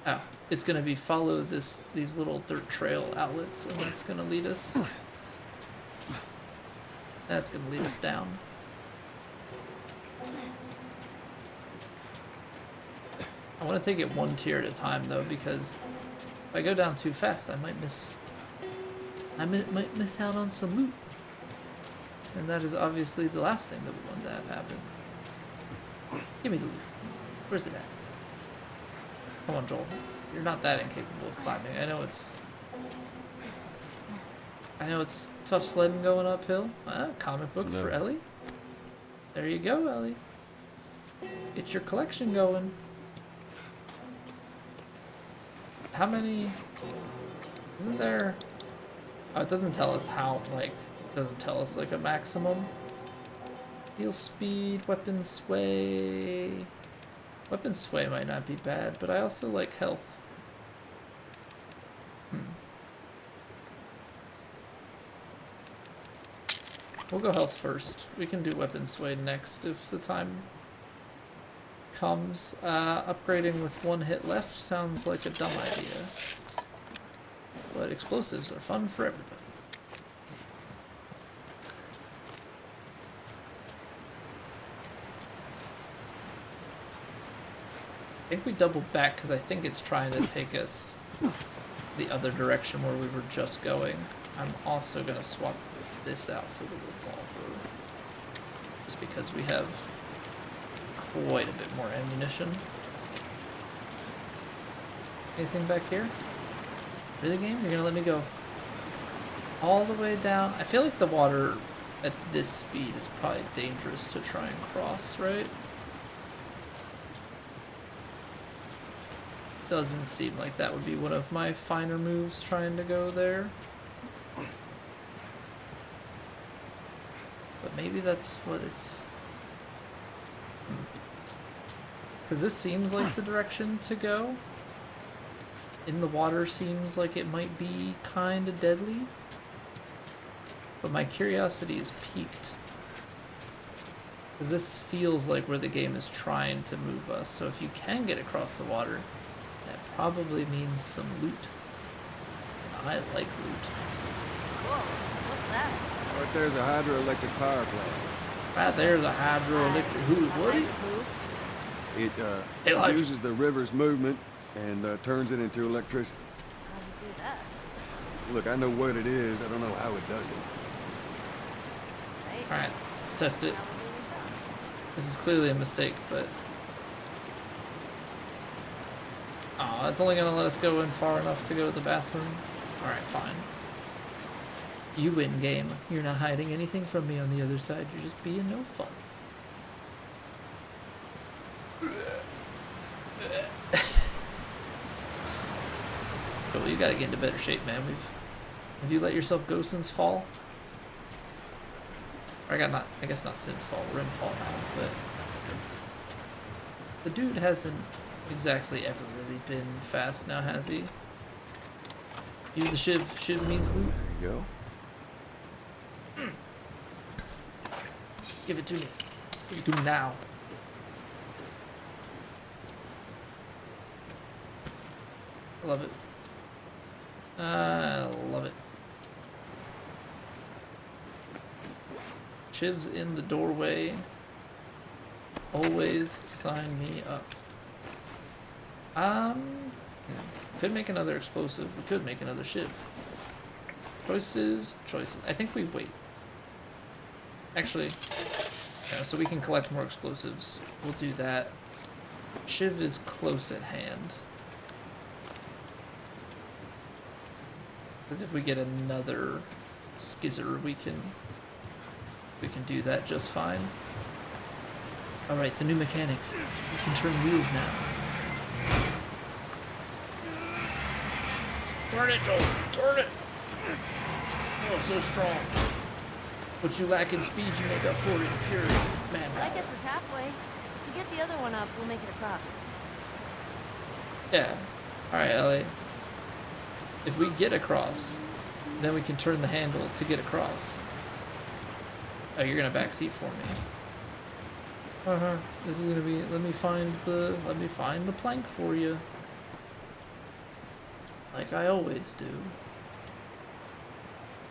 Oh, it's gonna be follow these little dirt trail outlets, and that's gonna lead us. That's gonna lead us down. I want to take it one tier at a time though, because if I go down too fast, I might miss. Might miss out on some loot, and that is obviously the last thing that we want to have happen. Give me the loot. Where's it at? Come on, Joel. You're not that incapable of climbing. I know it's tough sledding going uphill. Comic book for Ellie. There you go, Ellie. Get your collection going. How many? Isn't there? Oh, it doesn't tell us how. Like, doesn't tell us like a maximum. Heal speed, weapon sway. Weapon sway might not be bad, but I also like health. We'll go health first. We can do weapon sway next if the time comes. Upgrading with 1 hit left sounds like a dumb idea. But explosives are fun for everybody. I think we doubled back because I think it's trying to take us the other direction where we were just going. I'm also going to swap this out for the revolver, just because we have quite a bit more ammunition. Anything back here? Really, game? You're gonna let me go all the way down? I feel like the water at this speed is probably dangerous to try and cross, right? Doesn't seem like that would be one of my finer moves trying to go there. But maybe that's what it's... Because this seems like the direction to go. In the water seems like it might be kind of deadly. But my curiosity is piqued. Because this feels like where the game is trying to move us. So if you can get across the water, that probably means some loot. And I like loot. Whoa, what's that? Right there's a hydroelectric power plant. Right there's a hydroelectric... Who, Woody? It Hey, Elijah. uses the river's movement and turns it into electricity. How does it do that? Look, I know what it is. I don't know how it does it. Right? Alright, let's test it. How would it be done? This is clearly a mistake, but... Aw, it's only gonna let us go in far enough to go to the bathroom. Alright, fine. You win, game. You're not hiding anything from me on the other side. You're just being no fun. But you gotta get into better shape, man. Have you let yourself go since fall? Or I guess not since fall. We're in fall now, but the dude hasn't exactly ever really been fast now, has he? Use the shiv. Shiv means loot. There you go. Give it to me. Give it to me now. I love it. I love it. Chiv's in the doorway. Always sign me up. Could make another explosive. We could make another shiv. Choices. I think we wait. Actually, yeah, so we can collect more explosives. We'll do that. Shiv is close at hand. Because if we get another skizzer, we can do that just fine. Alright, the new mechanic. We can turn wheels now. Turn it, Joel! Turn it! Oh, so strong. What you lack in speed, you make up for it in pure manpower. That gets us halfway. If you get the other one up, we'll make it across. Yeah. Alright, Ellie. If we get across, then we can turn the handle to get across. Oh, you're gonna backseat for me. This is gonna be. Let me find the plank for you. Like I always do.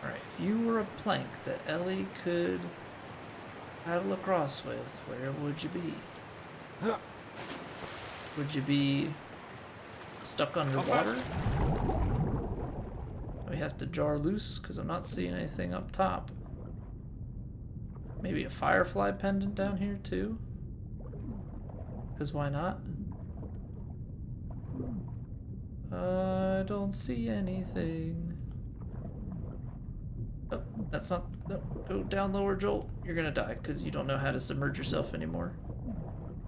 Alright, if you were a plank that Ellie could paddle across with, where would you be? Would you be stuck underwater? We have to jar loose because I'm not seeing anything up top. Maybe a firefly pendant down here too? Because why not? I don't see anything. Oh, that's not... No, go down lower, Joel. You're gonna die because you don't know how to submerge yourself anymore.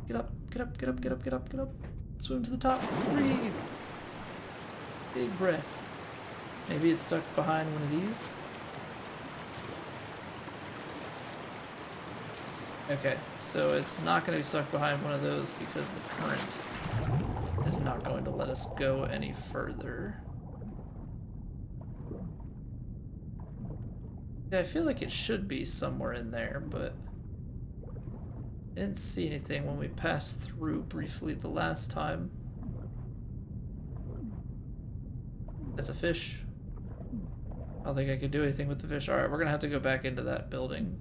Get up, get up, get up, get up, get up, get up. Swim to the top. Breathe. Big breath. Maybe it's stuck behind one of these. Okay, so it's not going to be stuck behind one of those because the current is not going to let us go any further. Yeah, I feel like it should be somewhere in there, but I didn't see anything when we passed through briefly the last time. That's a fish. I don't think I could do anything with the fish. Alright, we're gonna have to go back into that building.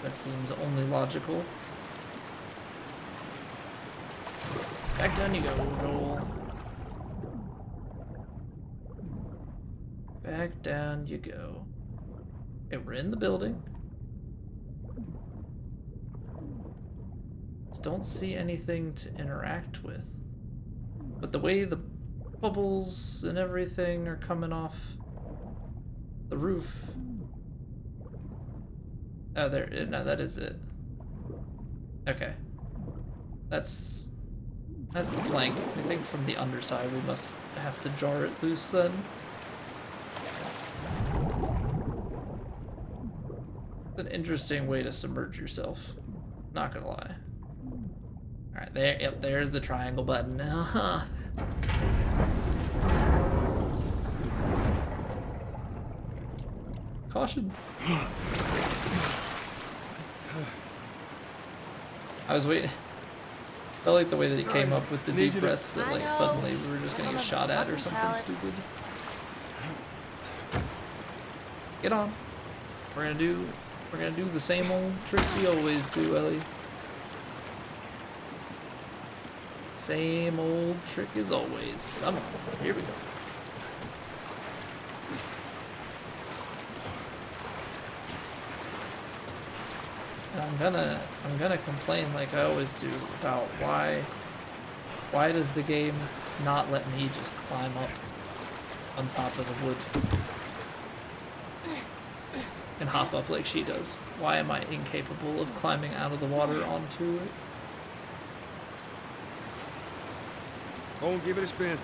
That seems only logical. Back down you go, Joel. Back down you go. Okay, we're in the building. Just don't see anything to interact with. But the way the bubbles and everything are coming off the roof. Oh, there. No, that is it. Okay. That's the plank. I think from the underside we must have to jar it loose then. It's an interesting way to submerge yourself. Not gonna lie. Alright, there. Yep, there's the triangle button. Caution. I was waiting. Felt like the way that he came up with the deep breaths that like suddenly we were just gonna get shot at or something stupid. Get on. We're gonna do the same old trick we always do, Ellie. Same old trick as always. Come on, here we go. And I'm gonna complain like I always do about why does the game not let me just climb up on top of the wood and hop up like she does? Why am I incapable of climbing out of the water onto it? Go and give it a spin.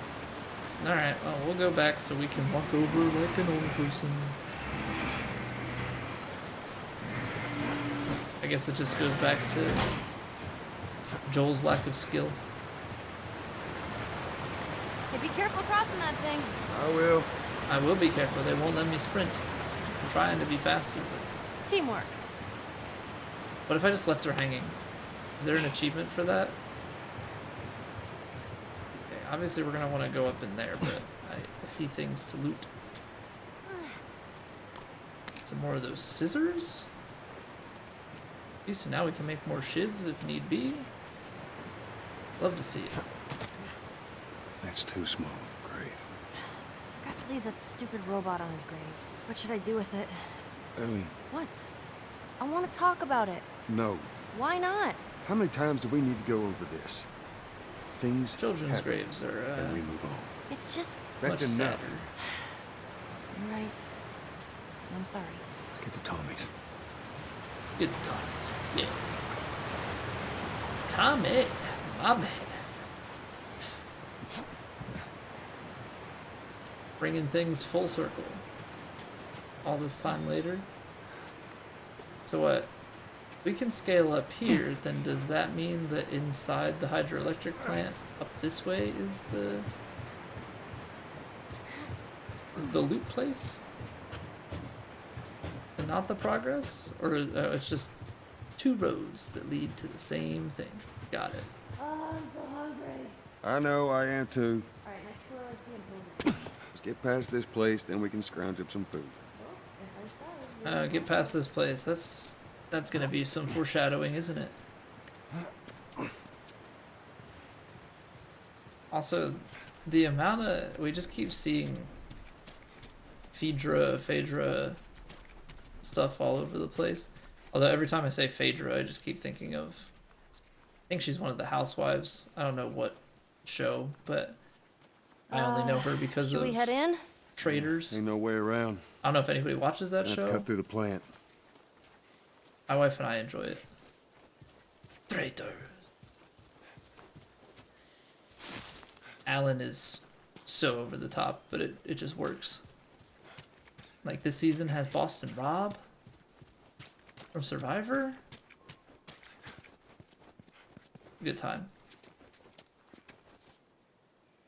Alright, well, we'll go back so we can walk over like an old person. I guess it just goes back to Joel's lack of skill. Hey, be careful crossing that thing. I will. I will be careful, they won't let me sprint. I'm trying to be faster, but... Teamwork. What if I just left her hanging? Is there an achievement for that? Okay, obviously we're gonna want to go up in there, but I see things to loot. Some more of those scissors? Okay, so now we can make more shivs if need be. Love to see it. That's too small, grave. Forgot to leave that stupid robot on his grave. What should I do with it? Ellie, What? I want to talk about it. no. Why not? How many times do we need to go over this? Things Children's happen, graves are and we move on. It's just... much That's enough. sadder. You're right. I'm sorry. Let's get to Tommy's. Good times. Yeah. Tommy, my man. Bringing things full circle. All this time later. So what? We can scale up here, then does that mean that inside the hydroelectric plant up this way is the loot place? And not the progress? Or it's just two roads that lead to the same thing? Got it. Oh, I'm so hungry. I know, I am too. Alright, next door I see a movie. Let's get past this place, then we can scrounge up some food. Get past this place. That's gonna be some foreshadowing, isn't it? Also, the amount of... we just keep seeing Phaedra stuff all over the place. Although every time I say Phaedra, I just keep thinking of... I think she's one of the housewives. I don't know what show, but I only know her because Should of we head in? Traders. Ain't no way around. I don't know if anybody watches that Gonna show. cut through the plant. My wife and I enjoy it. Traders. Alan is so over the top, but it just works. Like this season has Boston Rob from Survivor. Good time.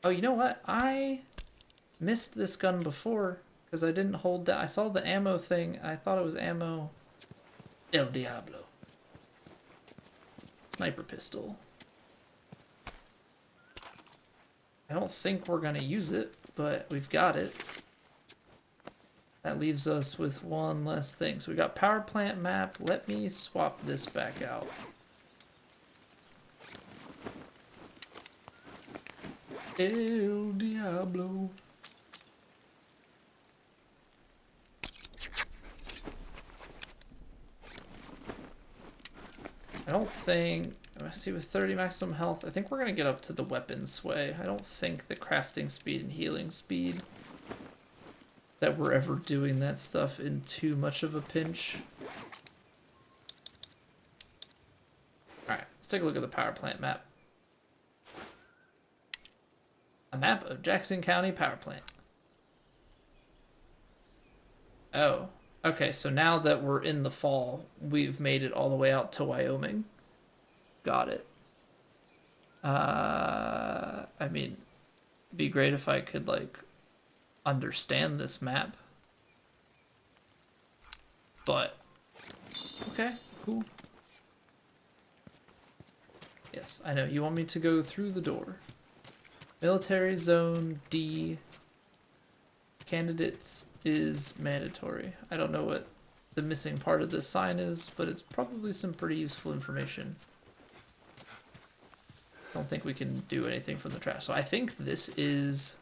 Oh, you know what? I missed this gun before because I didn't hold down. I saw the ammo thing. I thought it was ammo. El Diablo. Sniper pistol. I don't think we're gonna use it, but we've got it. That leaves us with one less thing. So we got power plant map. Let me swap this back out. El Diablo. I don't think... I see with 30 maximum health. I think we're gonna get up to the weapon sway. I don't think the crafting speed and healing speed that we're ever doing that stuff in too much of a pinch. Alright, let's take a look at the power plant map. A map of Jackson County Power Plant. Oh, okay, so now that we're in the fall, we've made it all the way out to Wyoming. Got it. I mean, it'd be great if I could, like, understand this map. But, okay, cool. Yes, I know, you want me to go through the door. Military Zone D. Candidates is mandatory. I don't know what the missing part of this sign is, but it's probably some pretty useful information. I don't think we can do anything from the trash. So I think this is...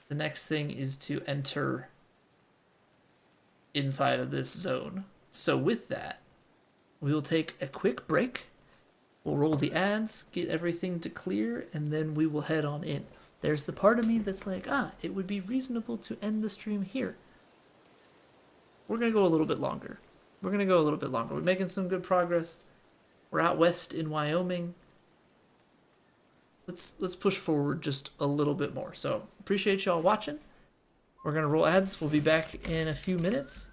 The next thing is to enter inside of this zone. So with that, we will take a quick break. We'll roll the ads, get everything to clear, and then we will head on in. There's the part of me that's like, it would be reasonable to end the stream here. We're going to go a little bit longer. We're making some good progress. We're out west in Wyoming. Let's push forward just a little bit more. So, appreciate y'all watching. We're going to roll ads. We'll be back in a few minutes.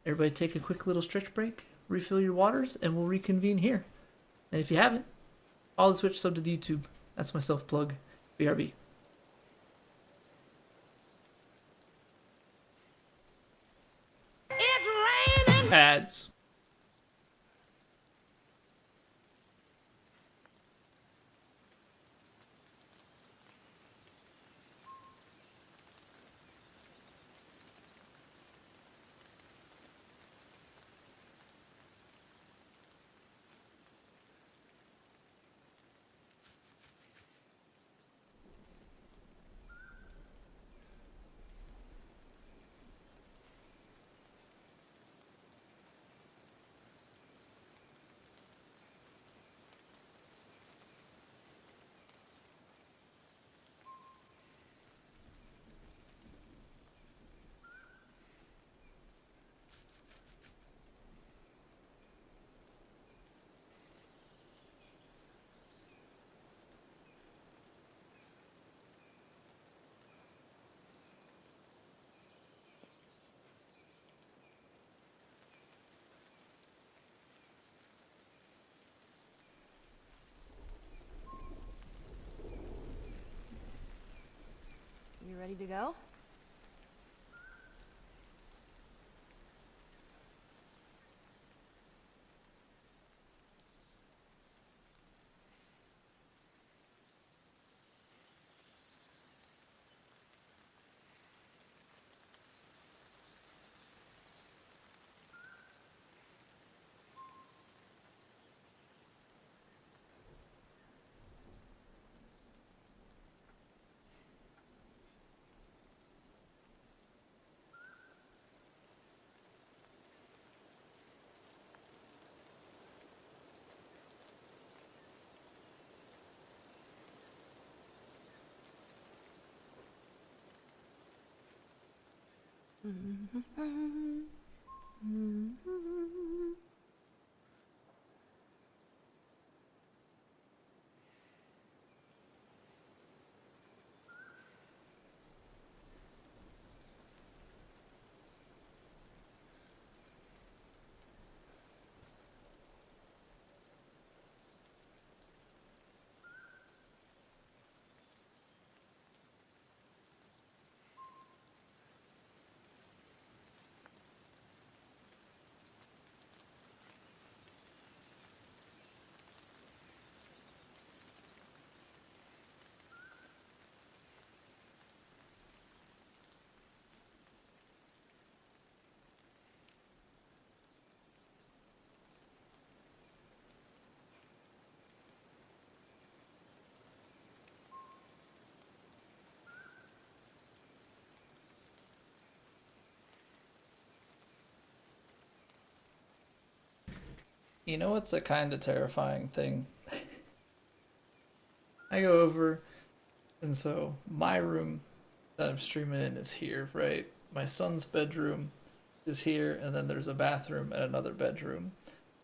Everybody take a quick little stretch break, refill your waters, and we'll reconvene here. And if you haven't, follow the Twitch, sub to the YouTube. That's my self-plug. BRB. It's raining! Ads. You ready to go? You know what's a kind of terrifying thing? I go over, and so my room that I'm streaming in is here, right? My son's bedroom is here, and then there's a bathroom and another bedroom.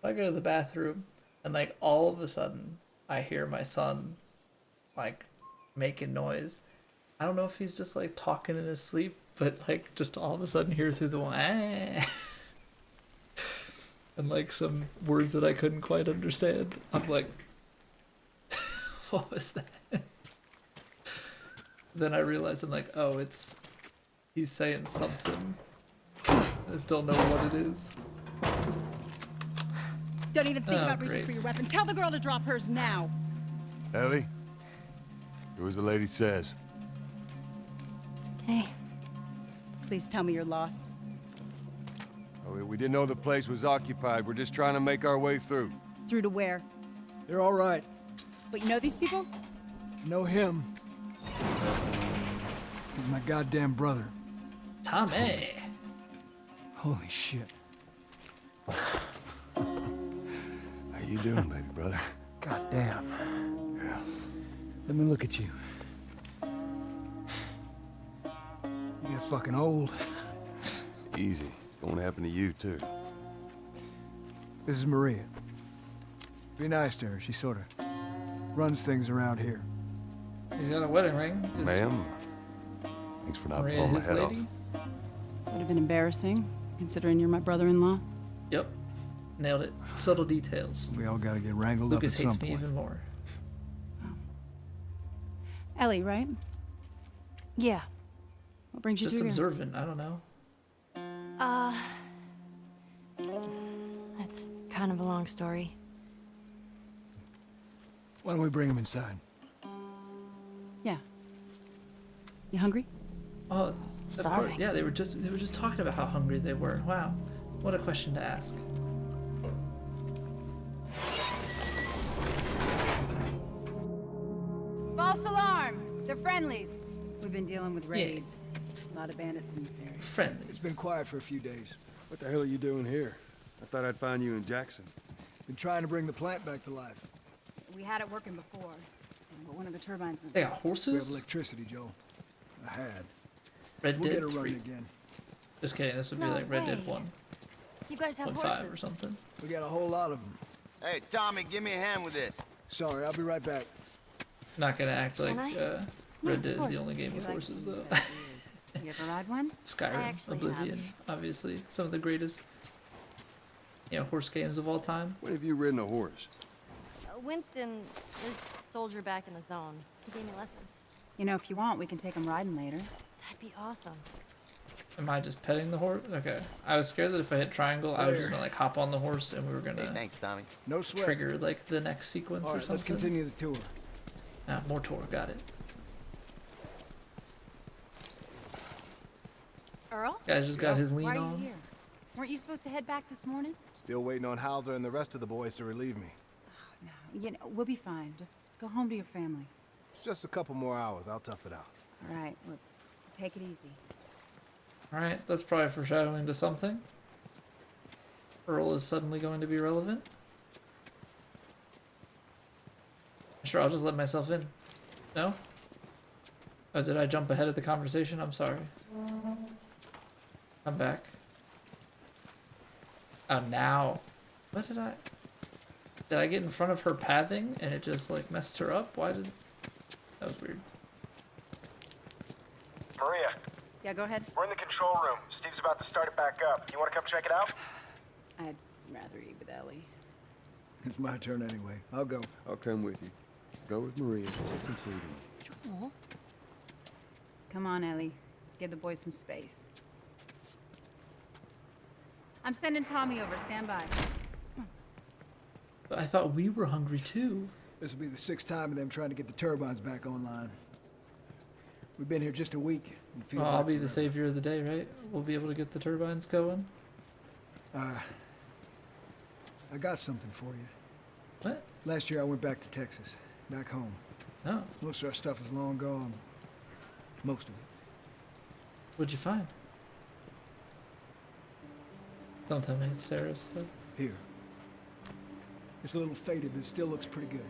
I go to the bathroom, and like all of a sudden, I hear my son like making noise. I don't know if he's just like talking in his sleep, but like just all of a sudden hear through the wall, ah, and like some words that I couldn't quite understand. I'm like, what was that? Then I realized I'm like, oh, he's saying something. I just don't know what it is. Don't even think Oh, about reaching great. for your weapon. Tell the girl to drop hers now. Ellie? Do as the lady says. Hey. Please tell me you're lost. Oh, we didn't know the place was occupied. We're just trying to make our way through. Through to where? They're all right. But you know these people? Know him. He's my goddamn brother. Tommy. Holy shit. How you doing, baby brother? Goddamn. Yeah. Let me look at you. You get fucking old. Easy. It's going to happen to you, too. This is Maria. Be nice to her. She sort of runs things around here. He's got a wedding ring. Is Ma'am, thanks for not Maria blowing my his head off. lady? Would have been embarrassing, considering you're my brother-in-law. Yep. Nailed it. Subtle details. We all gotta get wrangled Lucas up at hates some me point. even more. Ellie, right? Yeah. What brings you Just through here? observant. I don't know. That's kind of a long story. Why don't we bring him inside? Yeah. You hungry? Oh, of course. Starving. Yeah, they were just talking about how hungry they were. Wow, what a question to ask. False alarm! They're friendlies. We've been dealing with raids. A lot of bandits in this area. Friendly. It's been quiet for a few days. What the hell are you doing here? I thought I'd find you in Jackson. Been trying to bring the plant back to life. We had it working before, but one of the turbines went They got south. We have horses. electricity, Joe. I had. Red We'll get Dead it 3. running again. Just kidding. This would be No like Red Dead way. 1, You guys have 1.5 horses. or something. We got a whole lot of them. Hey, Tommy, give me a hand with this. Sorry, I'll be right back. Not gonna act like Can I? Red Yeah, Dead of is the course. only game You with like horses to though. do that, You ever ride one? Skyrim, actually Oblivion, obviously some of the greatest, horse games of all time. When have you ridden a horse? Winston is a soldier back in the zone. He gave me lessons. You know, if you want, we can take them riding later. That'd be awesome. Am I just petting the horse? Okay. I was scared that if I hit triangle, I was just gonna like hop on the horse and we were Hey, gonna thanks, Tommy. No sweat. trigger like the next sequence All or right, let's something. continue the tour. Ah, more tour. Got it. Earl? Guy's just got his lean Why are you on. here? Weren't you supposed to head back this morning? Still waiting on Hauser and the rest of the boys to relieve me. No, you know, we'll be fine. Just go home to your family. It's just a couple more hours. I'll tough it out. All right, look, take it easy. Alright, that's probably foreshadowing to something. Earl is suddenly going to be relevant. Sure, I'll just let myself in. No? Oh, did I jump ahead of the conversation? I'm sorry. I'm back. Oh, now. What did I... Did I get in front of her pathing and it just, like, messed her up? Why did... That was weird. Maria, Yeah, go ahead. we're in the control room. Steve's about to start it back up. You want to come check it out? I'd rather eat with Ellie. It's my turn anyway. I'll go. I'll come with you. Go with Maria. Get some food in. Joel? Come on, Ellie. Let's give the boys some space. I'm sending Tommy over. Stand by. But I thought we were hungry too. This will be the 6th time of them trying to get the turbines back online. We've been here just a week. It feels Well, I'll like be the forever. savior of the day, right? We'll be able to get the turbines going. I got something for you. What? Last year I went back to Texas, back home. No. Most of our stuff is long gone. Most of it. What'd you find? Don't tell me it's Sarah's stuff. Here. It's a little faded, but it still looks pretty good.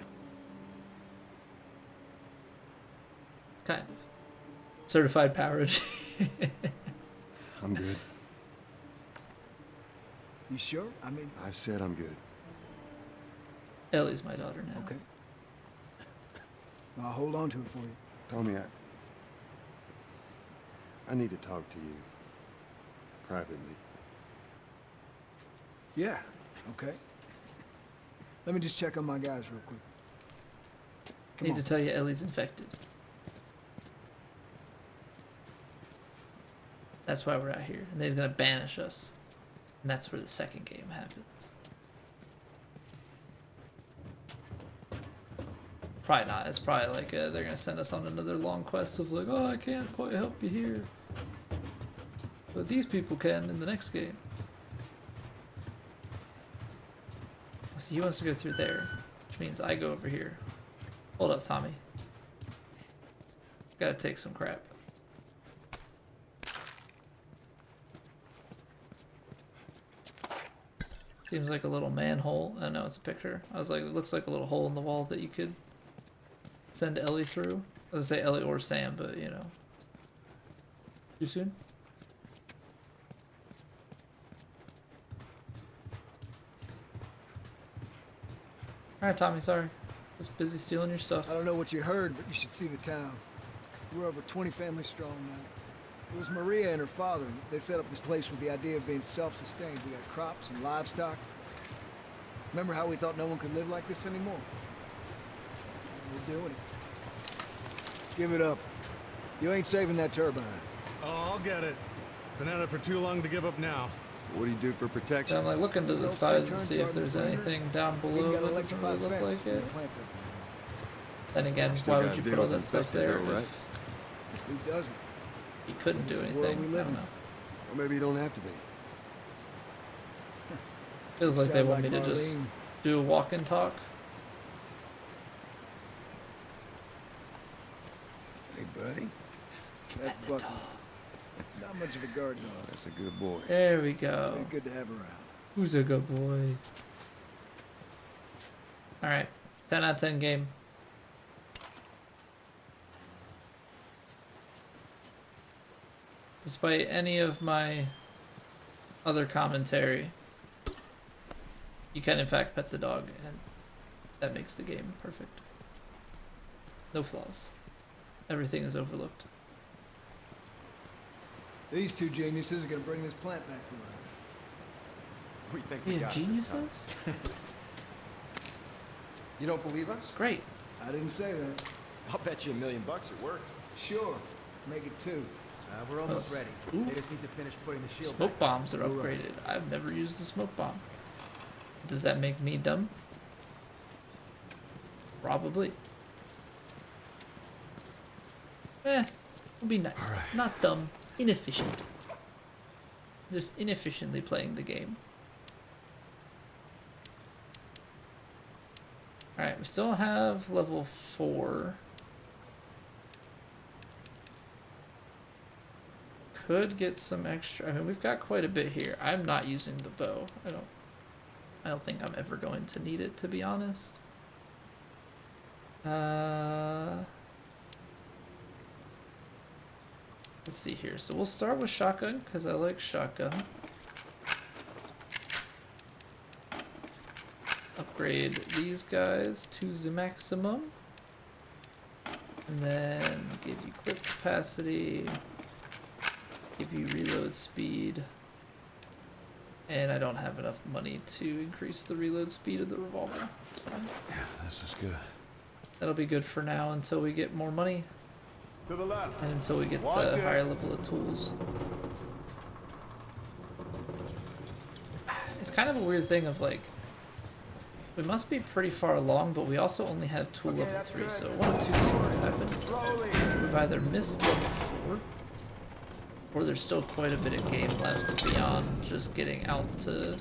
Kind of. Certified power. I'm good. You sure? I mean, I've said I'm good. Ellie's my daughter now. okay. I'll hold on to it for you. Tommy, I need to talk to you. Privately. Yeah, okay. Let me just check on my guys real quick. Come Need on. to tell you Ellie's infected. That's why we're out here. And he's gonna banish us. And that's where the second game happens. Probably not. It's probably like they're gonna send us on another long quest of like, oh, I can't quite help you here, but these people can in the next game. So he wants to go through there, which means I go over here. Hold up, Tommy. Gotta take some crap. Seems like a little manhole. I know it's a picture. I was like, it looks like a little hole in the wall that you could send Ellie through. I was gonna say Ellie or Sam, but you know. Too soon? Alright, Tommy, sorry. Just busy stealing your stuff. I don't know what you heard, but you should see the town. We're over 20 families strong now. It was Maria and her father. They set up this place with the idea of being self-sustained. We got crops and livestock. Remember how we thought no one could live like this anymore? We're doing it. Give it up. You ain't saving that turbine. Oh, I'll get it. Been at it for too long to give up now. What do you do for protection? So I'm like looking to the sides to see if there's anything down below that doesn't really look like it. Then again, Still why gotta would you deal put all with that stuff there infected though, if Who doesn't? you couldn't do It's the world anything? we I live don't in. know. Or maybe you don't have to be. Feels like they Sound want me like to just Marlene. do a walk and talk. Hey, buddy. That's Bucky. Not much of a guard dog. That's a good boy. There we go. Very good to have around. Who's a good boy? Alright, 10 out of 10 game. Despite any of my other commentary, you can in fact pet the dog, and that makes the game perfect. No flaws. Everything is overlooked. These two geniuses are gonna bring this plant back to life. We think We have geniuses? You don't believe us? Great. I didn't say that. I'll bet you $1 million it works. Sure. Make it two. We're almost ready. Ooh. They just need to finish putting the shield Smoke back. bombs are upgraded. I've never used a smoke bomb. Does that make me dumb? Probably. It'll be nice. Not dumb. Inefficient. Just inefficiently playing the game. Alright, we still have level 4. Could get some extra. I mean, we've got quite a bit here. I'm not using the bow. I don't think I'm ever going to need it, to be honest. Let's see here. So we'll start with shotgun because I like shotgun. Upgrade these guys to the maximum. And then give you clip capacity. Give you reload speed. And I don't have enough money to increase the reload speed of the revolver. It's fine. Yeah, this is good. That'll be good for now until we get more money. To the left. And until we get Watch the it. higher level of tools. It's kind of a weird thing of like, we must be pretty far along, but we also only have tool level 3, so one of two things has happened. We've either missed level 4, or there's still quite a bit of game left beyond just getting out to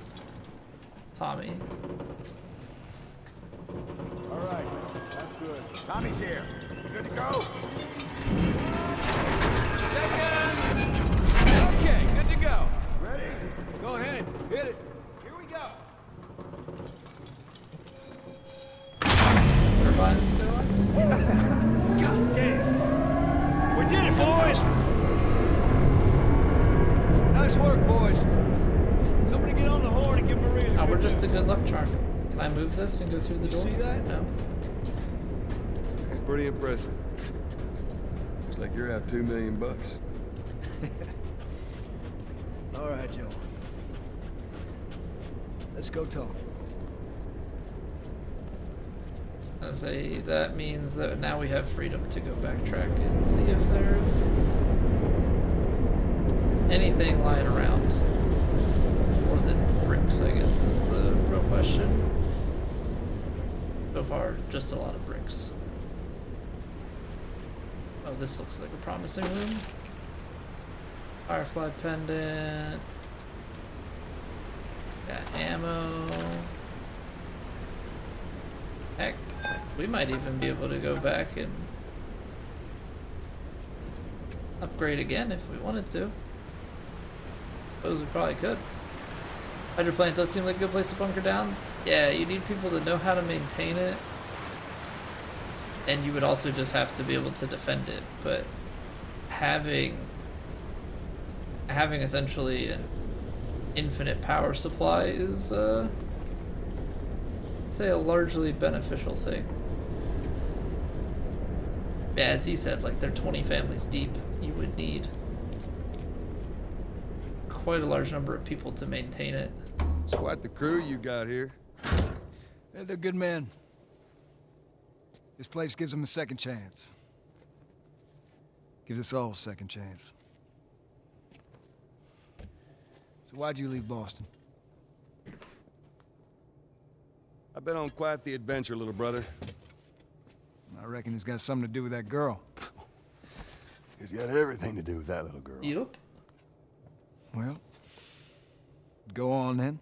Tommy. All right. That's good. Tommy's here. Good to go. Okay, good to go. Ready? Go ahead. Hit it. Here we go. just the good luck charm. Can I move this and go through the door? see that? No. That's pretty impressive. Looks like you're out $2 million. All right, Joe. Let's go talk. I say that means that now we have freedom to go backtrack and see if there's anything lying around. More than bricks, I guess, is the real question. So far, just a lot of bricks. Oh, this looks like a promising room. Firefly pendant. Got ammo. Heck, we might even be able to go back and upgrade again if we wanted to. Suppose we probably could. Hydroplant does seem like a good place to bunker down. Yeah, you need people to know how to maintain it. And you would also just have to be able to defend it. But having essentially an infinite power supply is I'd say a largely beneficial thing. Yeah, as he said, like they're 20 families deep. You would need quite a large number of people to maintain it. It's quite the crew you got here. Yeah, they're good men. This place gives them a second chance. Gives us all a second chance. So why'd you leave Boston? I've been on quite the adventure, little brother. I reckon it's got something to do with that girl. It's got everything to do with that little girl. Yup. Well, go on then.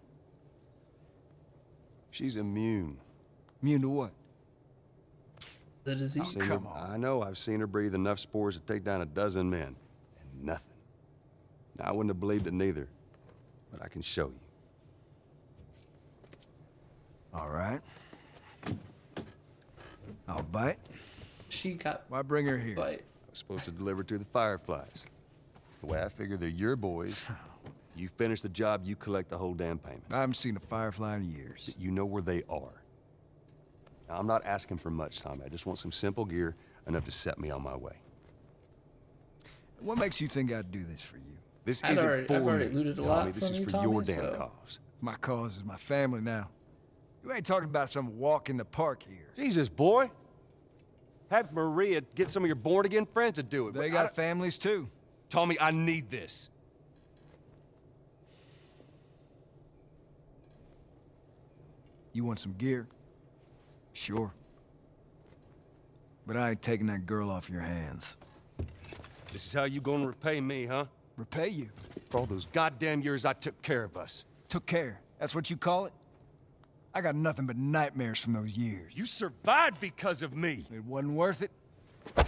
She's immune. Immune to what? The disease. Seen her- I know, I've seen her breathe enough spores to take down a dozen men. And nothing. Now, I wouldn't have believed it neither. But I can show you. All right. I'll bite. She got Why bring her here? bite. I was supposed to deliver to the Fireflies. The way I figure they're your boys. You finish the job, you collect the whole damn payment. I haven't seen a Firefly in years. You know where they are. Now, I'm not asking for much, Tommy. I just want some simple gear, enough to set me on my way. What makes you think I'd do this for you? This I've isn't already- for I've already me, looted a Tommy. lot This from is you, for Tommy, your damn so- cause. My cause is my family now. You ain't talking about some walk in the park here. Jesus, boy. Have Maria get some of your born-again friends to do it. They but got families too. Tommy, I need this. You want some gear? Sure. But I ain't taking that girl off your hands. This is how you gonna repay me, huh? Repay you? For all those goddamn years I took care of us. Took care. That's what you call it? I got nothing but nightmares from those years. You survived because of me. It wasn't worth it? I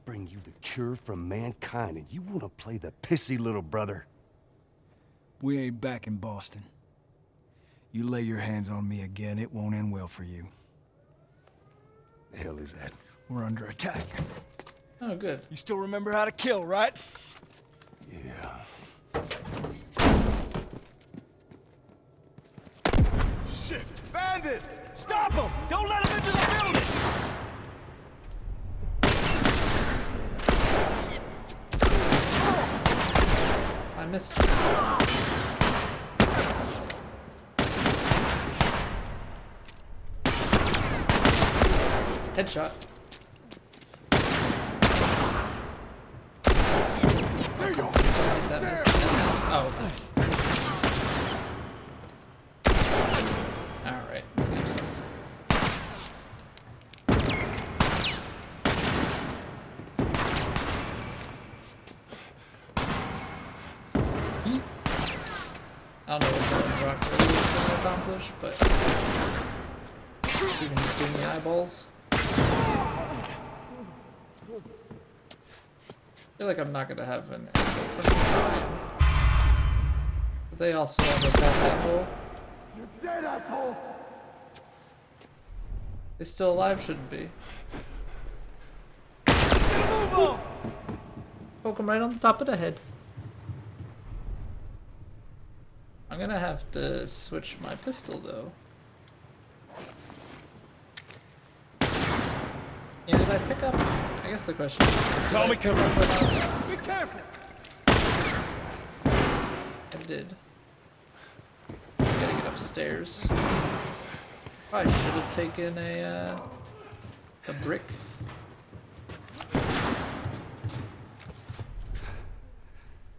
bring you the cure from mankind, and you wanna play the pissy little brother. We ain't back in Boston. You lay your hands on me again, it won't end well for you. The hell is that? We're under attack. Oh, good. You still remember how to kill, right? Yeah. Shit! Bandit! Stop him! Don't let him into the building! I missed. Headshot. There you go! Hit that miss. Oh. Alright, this game sucks. I don't know what the rock really is going to accomplish, but even just doing the eyeballs. I feel like I'm not going to have an angle for the time. But they also almost have an angle. You're dead, asshole! They still alive shouldn't be. Move on! Poke him right on the top of the head. I'm gonna have to switch my pistol though. Yeah, did I pick up? I guess the question is, Tommy, come come up with Be careful! I did. Gotta get upstairs. Probably should have taken a brick.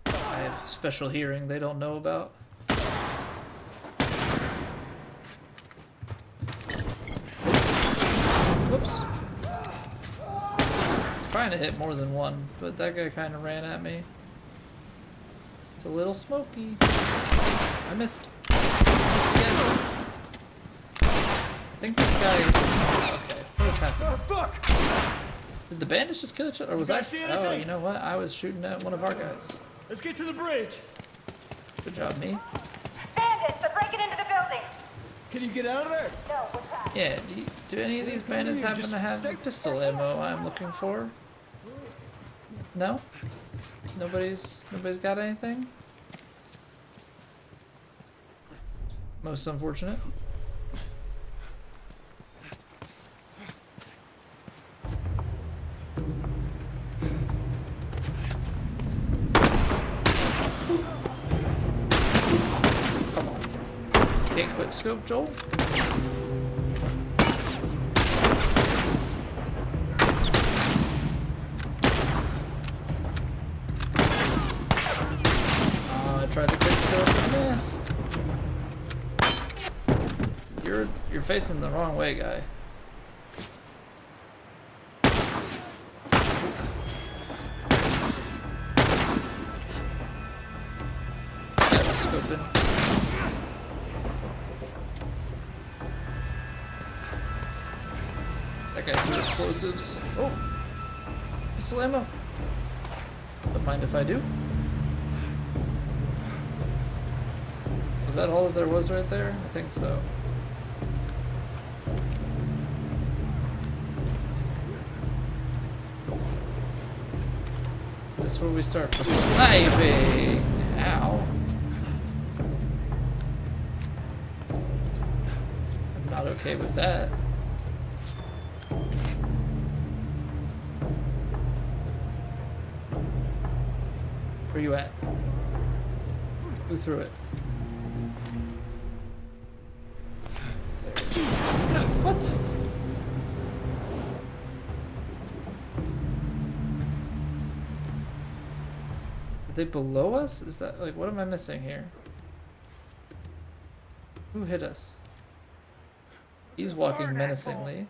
I have special hearing they don't know about. Whoops. Trying to hit more than one, but that guy kind of ran at me. It's a little smoky. I missed. Again. I think this guy. Okay, what is happening? Fuck! Did the bandits just kill each other? Or was You I? guys see Oh, anything? you know what? I was shooting at one of our guys. Let's get to the bridge! Good job, me. Bandits, they're breaking into the building! Can you get out of there? No, what's that? Yeah. Do any of these bandits happen to have the pistol ammo I'm looking for? No. Nobody's got anything. Most unfortunate. Come on. Can't quick scope, Joel. I tried to quick scope and missed. You're facing the wrong way, guy. That was scoping. That guy threw explosives. Oh! Pistol ammo! Don't mind if I do. Was that all that there was right there? I think so. Is this where we start sniping? Ow. I'm not okay with that. Where you at? Who threw it? What? Are they below us? Is that like, what am I missing here? Who hit us? He's walking menacingly.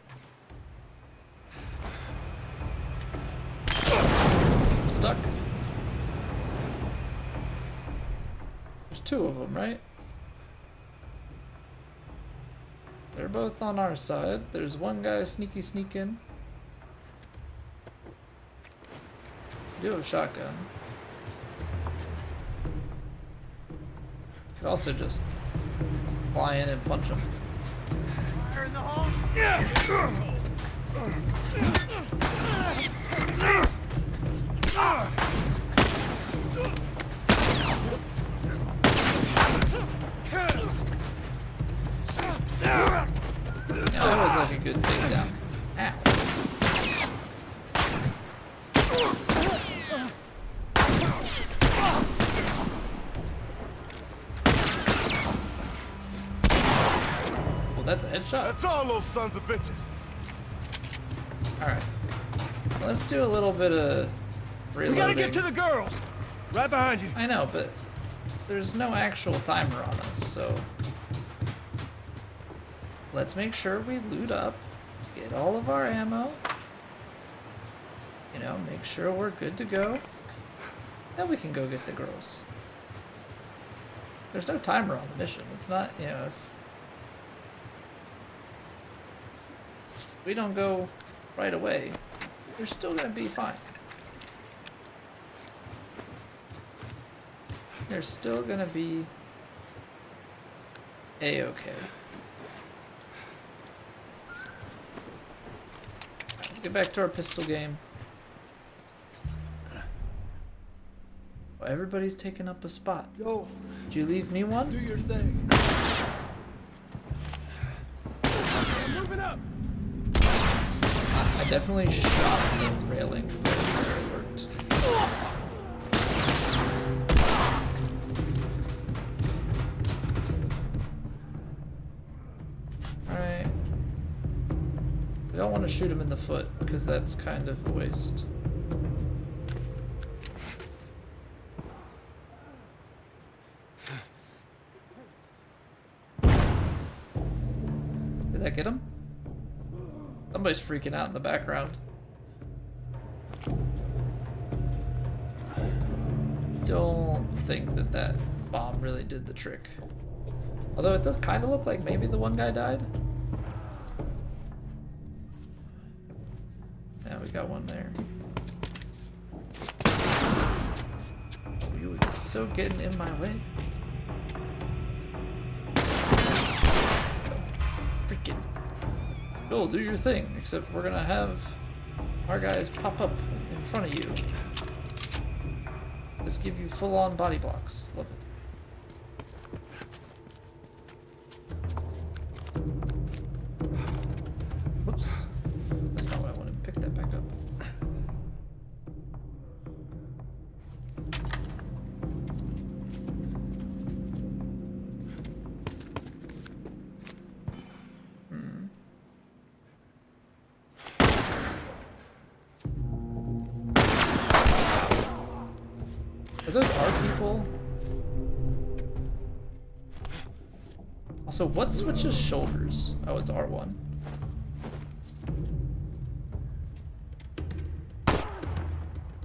I'm stuck. There's two of them, right? They're both on our side. There's one guy sneaking. I do have a shotgun. Could also just fly in and punch him. Fire in the hole! Yeah! Yeah, that was like a good takedown. Ow. Well, that's a headshot. That's all those sons of bitches! Alright. Let's do a little bit of reloading. We gotta get to the girls! Right behind you. I know, but there's no actual timer on us, so let's make sure we loot up, get all of our ammo, you know, make sure we're good to go, then we can go get the girls. There's no timer on the mission. It's not, you know, if we don't go right away, we're still gonna be fine. You're still gonna be a-okay. Let's get back to our pistol game. Everybody's taking up a spot. Go. Did you leave me one? Do your thing. I'm moving up. I definitely shot the railing where it worked. Alright. I don't want to shoot him in the foot, because that's kind of a waste. Did that get him? Somebody's freaking out in the background. Don't think that that bomb really did the trick. Although it does kind of look like maybe the one guy died. Yeah, we got one there. You were so getting in my way. Freaking. Cool, do your thing, except we're gonna have our guys pop up in front of you. Just give you full-on body blocks. Love it. Whoops. That's not what I wanted. Pick that back up. Are those our people? Also, what switches shoulders? Oh, it's R1.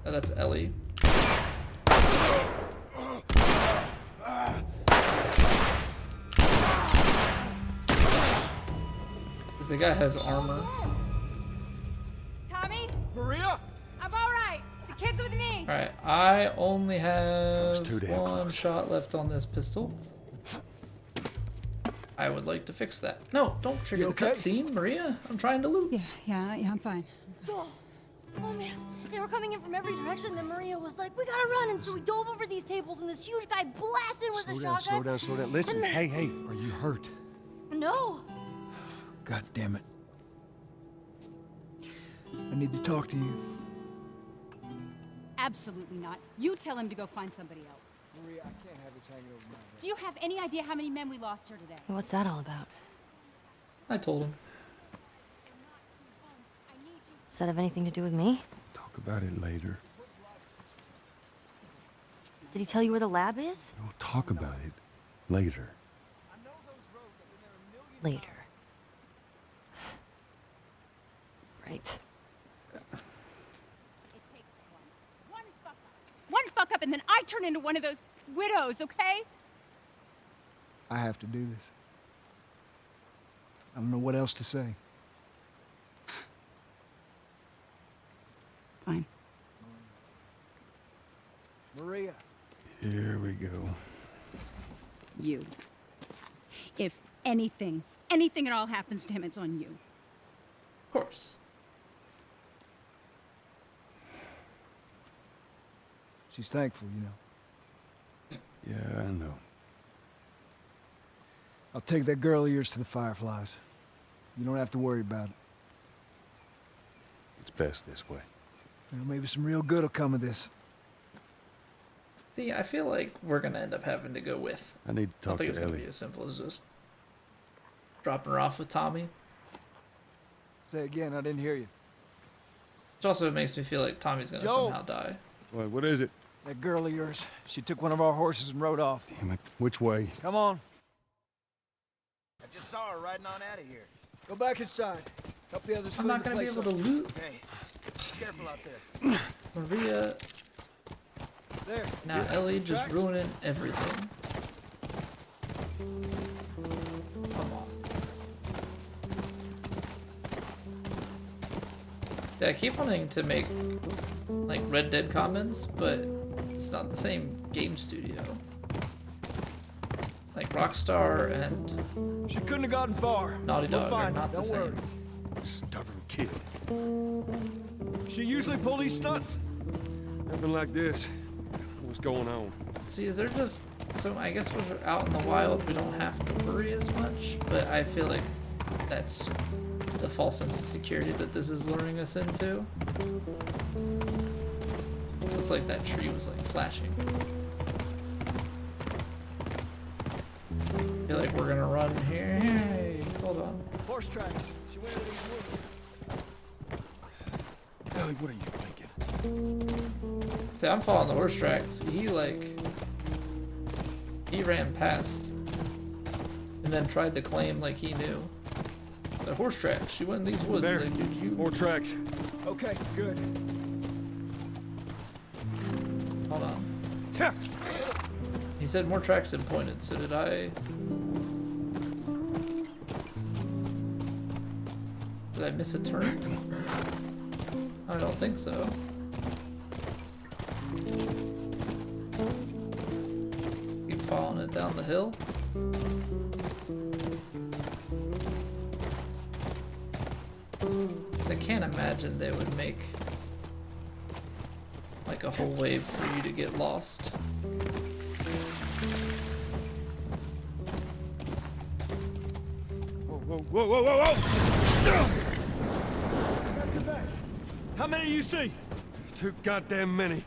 Oh, that's Ellie. Because the guy has armor. Tommy? Maria? I'm all right. The kid's with me. Alright, I only have too damn one close. shot left on this pistol. I would like to fix that. No, don't trigger You the okay? cutscene, Maria. I'm trying to loot. Yeah, I'm fine. Oh man, they were coming in from every direction. Then Maria was like, "We gotta run!" And so we dove over these tables, and this huge guy blasted with a shotgun. Slow down. Listen, hey, are you hurt? No. God damn it. I need to talk to you. Absolutely not. You tell him to go find somebody else. Maria, I can't have this hanging over my head. Do you have any idea how many men we lost here today? What's that all about? I told him. Does that have anything to do with me? Talk about it later. Did he tell you where the lab is? We'll talk about it later. Later. Right. It takes one fuck up, and then I turn into one of those widows, okay? I have to do this. I don't know what else to say. Fine. Maria. Here we go. You. If anything at all happens to him, it's on you. Of course. She's thankful, you know. Yeah, I know. I'll take that girl of yours to the Fireflies. You don't have to worry about it. It's best this way. Well, maybe some real good will come of this. See, I feel like we're gonna end up having to go with. I need to I don't talk think it's to gonna Ellie. be as simple as just dropping her off with Tommy. Say again, I didn't hear you. Which also makes me feel like Tommy's gonna Joe! somehow die. What is it? That girl of yours, she took one of our horses and rode off. Damn it. Which way? Come on, I just saw her riding on out of here. go back inside. Help the others I'm clean not the gonna be place able to up. loot Hey, careful out there. Maria. There. Now Ellie just Tracks. ruining everything. Come on. Yeah, I keep wanting to make like Red Dead comments, but it's not the same game studio. Like Rockstar and She couldn't have gotten far. Naughty We'll Dog are find her, not the don't same. worry. Stubborn kid. She usually pull these stunts. Nothing like this. I was what's going on. See, is there just... So I guess when we're out in the wild, we don't have to worry as much, but I feel like that's the false sense of security that this is luring us into. Looked like that tree was like flashing. I feel like we're gonna run here. Hey, hold on. Horse tracks. She went into these woods. Ellie, what are you thinking? See, I'm following the horse tracks. He ran past and then tried to claim like he knew. The horse tracks. She went in these woods. There. Like, dude, you... More tracks. Okay, good. Hold on. He said more tracks had pointed, so did I... Did I miss a turn? I don't think so. Keep following it down the hill. I can't imagine they would make like a whole wave for you to get lost. Whoa, whoa, whoa, whoa, whoa! How many do you see? Too goddamn many.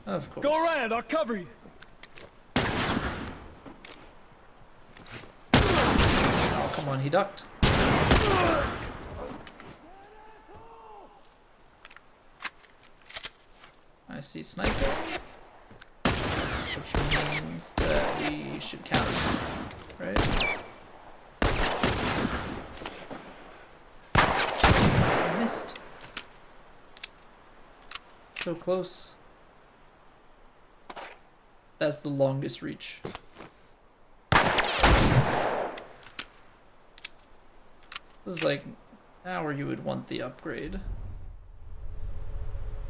Of course. Go around, I'll cover you. Oh, come on, he ducked. I see sniper, which means that we should counter, right? I missed. So close. That's the longest reach. This is like now where you would want the upgrade.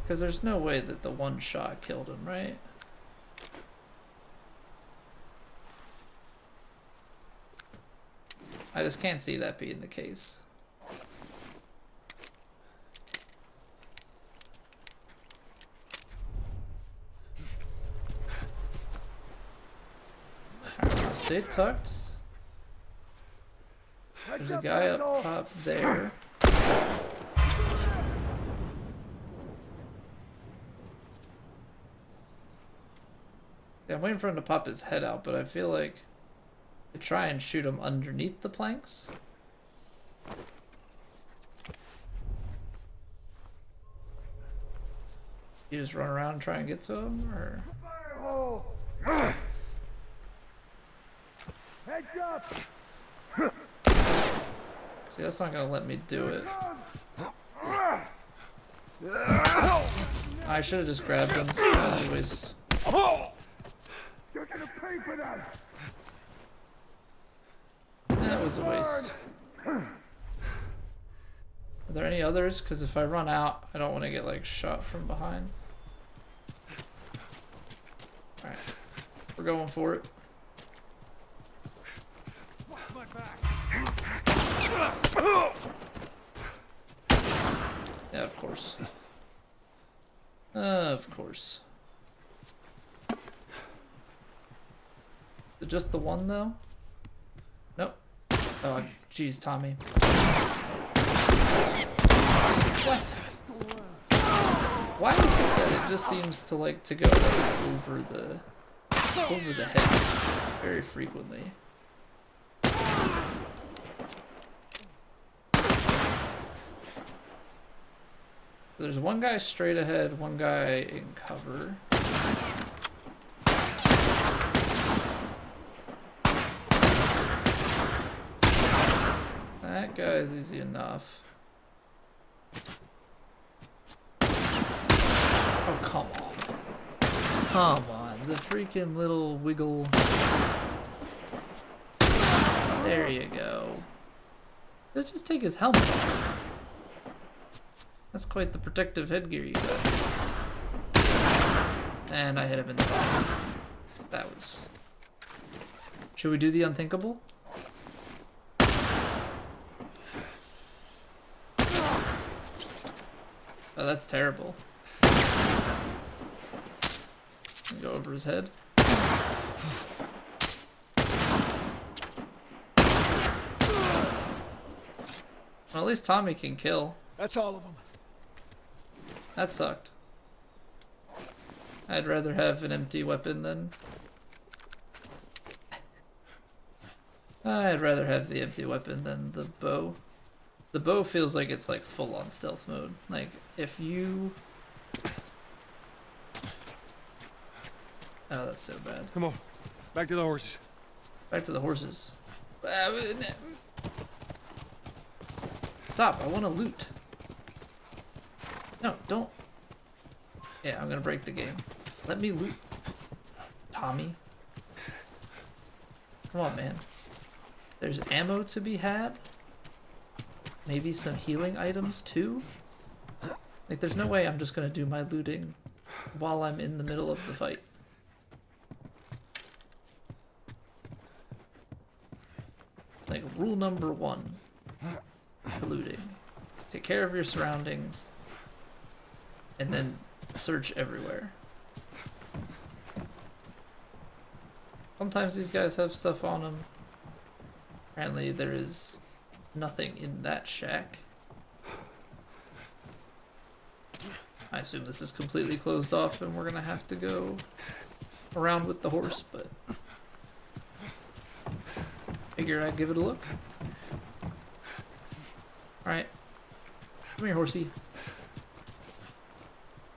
Because there's no way that the one shot killed him, right? I just can't see that being the case. Alright, stay tucked. There's a guy up top there. Yeah, I'm waiting for him to pop his head out, but I feel like I try and shoot him underneath the planks. You just run around and try and get to him, or? Heads up! See, that's not gonna let me do it. I should have just grabbed him. That was a waste. You're gonna pay for that! That was a waste. Are there any others? Because if I run out, I don't want to get like shot from behind. Alright. We're going for it. Yeah, of course. Of course. Is it just the one though? Nope. Oh, jeez, Tommy. What? Why is it that it just seems to like to go like over the head very frequently? There's one guy straight ahead, one guy in cover. That guy's easy enough. Oh, come on. Come on, the freaking little wiggle. There you go. Let's just take his helmet off. That's quite the protective headgear you got. And I hit him in the back. That was... Should we do the unthinkable? Oh, that's terrible. and go over his head. Well, at least Tommy can kill. That's all of them. That sucked. I'd rather have an empty weapon than... I'd rather have the empty weapon than the bow. The bow feels like it's like full on stealth mode. Like if you... Oh, that's so bad. Come on, back to the horses. Back to the horses. Stop, I want to loot. No, don't. Yeah, I'm gonna break the game. Let me loot. Tommy. Come on, man. There's ammo to be had. Maybe some healing items too. Like, there's no way I'm just gonna do my looting while I'm in the middle of the fight. Like, rule number 1 for looting. Take care of your surroundings. And then search everywhere. Sometimes these guys have stuff on them. Apparently there is nothing in that shack. I assume this is completely closed off and we're gonna have to go around with the horse, but figured I'd give it a look. Alright. Come here, horsey.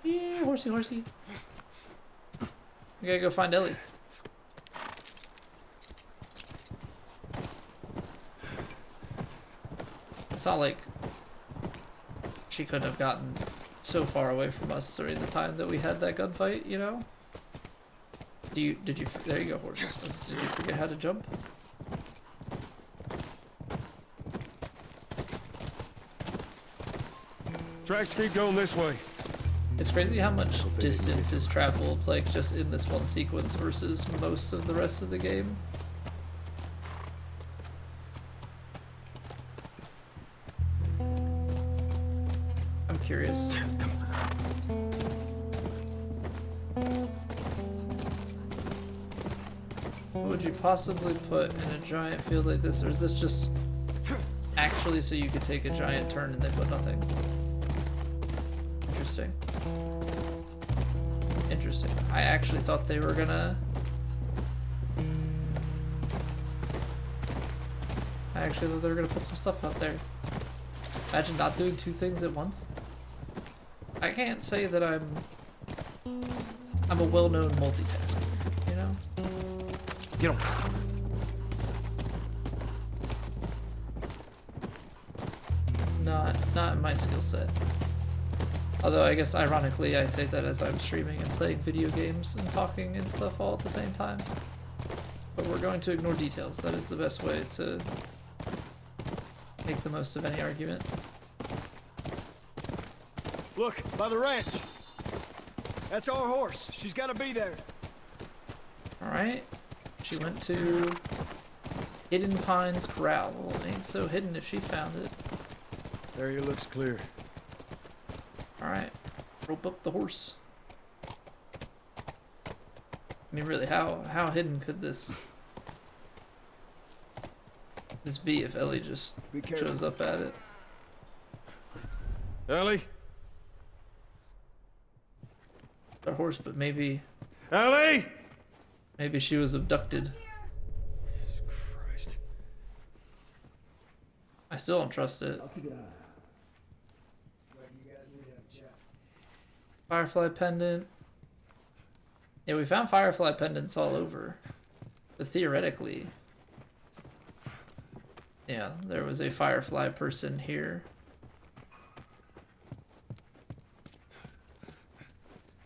Yeah, horsey, horsey. We gotta go find Ellie. It's not like she couldn't have gotten so far away from us during the time that we had that gunfight, you know? There you go, horse. Did you forget how to jump? Tracks keep going this way. It's crazy how much distance is traveled, like, just in this one sequence versus most of the rest of the game. I'm curious. What would you possibly put in a giant field like this, or is this just actually so you could take a giant turn and they put nothing? Interesting. Interesting. I actually thought they were gonna... put some stuff out there. Imagine not doing 2 things at once. I can't say that I'm a well-known multitasker, you know? Get him. Not in my skill set. Although I guess ironically I say that as I'm streaming and playing video games and talking and stuff all at the same time. But we're going to ignore details. That is the best way to make the most of any argument. Look, by the ranch. That's our horse. She's got to be there. Alright. She went to Hidden Pines Corral. Well, it ain't so hidden if she found it. Area looks clear. Alright. Rope up the horse. I mean, really, how hidden could this be if Ellie just shows up at it? Ellie? A horse, but maybe... Ellie? Maybe she was abducted. Jesus Christ. I still don't trust it. Firefly pendant. Yeah, we found firefly pendants all over. But theoretically... Yeah, there was a firefly person here.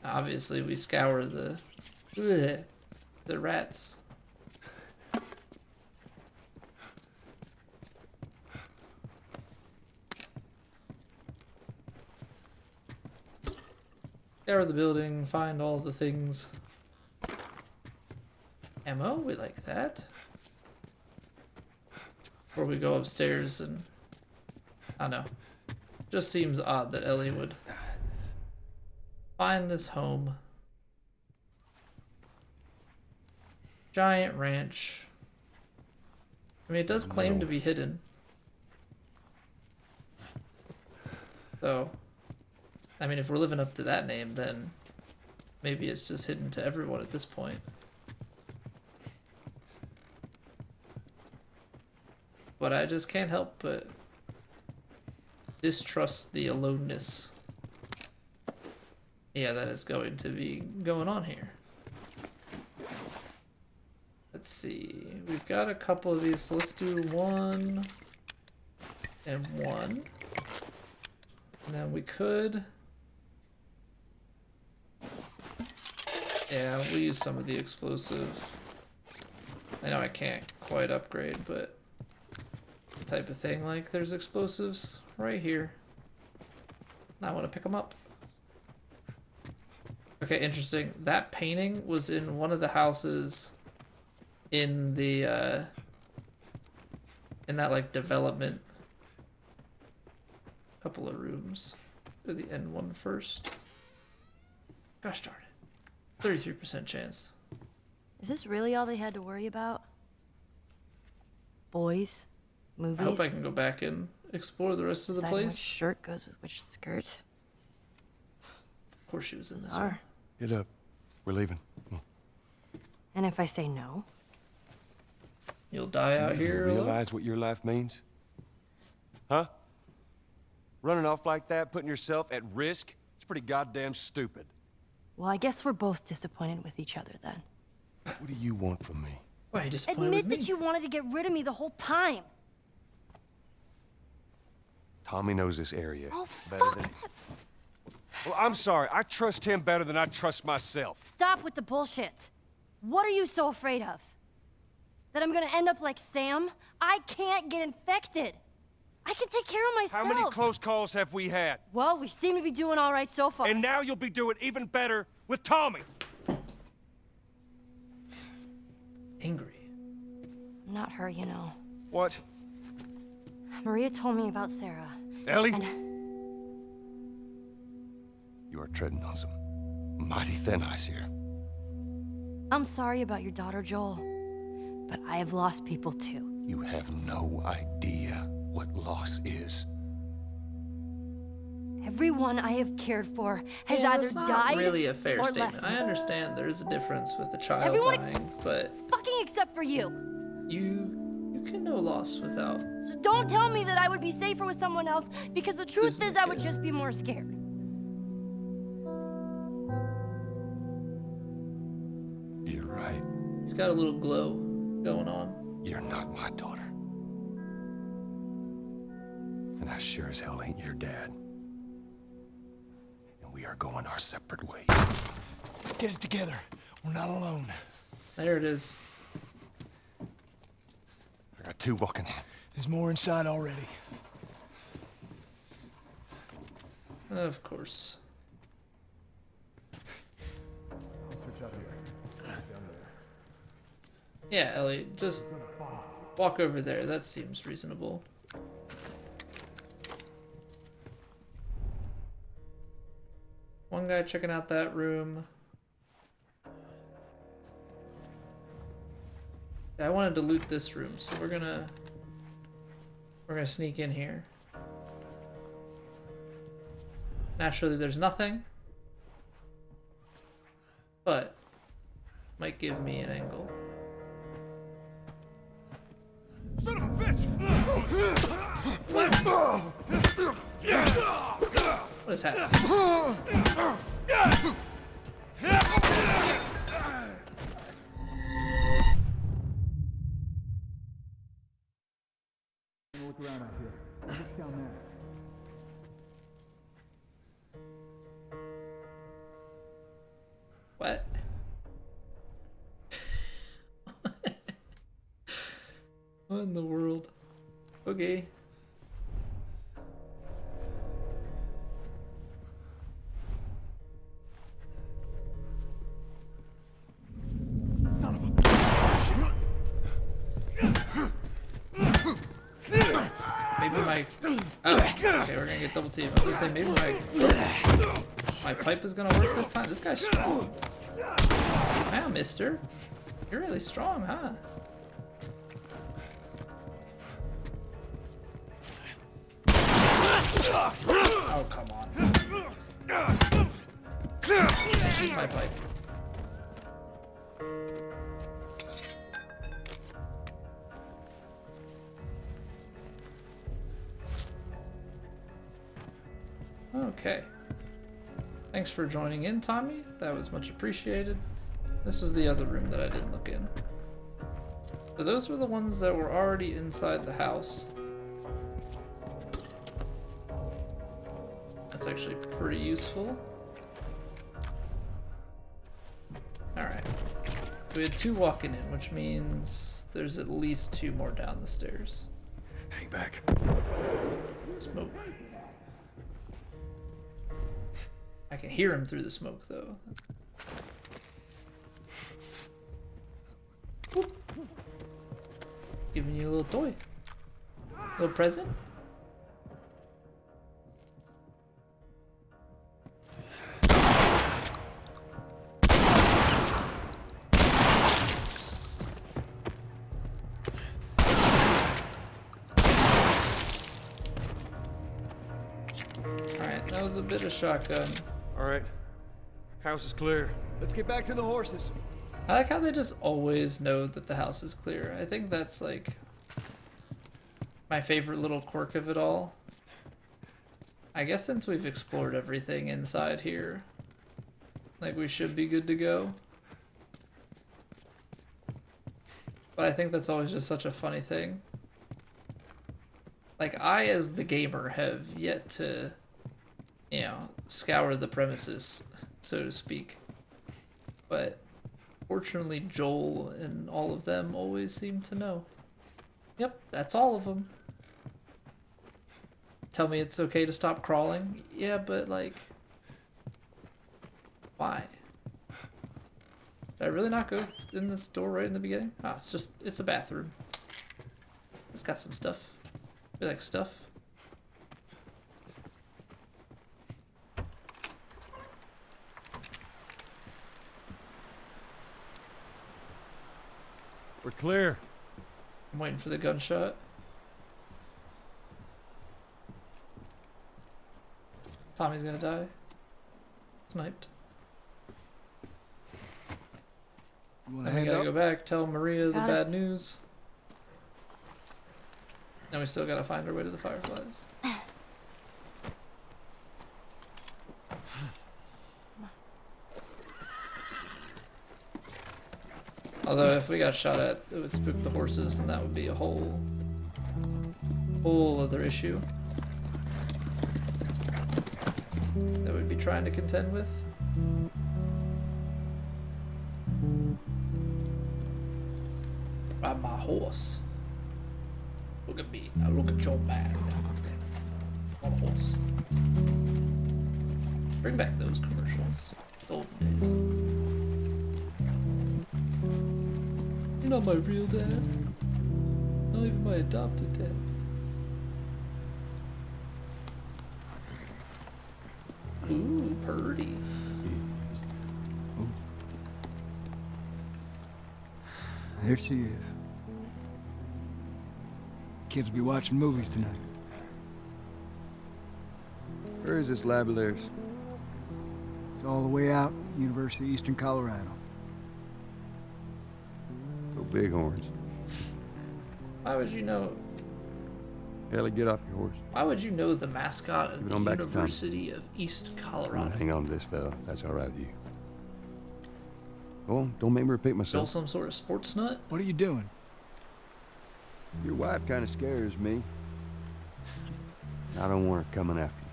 Obviously, we scour the rats. Scour the building, find all the things. Ammo, we like that. Before we go upstairs and... I don't know. Just seems odd that Ellie would find this home Giant ranch. I mean, it does claim to be hidden. So, I mean, if we're living up to that name, then maybe it's just hidden to everyone at this point. But I just can't help but distrust the aloneness. Yeah, that is going to be going on here. Let's see. We've got a couple of these, so let's do 1 and 1. And then we could... Yeah, we'll use some of the explosive. I know I can't quite upgrade, but the type of thing, like there's explosives right here. And I want to pick them up. Okay, interesting. That painting was in one of the houses in the, in that, like, development. Couple of rooms. Do the end one first. Gosh darn it. 33% chance. Is this really all they had to worry about? Boys? Movies? I hope I can go back and explore the rest of the Deciding place. which shirt goes with which skirt. Of course she was in this one. Bizarre. Get up. We're leaving. Come on. And if I say no? You'll die out Do you here alone? realize what your life means? Huh? Running off like that, putting yourself at risk? It's pretty goddamn stupid. Well, I guess we're both disappointed with each other then. What do you want from me? Why are you disappointed Admit with me? that you wanted to get rid of me the whole time. Tommy knows this area Oh, better fuck than... that. Well, I'm sorry. I trust him better than I trust myself. Stop with the bullshit. What are you so afraid of? That I'm gonna end up like Sam? I can't get infected. I can take care of myself. How many close calls have we had? Well, we seem to be doing all right so far. And now you'll be doing even better with Tommy. Angry. Not her, you know. What? Maria told me about Sarah. Ellie? And You are treading on some mighty thin ice here. I'm sorry about your daughter, Joel. But I have lost people too. You have no idea what loss is. Everyone I have cared for has Yeah, either that's not died really a fair or statement. left I me. understand there's a difference with the child Everyone- dying, but Fucking except for you. you can know loss without. So don't tell me that I would be safer with someone else, because the truth Losing is a I would kid. just be more scared. You're right. He's got a little glow going on. You're not my daughter. And I sure as hell ain't your dad. And we are going our separate ways. Get it together. We're not alone. There it is. I got 2 walking in. There's more inside already. Of course. Yeah, Ellie, just walk over there. That seems reasonable. One guy checking out that room. Yeah, I wanted to loot this room, so we're gonna sneak in here. Naturally, there's nothing, but might give me an angle. Son of a bitch! What is happening? Look around out here. Look down there. What? What in the world? Okay. Maybe my... Oh, okay, we're gonna get double teamed. I was gonna say, maybe my pipe is gonna work this time. This guy's strong. Wow, mister. You're really strong, huh? Oh, come on. Eat my pipe. Okay. Thanks for joining in, Tommy. That was much appreciated. This was the other room that I didn't look in. So those were the ones that were already inside the house. That's actually pretty useful. Alright. We had 2 walking in, which means there's at least 2 more down the stairs. Hang back. Smoke. I can hear him through the smoke, though. Whoop. Giving you a little toy. Little present. Alright, that was a bit of shotgun. All right. House is clear. Let's get back to the horses. I like how they just always know that the house is clear. I think that's like my favorite little quirk of it all. I guess since we've explored everything inside here, like we should be good to go. But I think that's always just such a funny thing. Like I, as the gamer, have yet to, you know, scour the premises, so to speak. But fortunately, Joel and all of them always seem to know. Yep, that's all of them. Tell me it's okay to stop crawling? Yeah, but like, why? Did I really not go in this door right in the beginning? Ah, it's a bathroom. It's got some stuff. We like stuff. We're clear. I'm waiting for the gunshot. Tommy's gonna die. Sniped. You wanna Then we hand gotta up? go back, tell Maria the Got it. bad news. And we still gotta find our way to the fireflies. Although if we got shot at, it would spook the horses, and that would be a whole other issue that we'd be trying to contend with. Ride my horse. Look at me. Now look at your man. On a horse. Bring back those commercials. The olden days. You're not my real dad. Not even my adopted dad. Ooh, purdy. There she is. Kids will be watching movies tonight. Where is this lab of theirs? It's all the way out, University of Eastern Colorado. Go Bighorns. Why would you know? Ellie, get off your horse. Why would you know the mascot of Give it the on back to Tom. University of East I'm Colorado? gonna hang on to this fella. That's all right with you. Go on, don't make me repeat Still myself. some sort of sports nut? What are you doing? Your wife kind of scares me. I don't want her coming after you.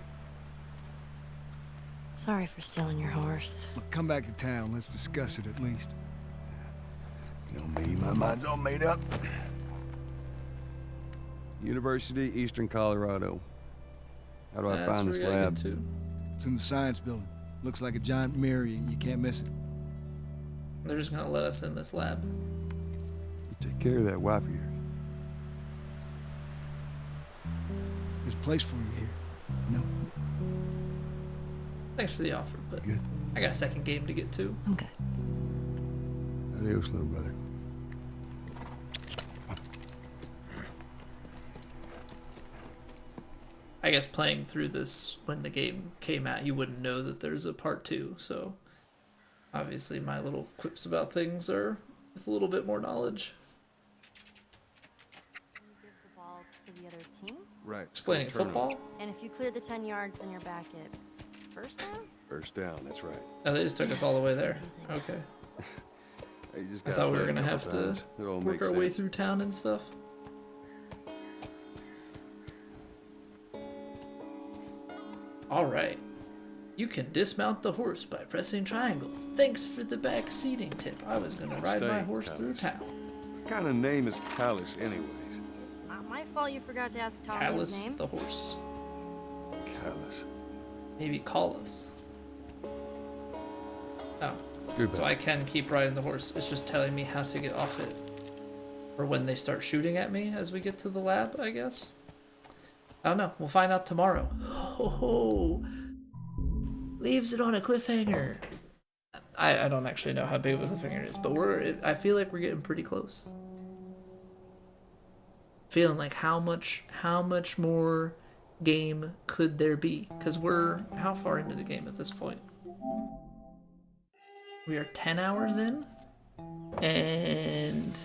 Sorry for stealing your horse. Well, come back to town. Let's discuss it at least. You know me, my mind's all made up. University, Eastern Colorado. How do I That's find where this we gotta lab? get to. It's in the science building. Looks like a giant mirror. You can't miss it. They're just gonna let us in this lab. Take care of that wife of yours. There's a place for you here. You know? Thanks for the offer, but Good. I got a second game to get to. I'm good. Adios, little brother. I guess playing through this when the game came out, you wouldn't know that there's a part 2. So obviously my little quips about things are with a little bit more knowledge. Give the ball to the other team. Right. Explaining football. And if you clear the 10 yards, then you're back at first down? First down, that's right. Oh, they just took us all the way there. Okay. You just I gotta thought we play were a gonna couple have to times. It all work makes our way sense. through town and stuff. All right. You can dismount the horse by pressing triangle. Thanks for the back seating tip. I was gonna ride my Stay, horse through Callus. town. What kind of name is Callus, anyways? Not my fault you forgot to ask Tom his Callus name. the horse. Callus. Maybe call us. Oh. Goodbye. So I can keep riding the horse. It's just telling me how to get off it. Or when they start shooting at me as we get to the lab, I guess. I don't know. We'll find out tomorrow. Oh, leaves it on a cliffhanger. I don't actually know how big of a cliffhanger it is, but I feel like we're getting pretty close. Feeling like how much more game could there be? Because we're how far into the game at this point? We are 10 hours in, and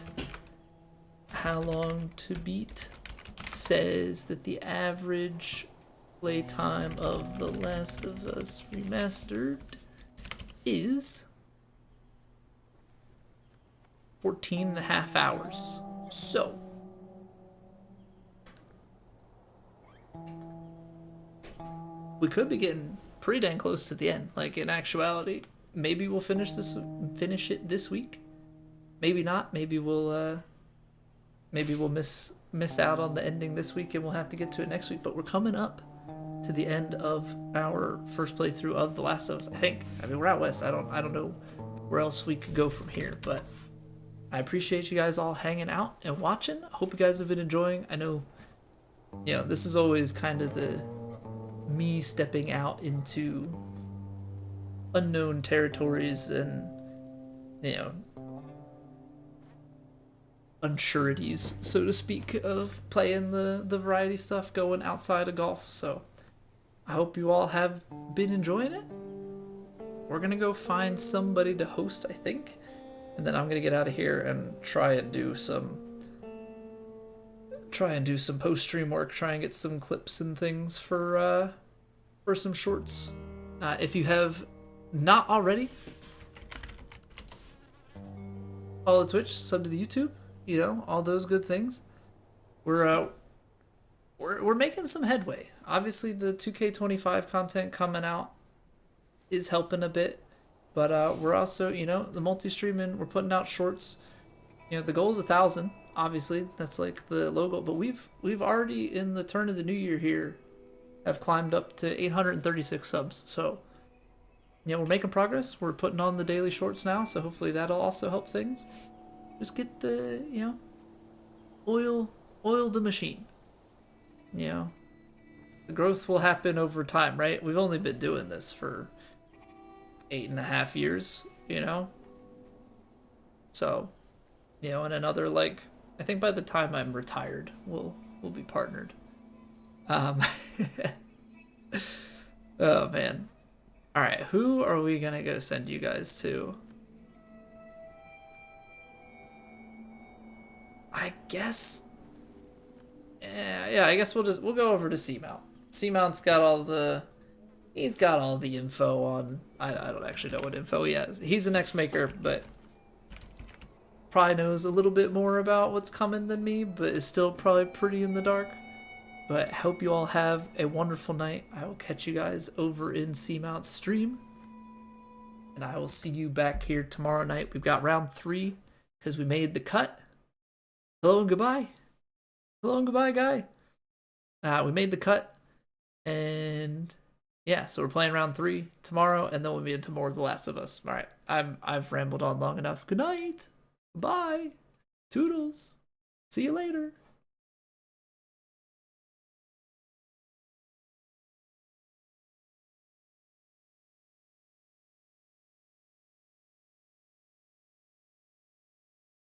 how long to beat says that the average playtime of The Last of Us Remastered is 14 and a half hours. So we could be getting pretty dang close to the end. Like, in actuality, maybe we'll finish it this week. Maybe not. Maybe we'll miss out on the ending this week and we'll have to get to it next week. But we're coming up to the end of our first playthrough of The Last of Us, I think. I mean, we're out west. I don't know where else we could go from here, but I appreciate you guys all hanging out and watching. I hope you guys have been enjoying. I know, this is always kind of the me stepping out into unknown territories and, unsurities, so to speak, of playing the variety stuff going outside of golf. So I hope you all have been enjoying it. We're gonna go find somebody to host, I think, and then I'm gonna get out of here and try and do some post-stream work, try and get some clips and things for some shorts. If you have not already, follow the Twitch, sub to the YouTube, all those good things. We're making some headway. Obviously, the 2K25 content coming out is helping a bit, but we're also, the multi-streaming. We're putting out shorts. The goal is 1,000. Obviously, that's like the logo. But we've already, in the turn of the new year here, have climbed up to 836 subs. So, we're making progress. We're putting on the daily shorts now, so hopefully that'll also help things. Just get the, oil the machine. The growth will happen over time, right? We've only been doing this for 8.5 years, So, in another, I think by the time I'm retired, we'll be partnered. Oh, man. All right, who are we gonna go send you guys to? I guess. Yeah. I guess we'll go over to Seamount. Seamount's got all the. He's got all the info on. I don't actually know what info he has. He's an ex-maker, but probably knows a little bit more about what's coming than me, but is still probably pretty in the dark. But hope you all have a wonderful night. I will catch you guys over in Seamount's stream. And I will see you back here tomorrow night. We've got round 3 because we made the cut. Hello and goodbye. Hello and goodbye, guy. We made the cut. And yeah, so we're playing round 3 tomorrow, and then we'll be into more of The Last of Us. All right, I've rambled on long enough. Good night. Bye. Toodles. See you later.